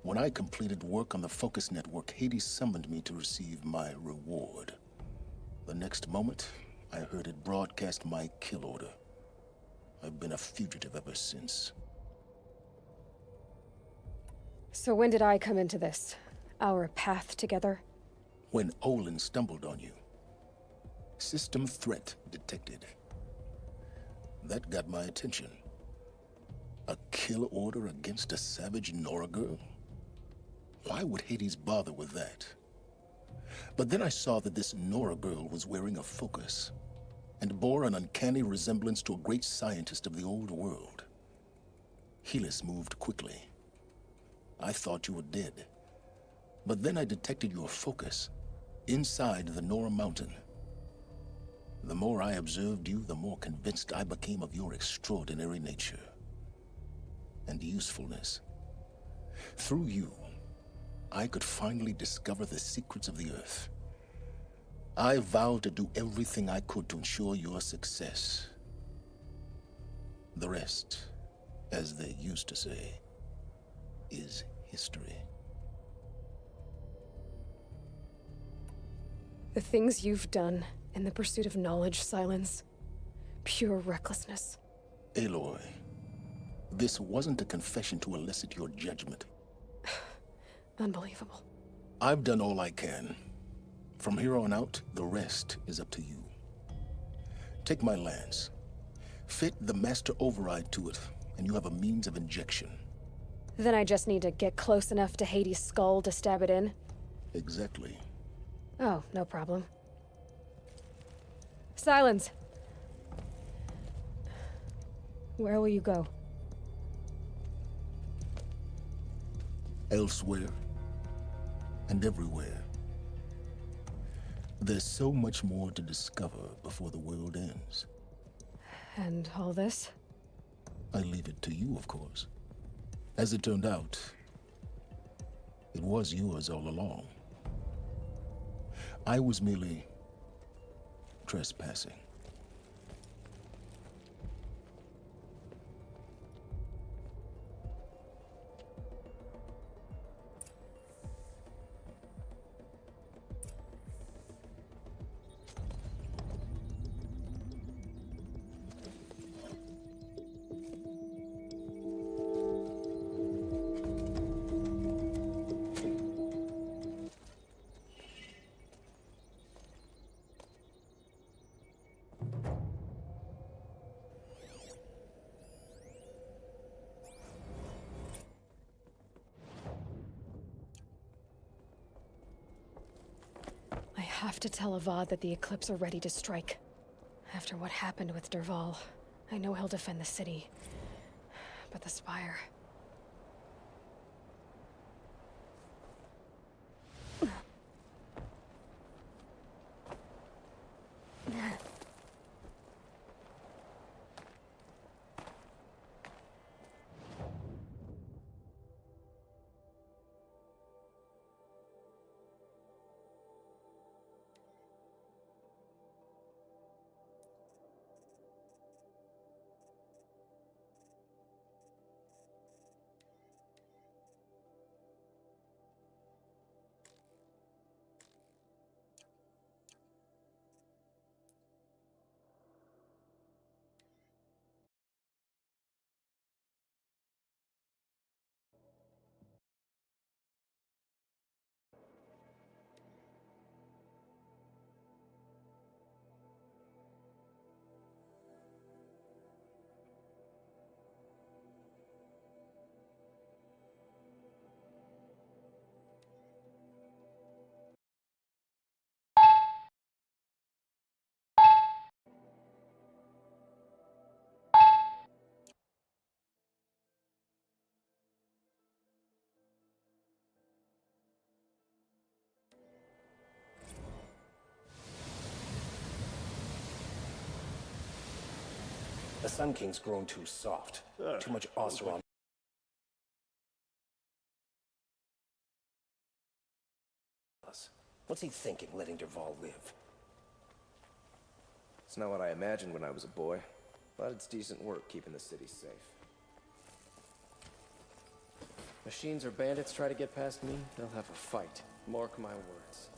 When I completed work on the Focus Network, Hades summoned me to receive my reward. The next moment, I heard it broadcast my kill order. I've been a fugitive ever since. So when did I come into this? Our path together? When Olin stumbled on you. System threat detected. That got my attention. A kill order against a savage Nora girl? Why would Hades bother with that? But then I saw that this Nora girl was wearing a focus and bore an uncanny resemblance to a great scientist of the old world. Helis moved quickly. I thought you were dead. But then I detected your focus inside the Nora mountain. The more I observed you, the more convinced I became of your extraordinary nature and usefulness. Through you, I could finally discover the secrets of the Earth. I vowed to do everything I could to ensure your success. The rest, as they used to say, is history. The things you've done in the pursuit of knowledge, Silence. Pure recklessness. Aloy, this wasn't a confession to elicit your judgment. Unbelievable. I've done all I can. From here on out, the rest is up to you. Take my lance. Fit the master override to it, and you have a means of injection. Then I just need to get close enough to Hades' skull to stab it in? Exactly. Oh, no problem. Silence! Where will you go? Elsewhere. And everywhere. There's so much more to discover before the world ends. And all this? I leave it to you, of course. As it turned out, It was yours all along. I was merely trespassing. I have to tell Avad that the Eclipse are ready to strike. After what happened with Dervahl, I know he'll defend the city. But the Spire... The Sun King's grown too soft. Too much Oseram. What's he thinking, letting Dervahl live? It's not what I imagined when I was a boy, but it's decent work keeping the city safe. Machines or bandits try to get past me, they'll have a fight. Mark my words.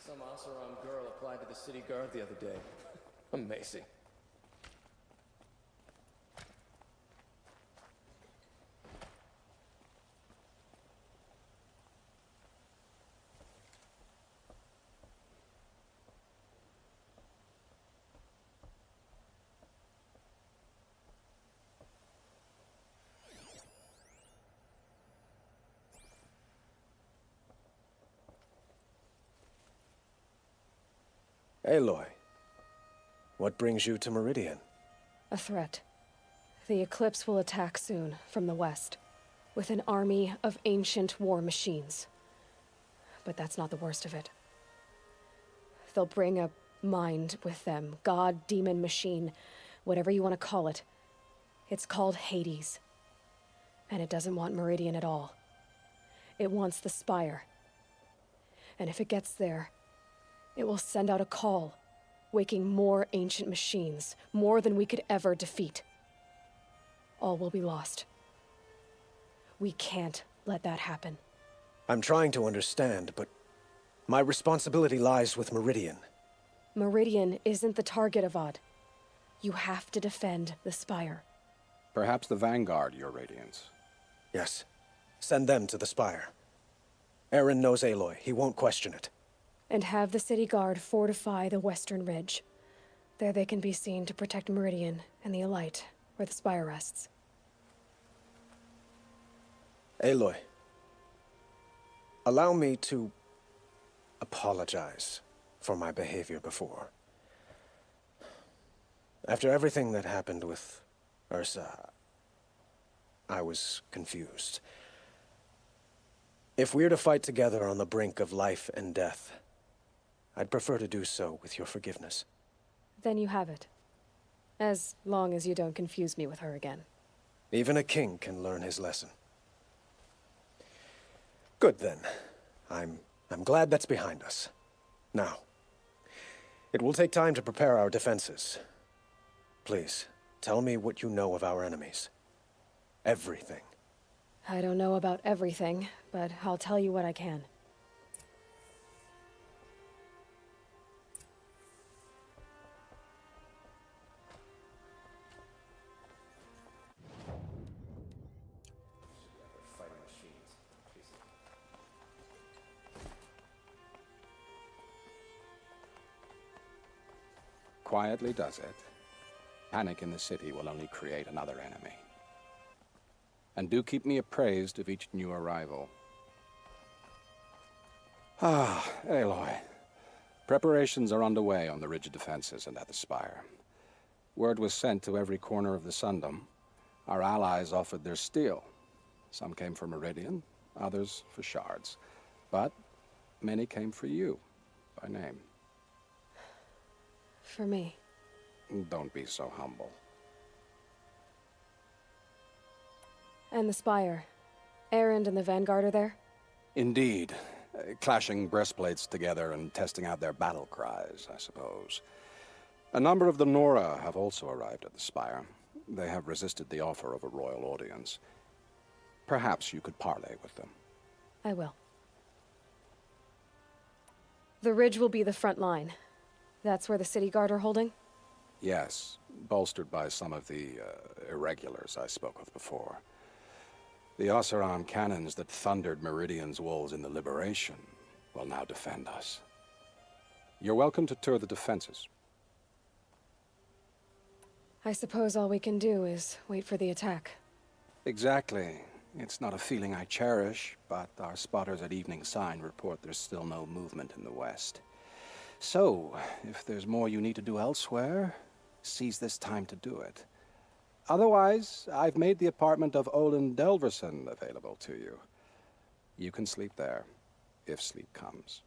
Some Oseram girl applied to the city guard the other day. Amazing. Aloy, what brings you to Meridian? A threat. The Eclipse will attack soon, from the west, with an army of ancient war machines. But that's not the worst of it. They'll bring a mind with them, god, demon, machine, whatever you want to call it. It's called Hades. And it doesn't want Meridian at all. It wants the Spire. And if it gets there, it will send out a call, waking more ancient machines, more than we could ever defeat. All will be lost. We can't let that happen. I'm trying to understand, but my responsibility lies with Meridian. Meridian isn't the target, Avad. You have to defend the Spire. Perhaps the Vanguard, Your Radiance. Yes. Send them to the Spire. Eren knows Aloy. He won't question it. And have the city guard fortify the western ridge. There they can be seen to protect Meridian and the Elite, where the Spire rests. Aloy, allow me to apologize for my behavior before. After everything that happened with Ursa, I was confused. If we're to fight together on the brink of life and death, I'd prefer to do so with your forgiveness. Then you have it. As long as you don't confuse me with her again. Even a king can learn his lesson. Good then. I'm glad that's behind us. Now, it will take time to prepare our defenses. Please, tell me what you know of our enemies. Everything. I don't know about everything, but I'll tell you what I can. Quietly does it. Panic in the city will only create another enemy. And do keep me appraised of each new arrival. Ah, Aloy. Preparations are underway on the ridge defenses and at the spire. Word was sent to every corner of the Sundom. Our allies offered their steel. Some came for Meridian, others for shards. But many came for you, by name. For me. Don't be so humble. And the Spire. Erend and the Vanguard are there? Indeed. Clashing breastplates together and testing out their battle cries, I suppose. A number of the Nora have also arrived at the Spire. They have resisted the offer of a royal audience. Perhaps you could parley with them. I will. The ridge will be the front line. That's where the city guard are holding? Yes, bolstered by some of the irregulars I spoke of before. The Oseram cannons that thundered Meridian's walls in the Liberation will now defend us. You're welcome to tour the defenses. I suppose all we can do is wait for the attack. Exactly. It's not a feeling I cherish, but our spotters at Evening Sign report there's still no movement in the west. So, if there's more you need to do elsewhere, seize this time to do it. Otherwise, I've made the apartment of Olin Delverson available to you. You can sleep there, if sleep comes.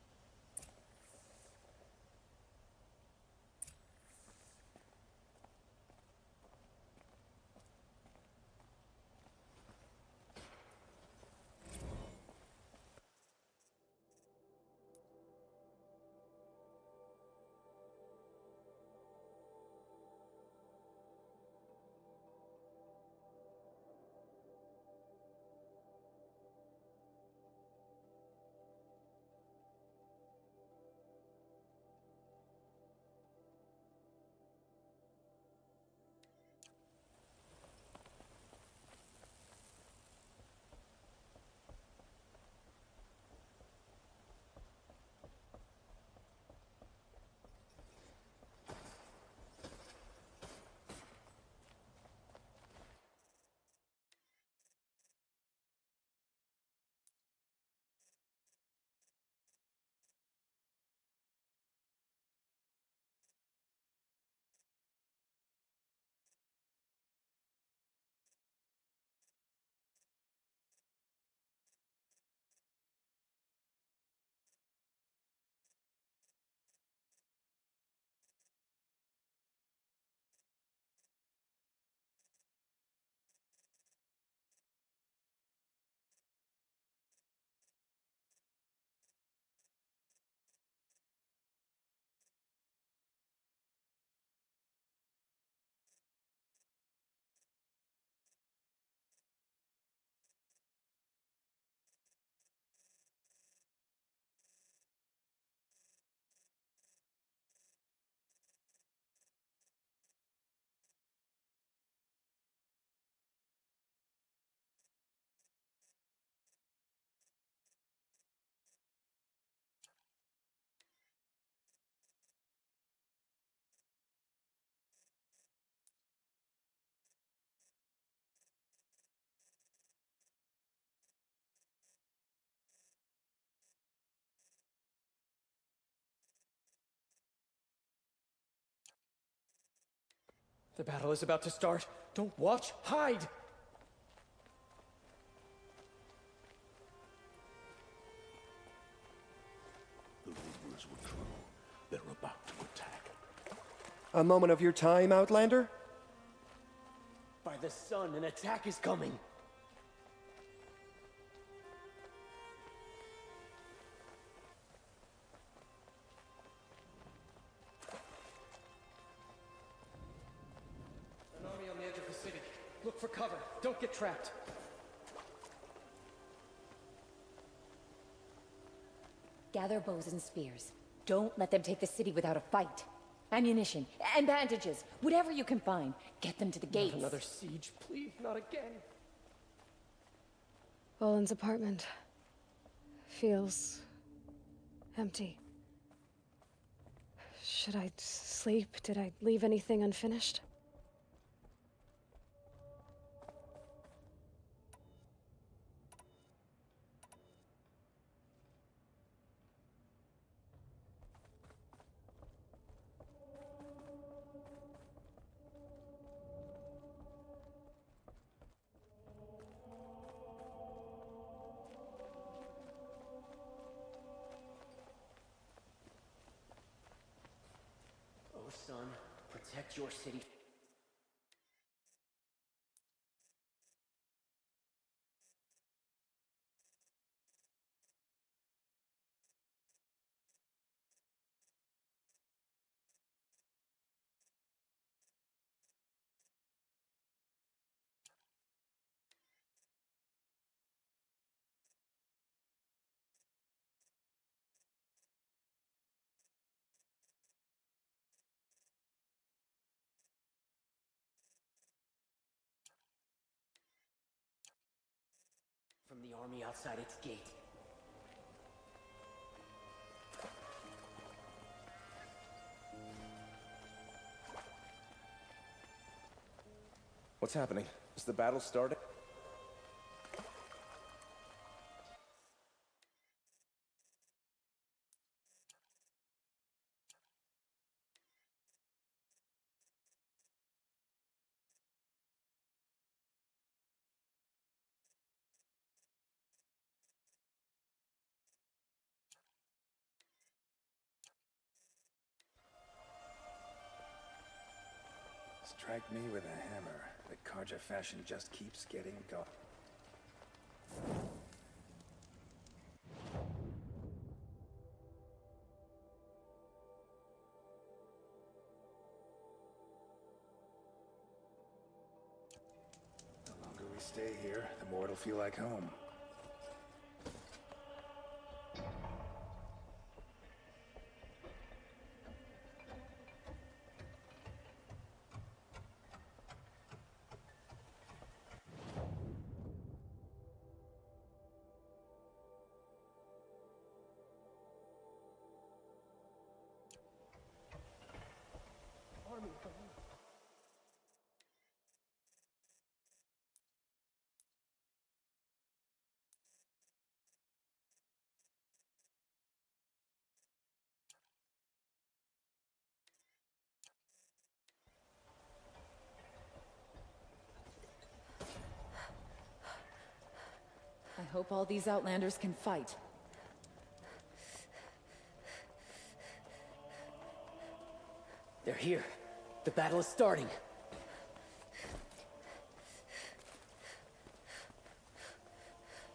The battle is about to start. Don't watch, hide! The rumors were true. They're about to attack. A moment of your time, Outlander? By the sun, an attack is coming. An army on the edge of the city. Look for cover. Don't get trapped. Gather bows and spears. Don't let them take the city without a fight. Ammunition and bandages, whatever you can find. Get them to the gates. Not another siege, please, not again. Boland's apartment feels empty. Should I sleep? Did I leave anything unfinished? Oh, son, protect your city. From the army outside its gate. What's happening? Is the battle starting? Strike me with a hammer. The Karja fashion just keeps getting going. The longer we stay here, the more it'll feel like home. I hope all these Outlanders can fight. They're here. The battle is starting.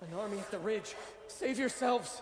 An army at the ridge. Save yourselves!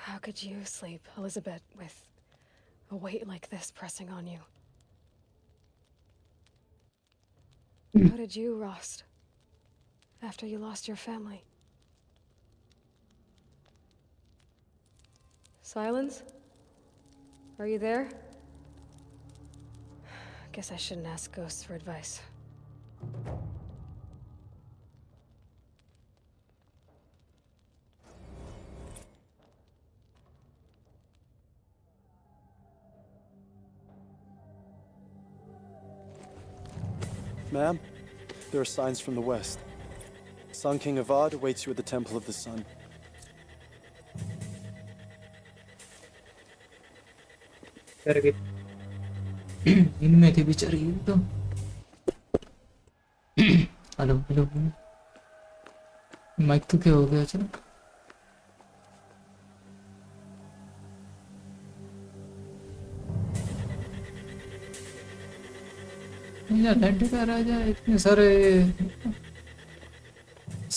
How could you sleep, Elizabeth, with a weight like this pressing on you? How did you rest after you lost your family? Silence? Are you there? Guess I shouldn't ask ghosts for advice. Ma'am, there are signs from the west. Sun King Avad awaits you at the Temple of the Sun. Target. इनमें थी बेचारी तो hello hello mic तो क्या हो गया अचानक यार लड्डू का राजा इतने सारे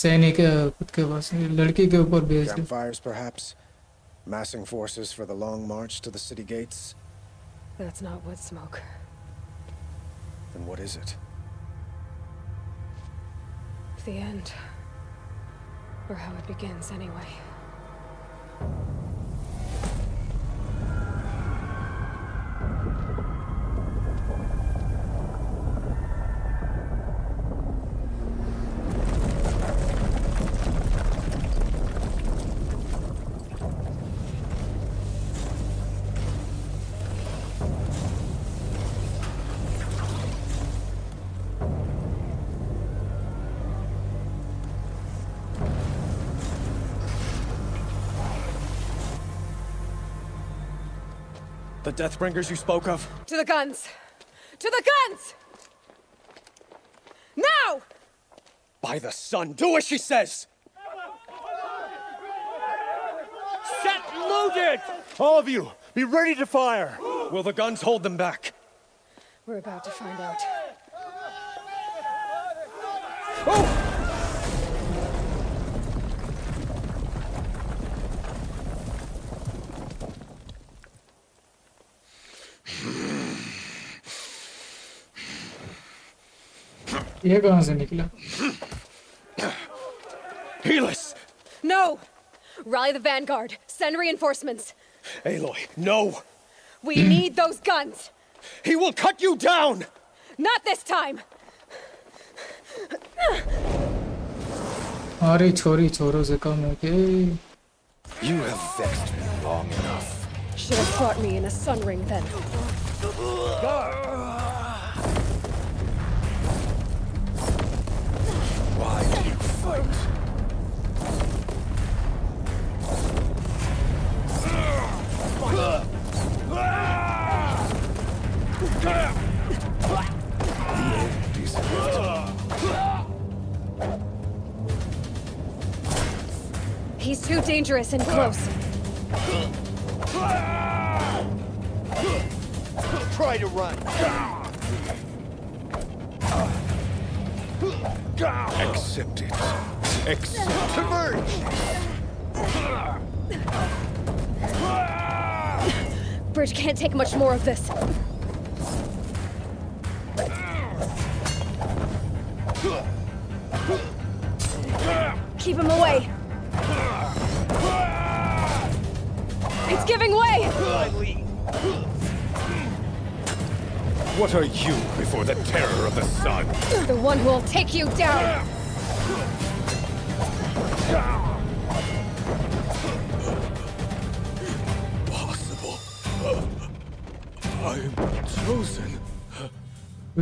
सैनिक खुद के पास लड़की के ऊपर भेज दे Campfires, perhaps? Massing forces for the long march to the city gates? That's not wood smoke. Then what is it? The end. Or how it begins, anyway. The Deathbringers you spoke of? To the guns! To the guns! Now! By the sun, do as she says! Set loaded! All of you, be ready to fire! Will the guns hold them back? We're about to find out. Oh! ये कहाँ से निकला? Helis! No! Rally the vanguard. Send reinforcements. Aloy, no! We need those guns! He will cut you down! Not this time! अरे छोरी छोरों से कम है के? You have vexed me long enough. Should have brought me in a sun ring then. Why do you fight? He's too dangerous and close. Try to run. Accept it. Accept it. Emerge! Bridge can't take much more of this. Keep him away. It's giving way! What are you before the terror of the sun? The one who will take you down! Possible. I'm chosen.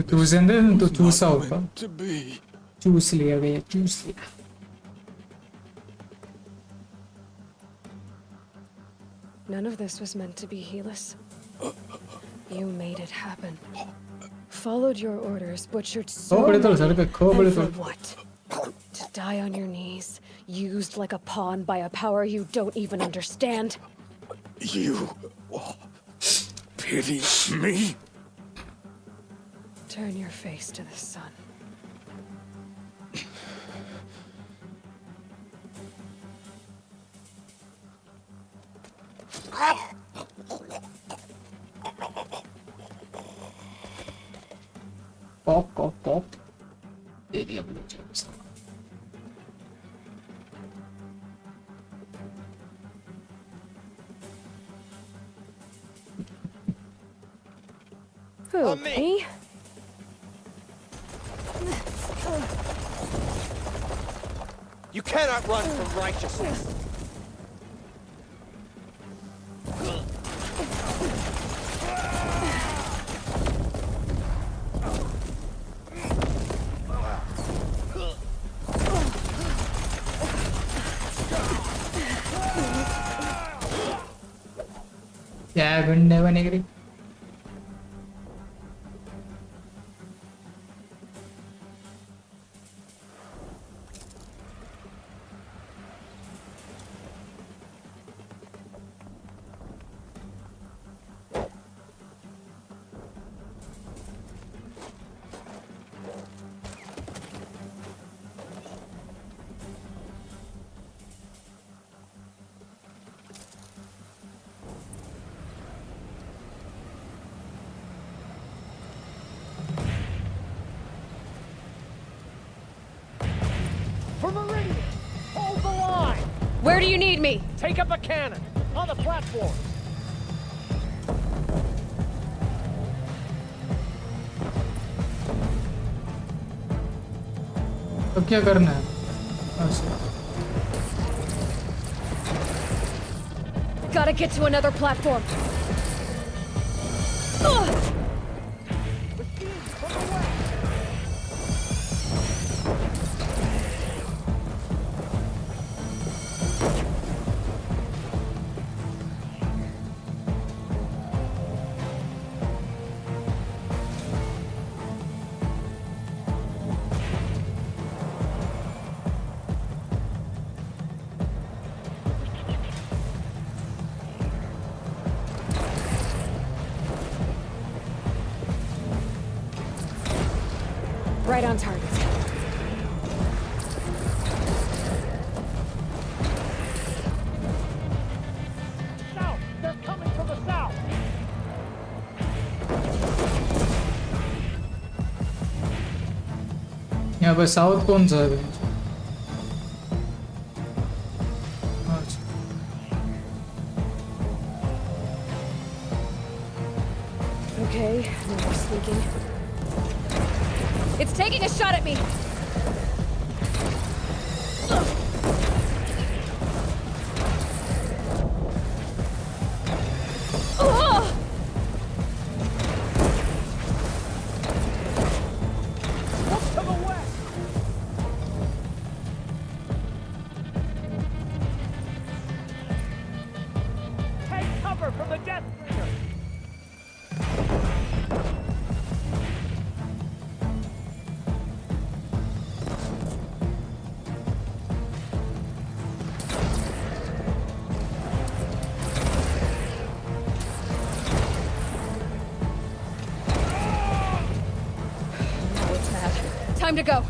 chosen then to choose out. To be. Choose लिया गया, choose लिया. None of this was meant to be, Helis. You made it happen. Followed your orders, butchered so many, and for what? To die on your knees, used like a pawn by a power you don't even understand? You pity me? Turn your face to the sun. Pop, pop, pop. दे दिया मुझे चलो. Who, me? You cannot run from righteousness. Yeah, गुंडे बनेगी. For Meridian! Hold the line! Where do you need me? Take up a cannon! On the platform! तो क्या करना है? अच्छा. Gotta get to another platform. Ugh! Right on target. South! They're coming from the south! यहाँ पर south कौन सा है? अच्छा. Okay, now we're sneaking. It's taking a shot at me! Ugh! Look to the west! Take cover from the Deathbringer! Time to go.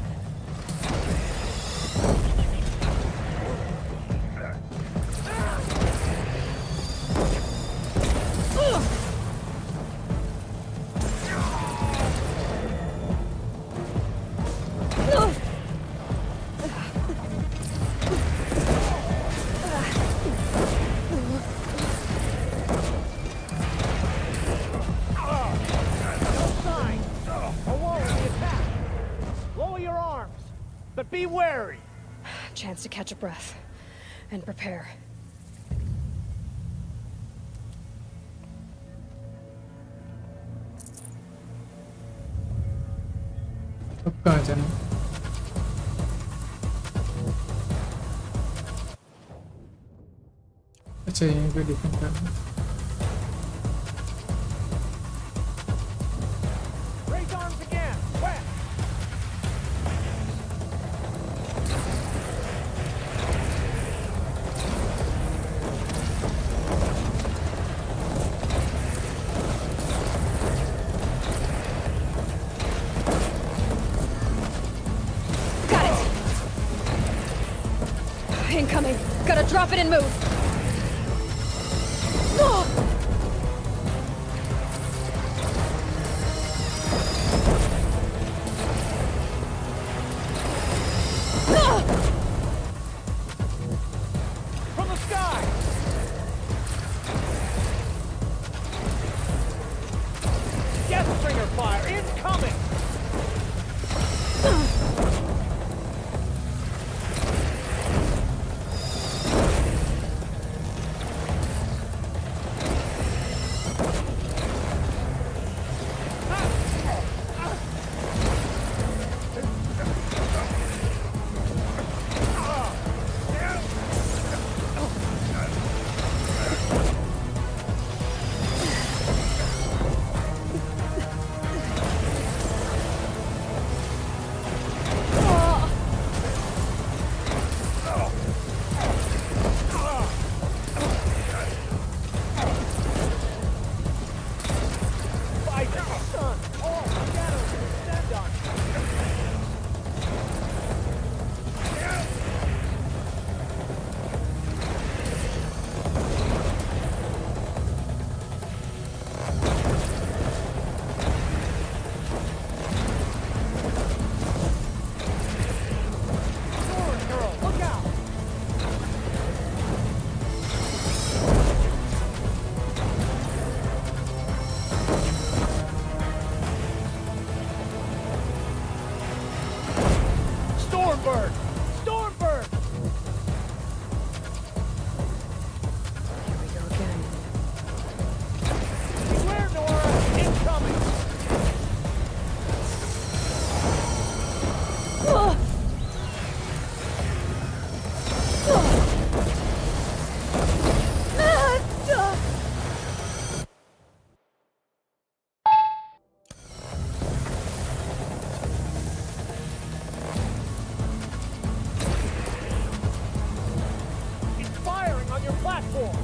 But be wary! Chance to catch a breath and prepare. अब कहाँ जाना? अच्छा यहीं पे defend करना. Raise arms again! West! Incoming. Gotta drop it and move. Oh! From the sky! Deathbringer Stormbird! Stormbird! Here we go again. Beware, Nora! Incoming! He's firing on your platform!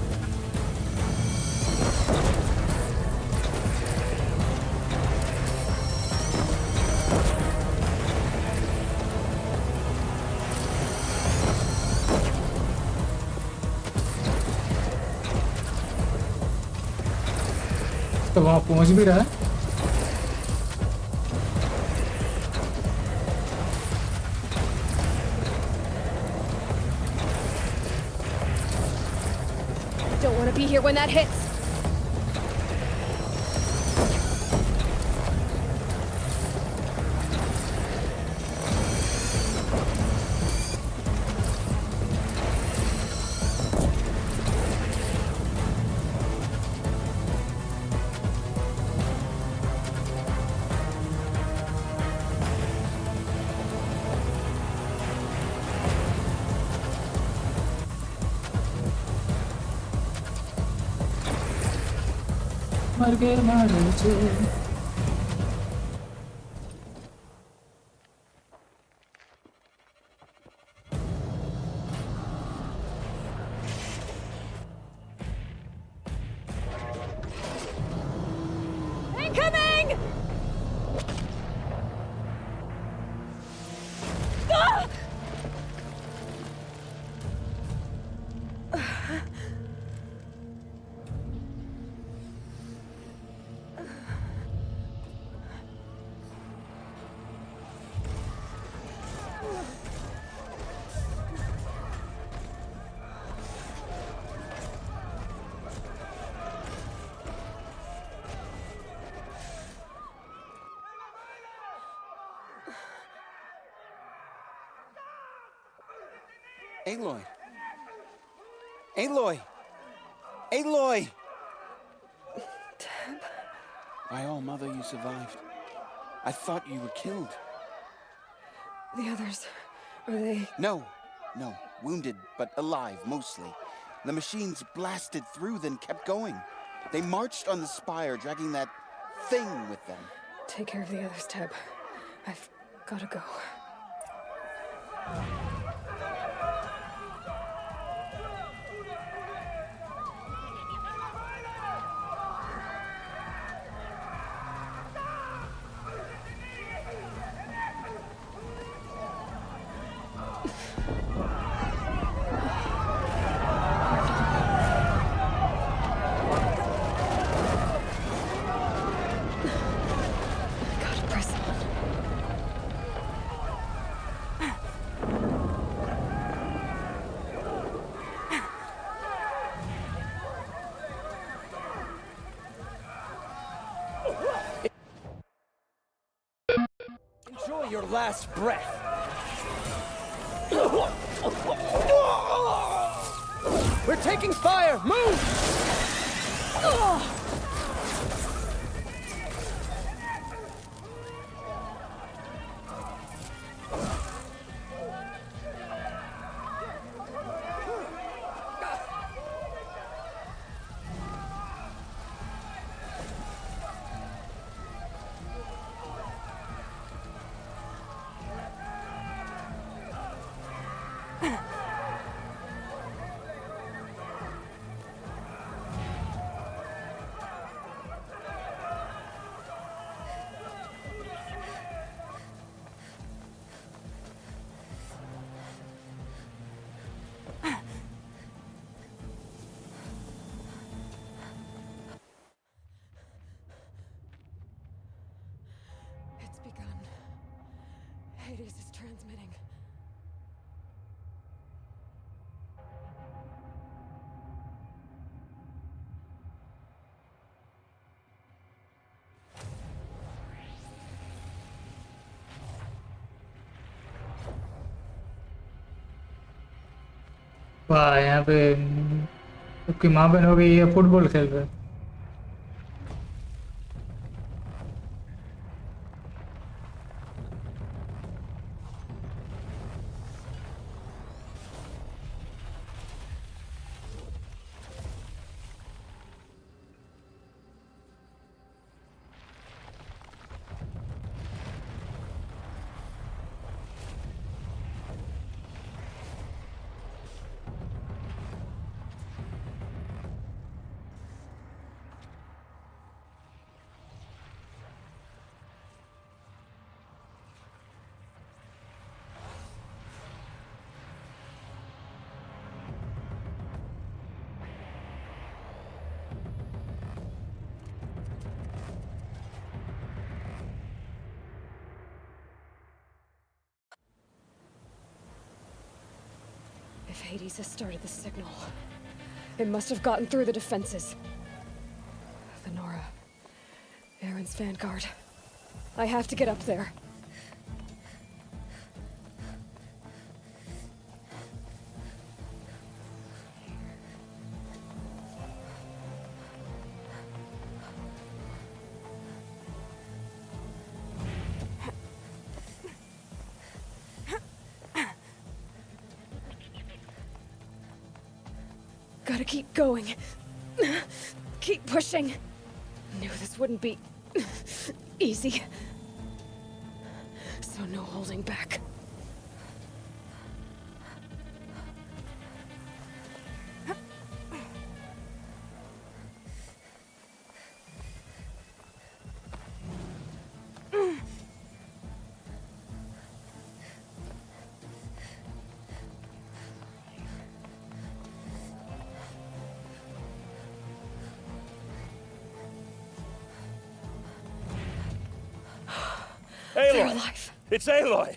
तो वहाँ पहुँच भी रहा है। Don't want to be here when that hits. मर गए मारे छे। Incoming! Ah! Aloy! Aloy! Aloy! Tab? My all mother, you survived. I thought you were killed. The others, are they... No, wounded, but alive, mostly. The machines blasted through, then kept going. They marched on the spire, dragging that thing with them. Take care of the others, Tab. I've gotta go. Enjoy your last breath. We're taking fire! Move! It's begun. Hades is transmitting. वाह यहाँ पे उसकी माँ बहन हो गई है football खेल रहे हैं। If Hades has started the signal, it must have gotten through the defenses. The Nora. Aaron's vanguard. I have to get up there. Gotta keep going. Keep pushing. Knew this wouldn't be easy. So no holding back. Aloy! It's Aloy!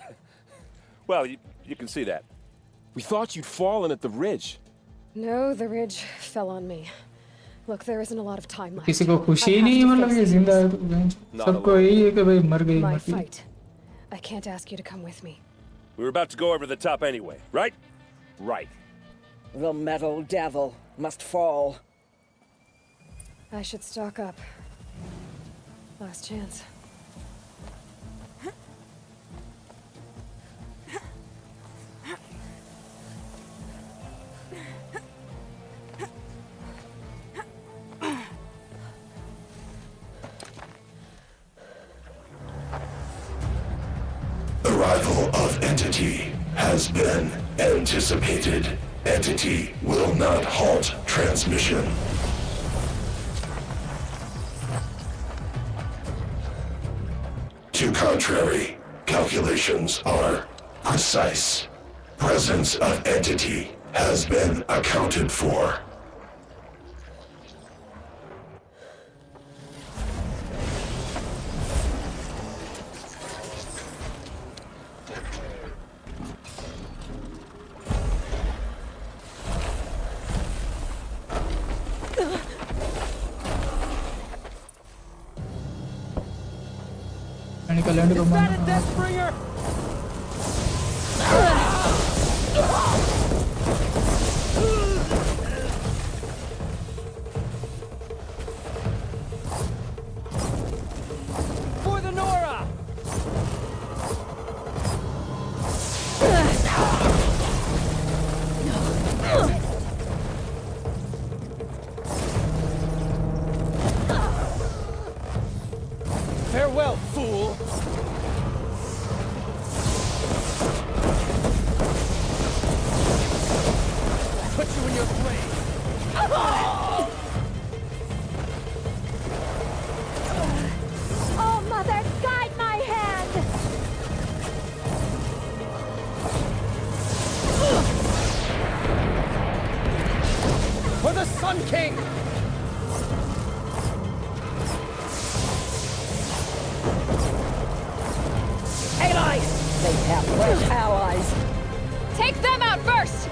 Well, you can see that. We thought you'd fallen at the ridge. No, the ridge fell on me. Look, there isn't a lot of time left. किसी को खुशी ही नहीं मतलब ये जिंदा है तो सबको यही है कि भाई मर गई My मर गई fight. I can't ask you to come with me. We were about to go over the top anyway, right? Right. The metal devil must fall. I should stock up. Last chance. Arrival of Entity has been anticipated. Entity will not halt transmission. To contrary, calculations are precise. Presence of Entity has been accounted for. मैंने land को मारना For the Nora! Farewell, fool! Put you in your grave! Oh, Mother, guide my hand! For the Sun King! Aloy! They have fresh allies. Take them out first!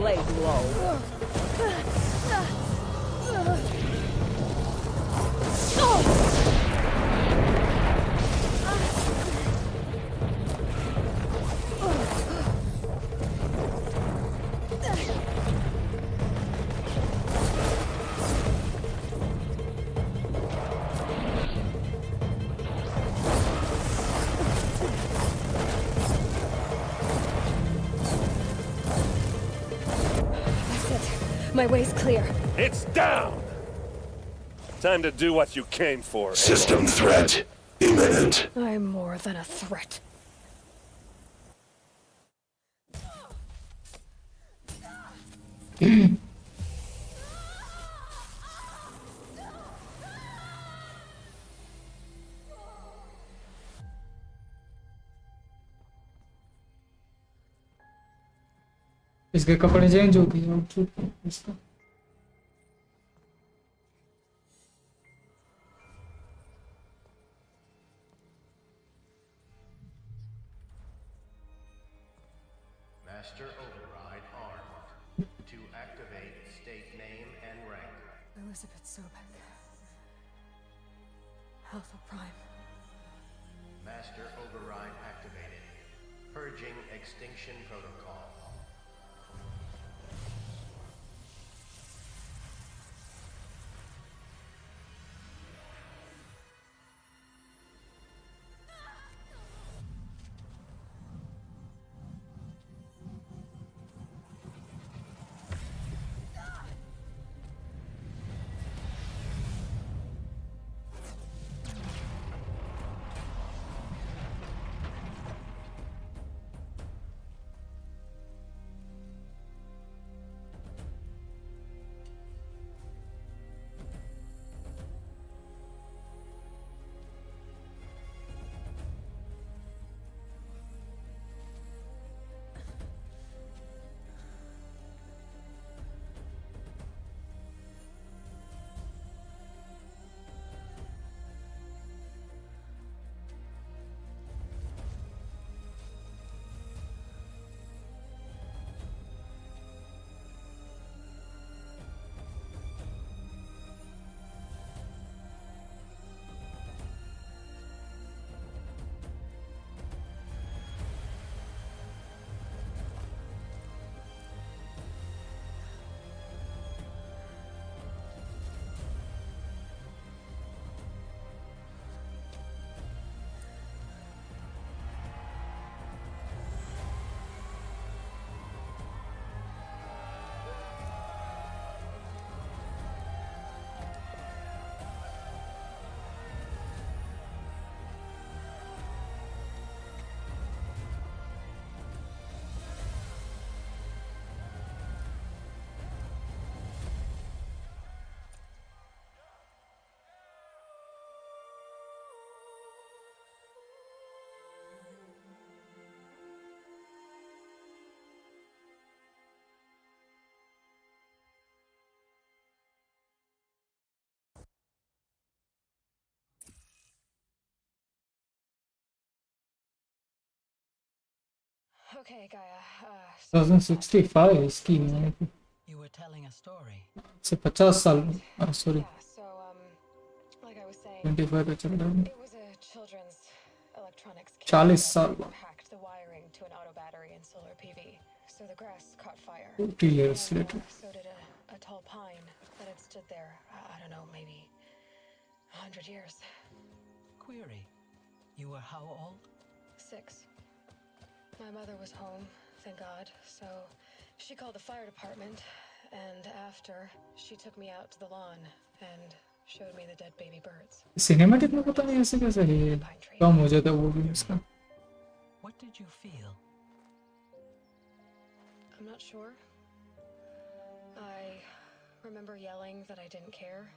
Lay low. My way's clear. It's down! Time to do what you came for. System threat imminent. I'm more than a threat. इसके कपड़े change हो गए outfit इसका Master override armed. To activate, state name and rank. Elizabeth Sobek. Alpha Prime. Master override activated. Purging extinction protocol. Okay, Gaia. 2065 इसकी है You were telling a story. से 50 साल sorry So, like I was saying, 25 पे चल रहा है it was a children's electronics kit 40 that साल hacked the wiring to an auto battery and solar PV. So the grass caught fire. 40 years And, later so did a tall pine that had stood there, I don't know, maybe 100 years. Query. You were how old? 6. My mother was home, thank God, so she called the fire department, and after, she took me out to the lawn and showed me the dead baby birds. Cinematic में पता नहीं ऐसे कैसे है कम हो जाता वो भी उसका What did you feel? I'm not sure. I remember yelling that I didn't care,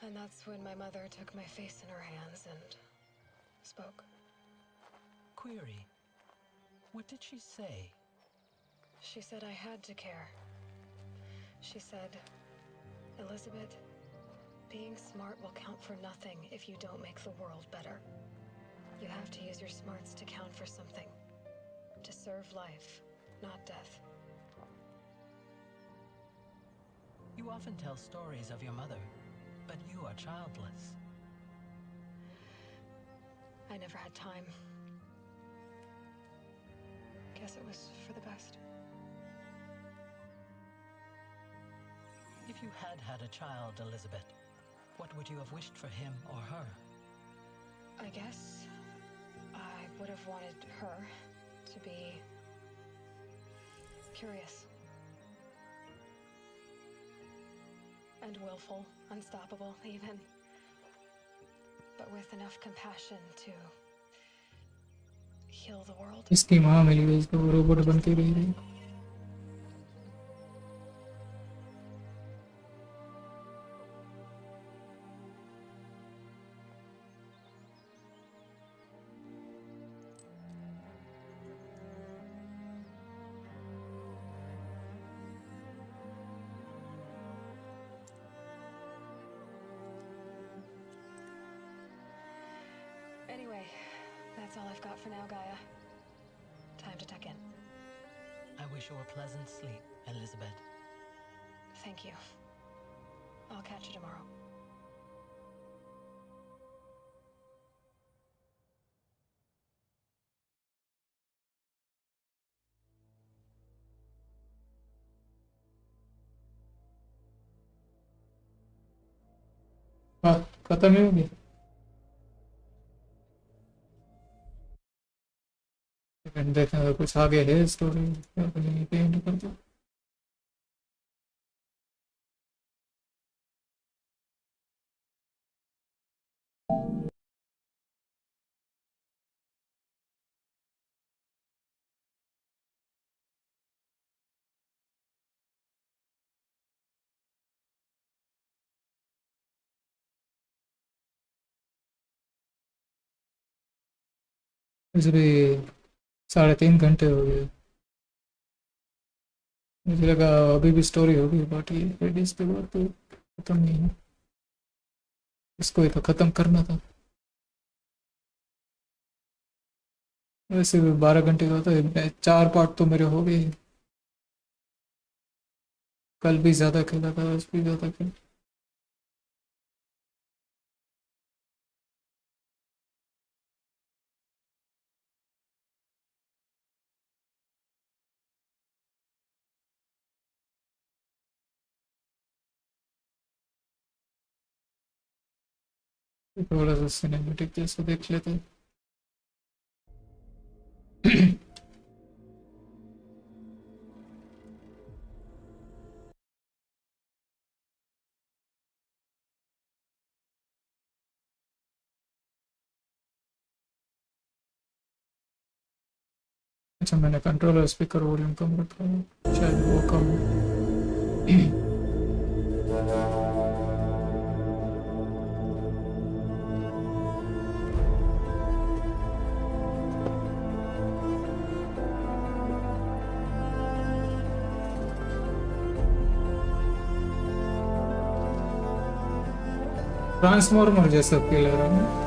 and that's when my mother took my face in her hands and spoke. Query. What did she say? She said I had to care. She said, Elizabeth, being smart will count for nothing if you don't make the world better. You have to use your smarts to count for something. To serve life, not death. often tell stories of your mother, but you are childless. I never had time. Guess it was for the best. If you had had a child, Elizabeth, what would you have wished for him or her? I guess I would have wanted her to be curious. And willful, unstoppable, even. But with enough compassion to heal the world. इसकी माँ मिली हुई इसको robot बन के गई रही। Anyway, that's all I've got for now, Gaia. Time to tuck in. I wish you a pleasant sleep, Elizabeth. Thank you. I'll catch you tomorrow. हाँ, खत्म ही हो गया। देखते हैं कुछ आगे है स्टोरी अपनी पेंट कर दो। मुझे भी 3.5 घंटे हो गए। मुझे लगा अभी भी स्टोरी होगी बाकी रेडियस के बाद तो खत्म नहीं है। इसको ही तो खत्म करना था। वैसे भी 12 घंटे का होता है। 4 पार्ट तो मेरे हो गए। कल भी ज़्यादा खेला था, आज भी ज़्यादा खेला। थोड़ा सा सिनेमेटिक जैसा देख लेते हैं। अच्छा, मैंने कंट्रोलर स्पीकर वॉल्यूम कम रखा है, शायद वो कम हो। ट्रांसफॉर्मर जैसा फील आ रहा है।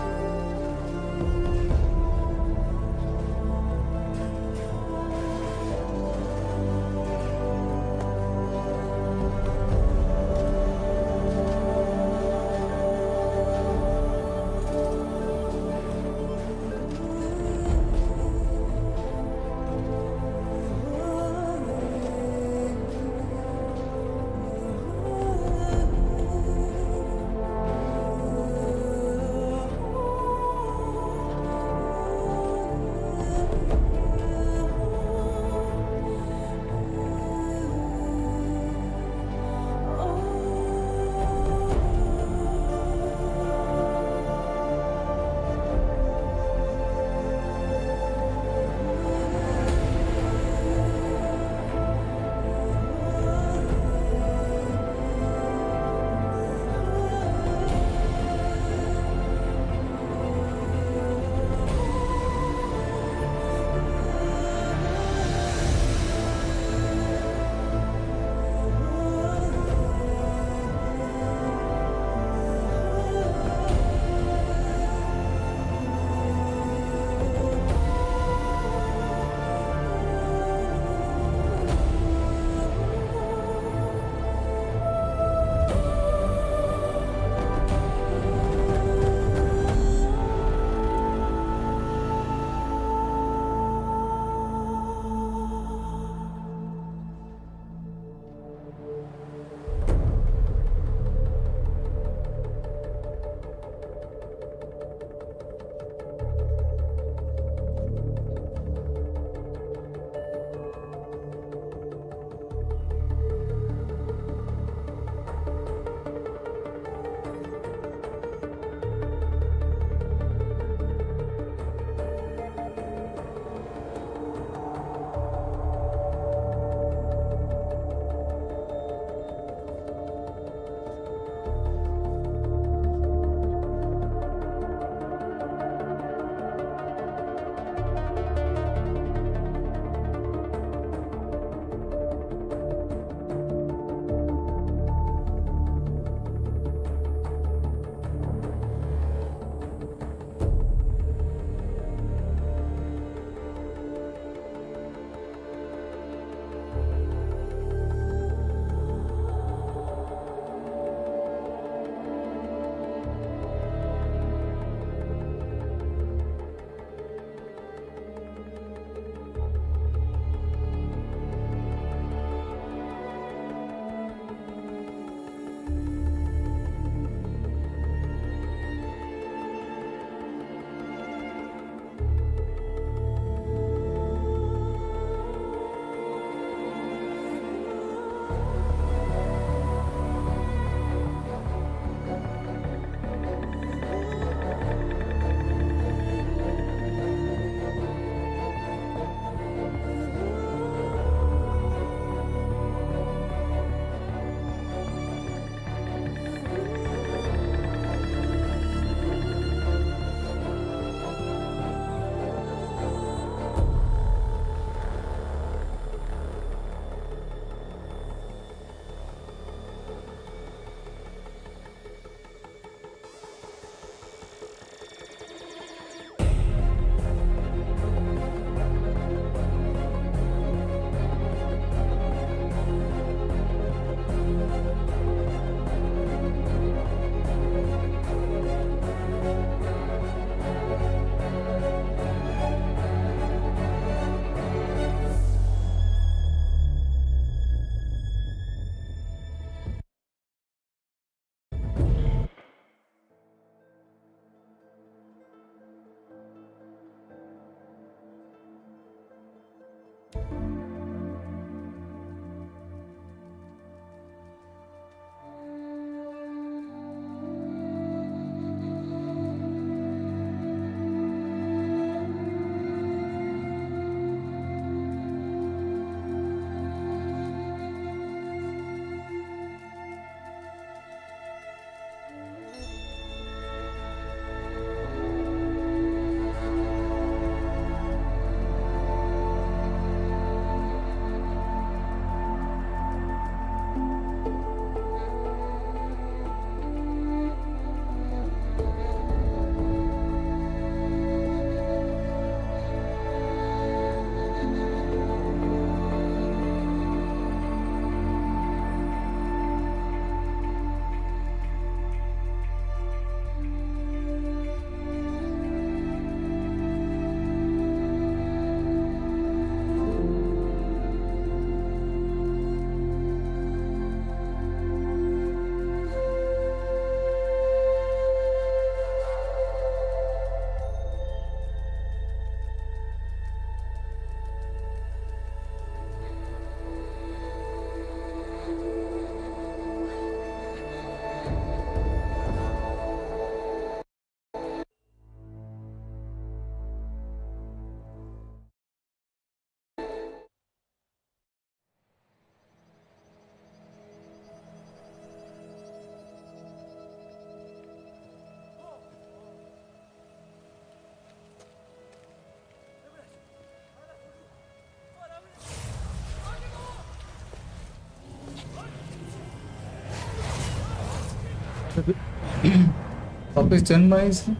वापस जन्म आए इसे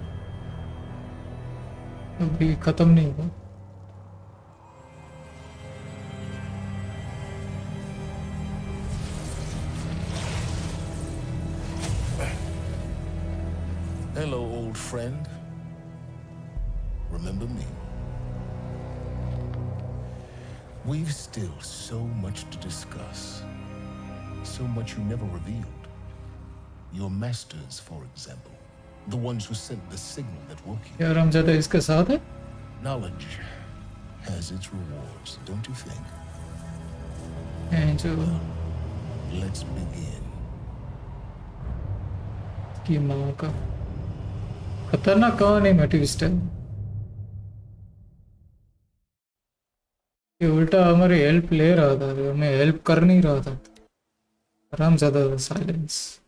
अभी खत्म नहीं हुआ. Hello, old friend. Remember me? We've still so much to discuss. So much you never revealed. Your masters, for example. The ones who sent the signal that woke you. यार हम ज़्यादा इसके साथ है. Knowledge has its rewards, don't you think? And जो Let's begin. की माँ का खतरनाक कहानी में ट्विस्ट है. ये उल्टा हमारी हेल्प ले रहा था, हमें हेल्प कर नहीं रहा था. आराम ज़्यादा silence.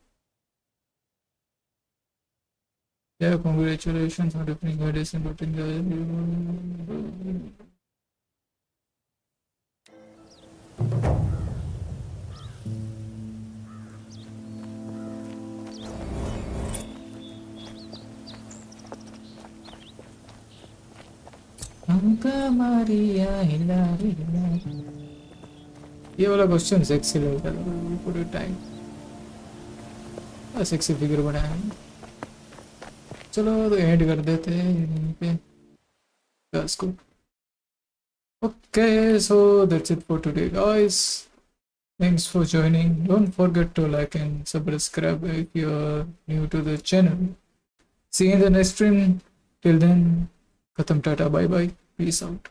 Yeah, congratulations on opening Hades and putting the ये वाला क्वेश्चन सेक्सी लग रहा है पूरे टाइम. सेक्सी फिगर बनाया है. चलो तो एंड कर देते हैं यहीं पे इसको. Okay, so that's it for today, guys. Thanks for joining. Don't forget to like and subscribe if you're new to the channel. See you in the next stream. Till then, khatam, tata, bye bye, peace out.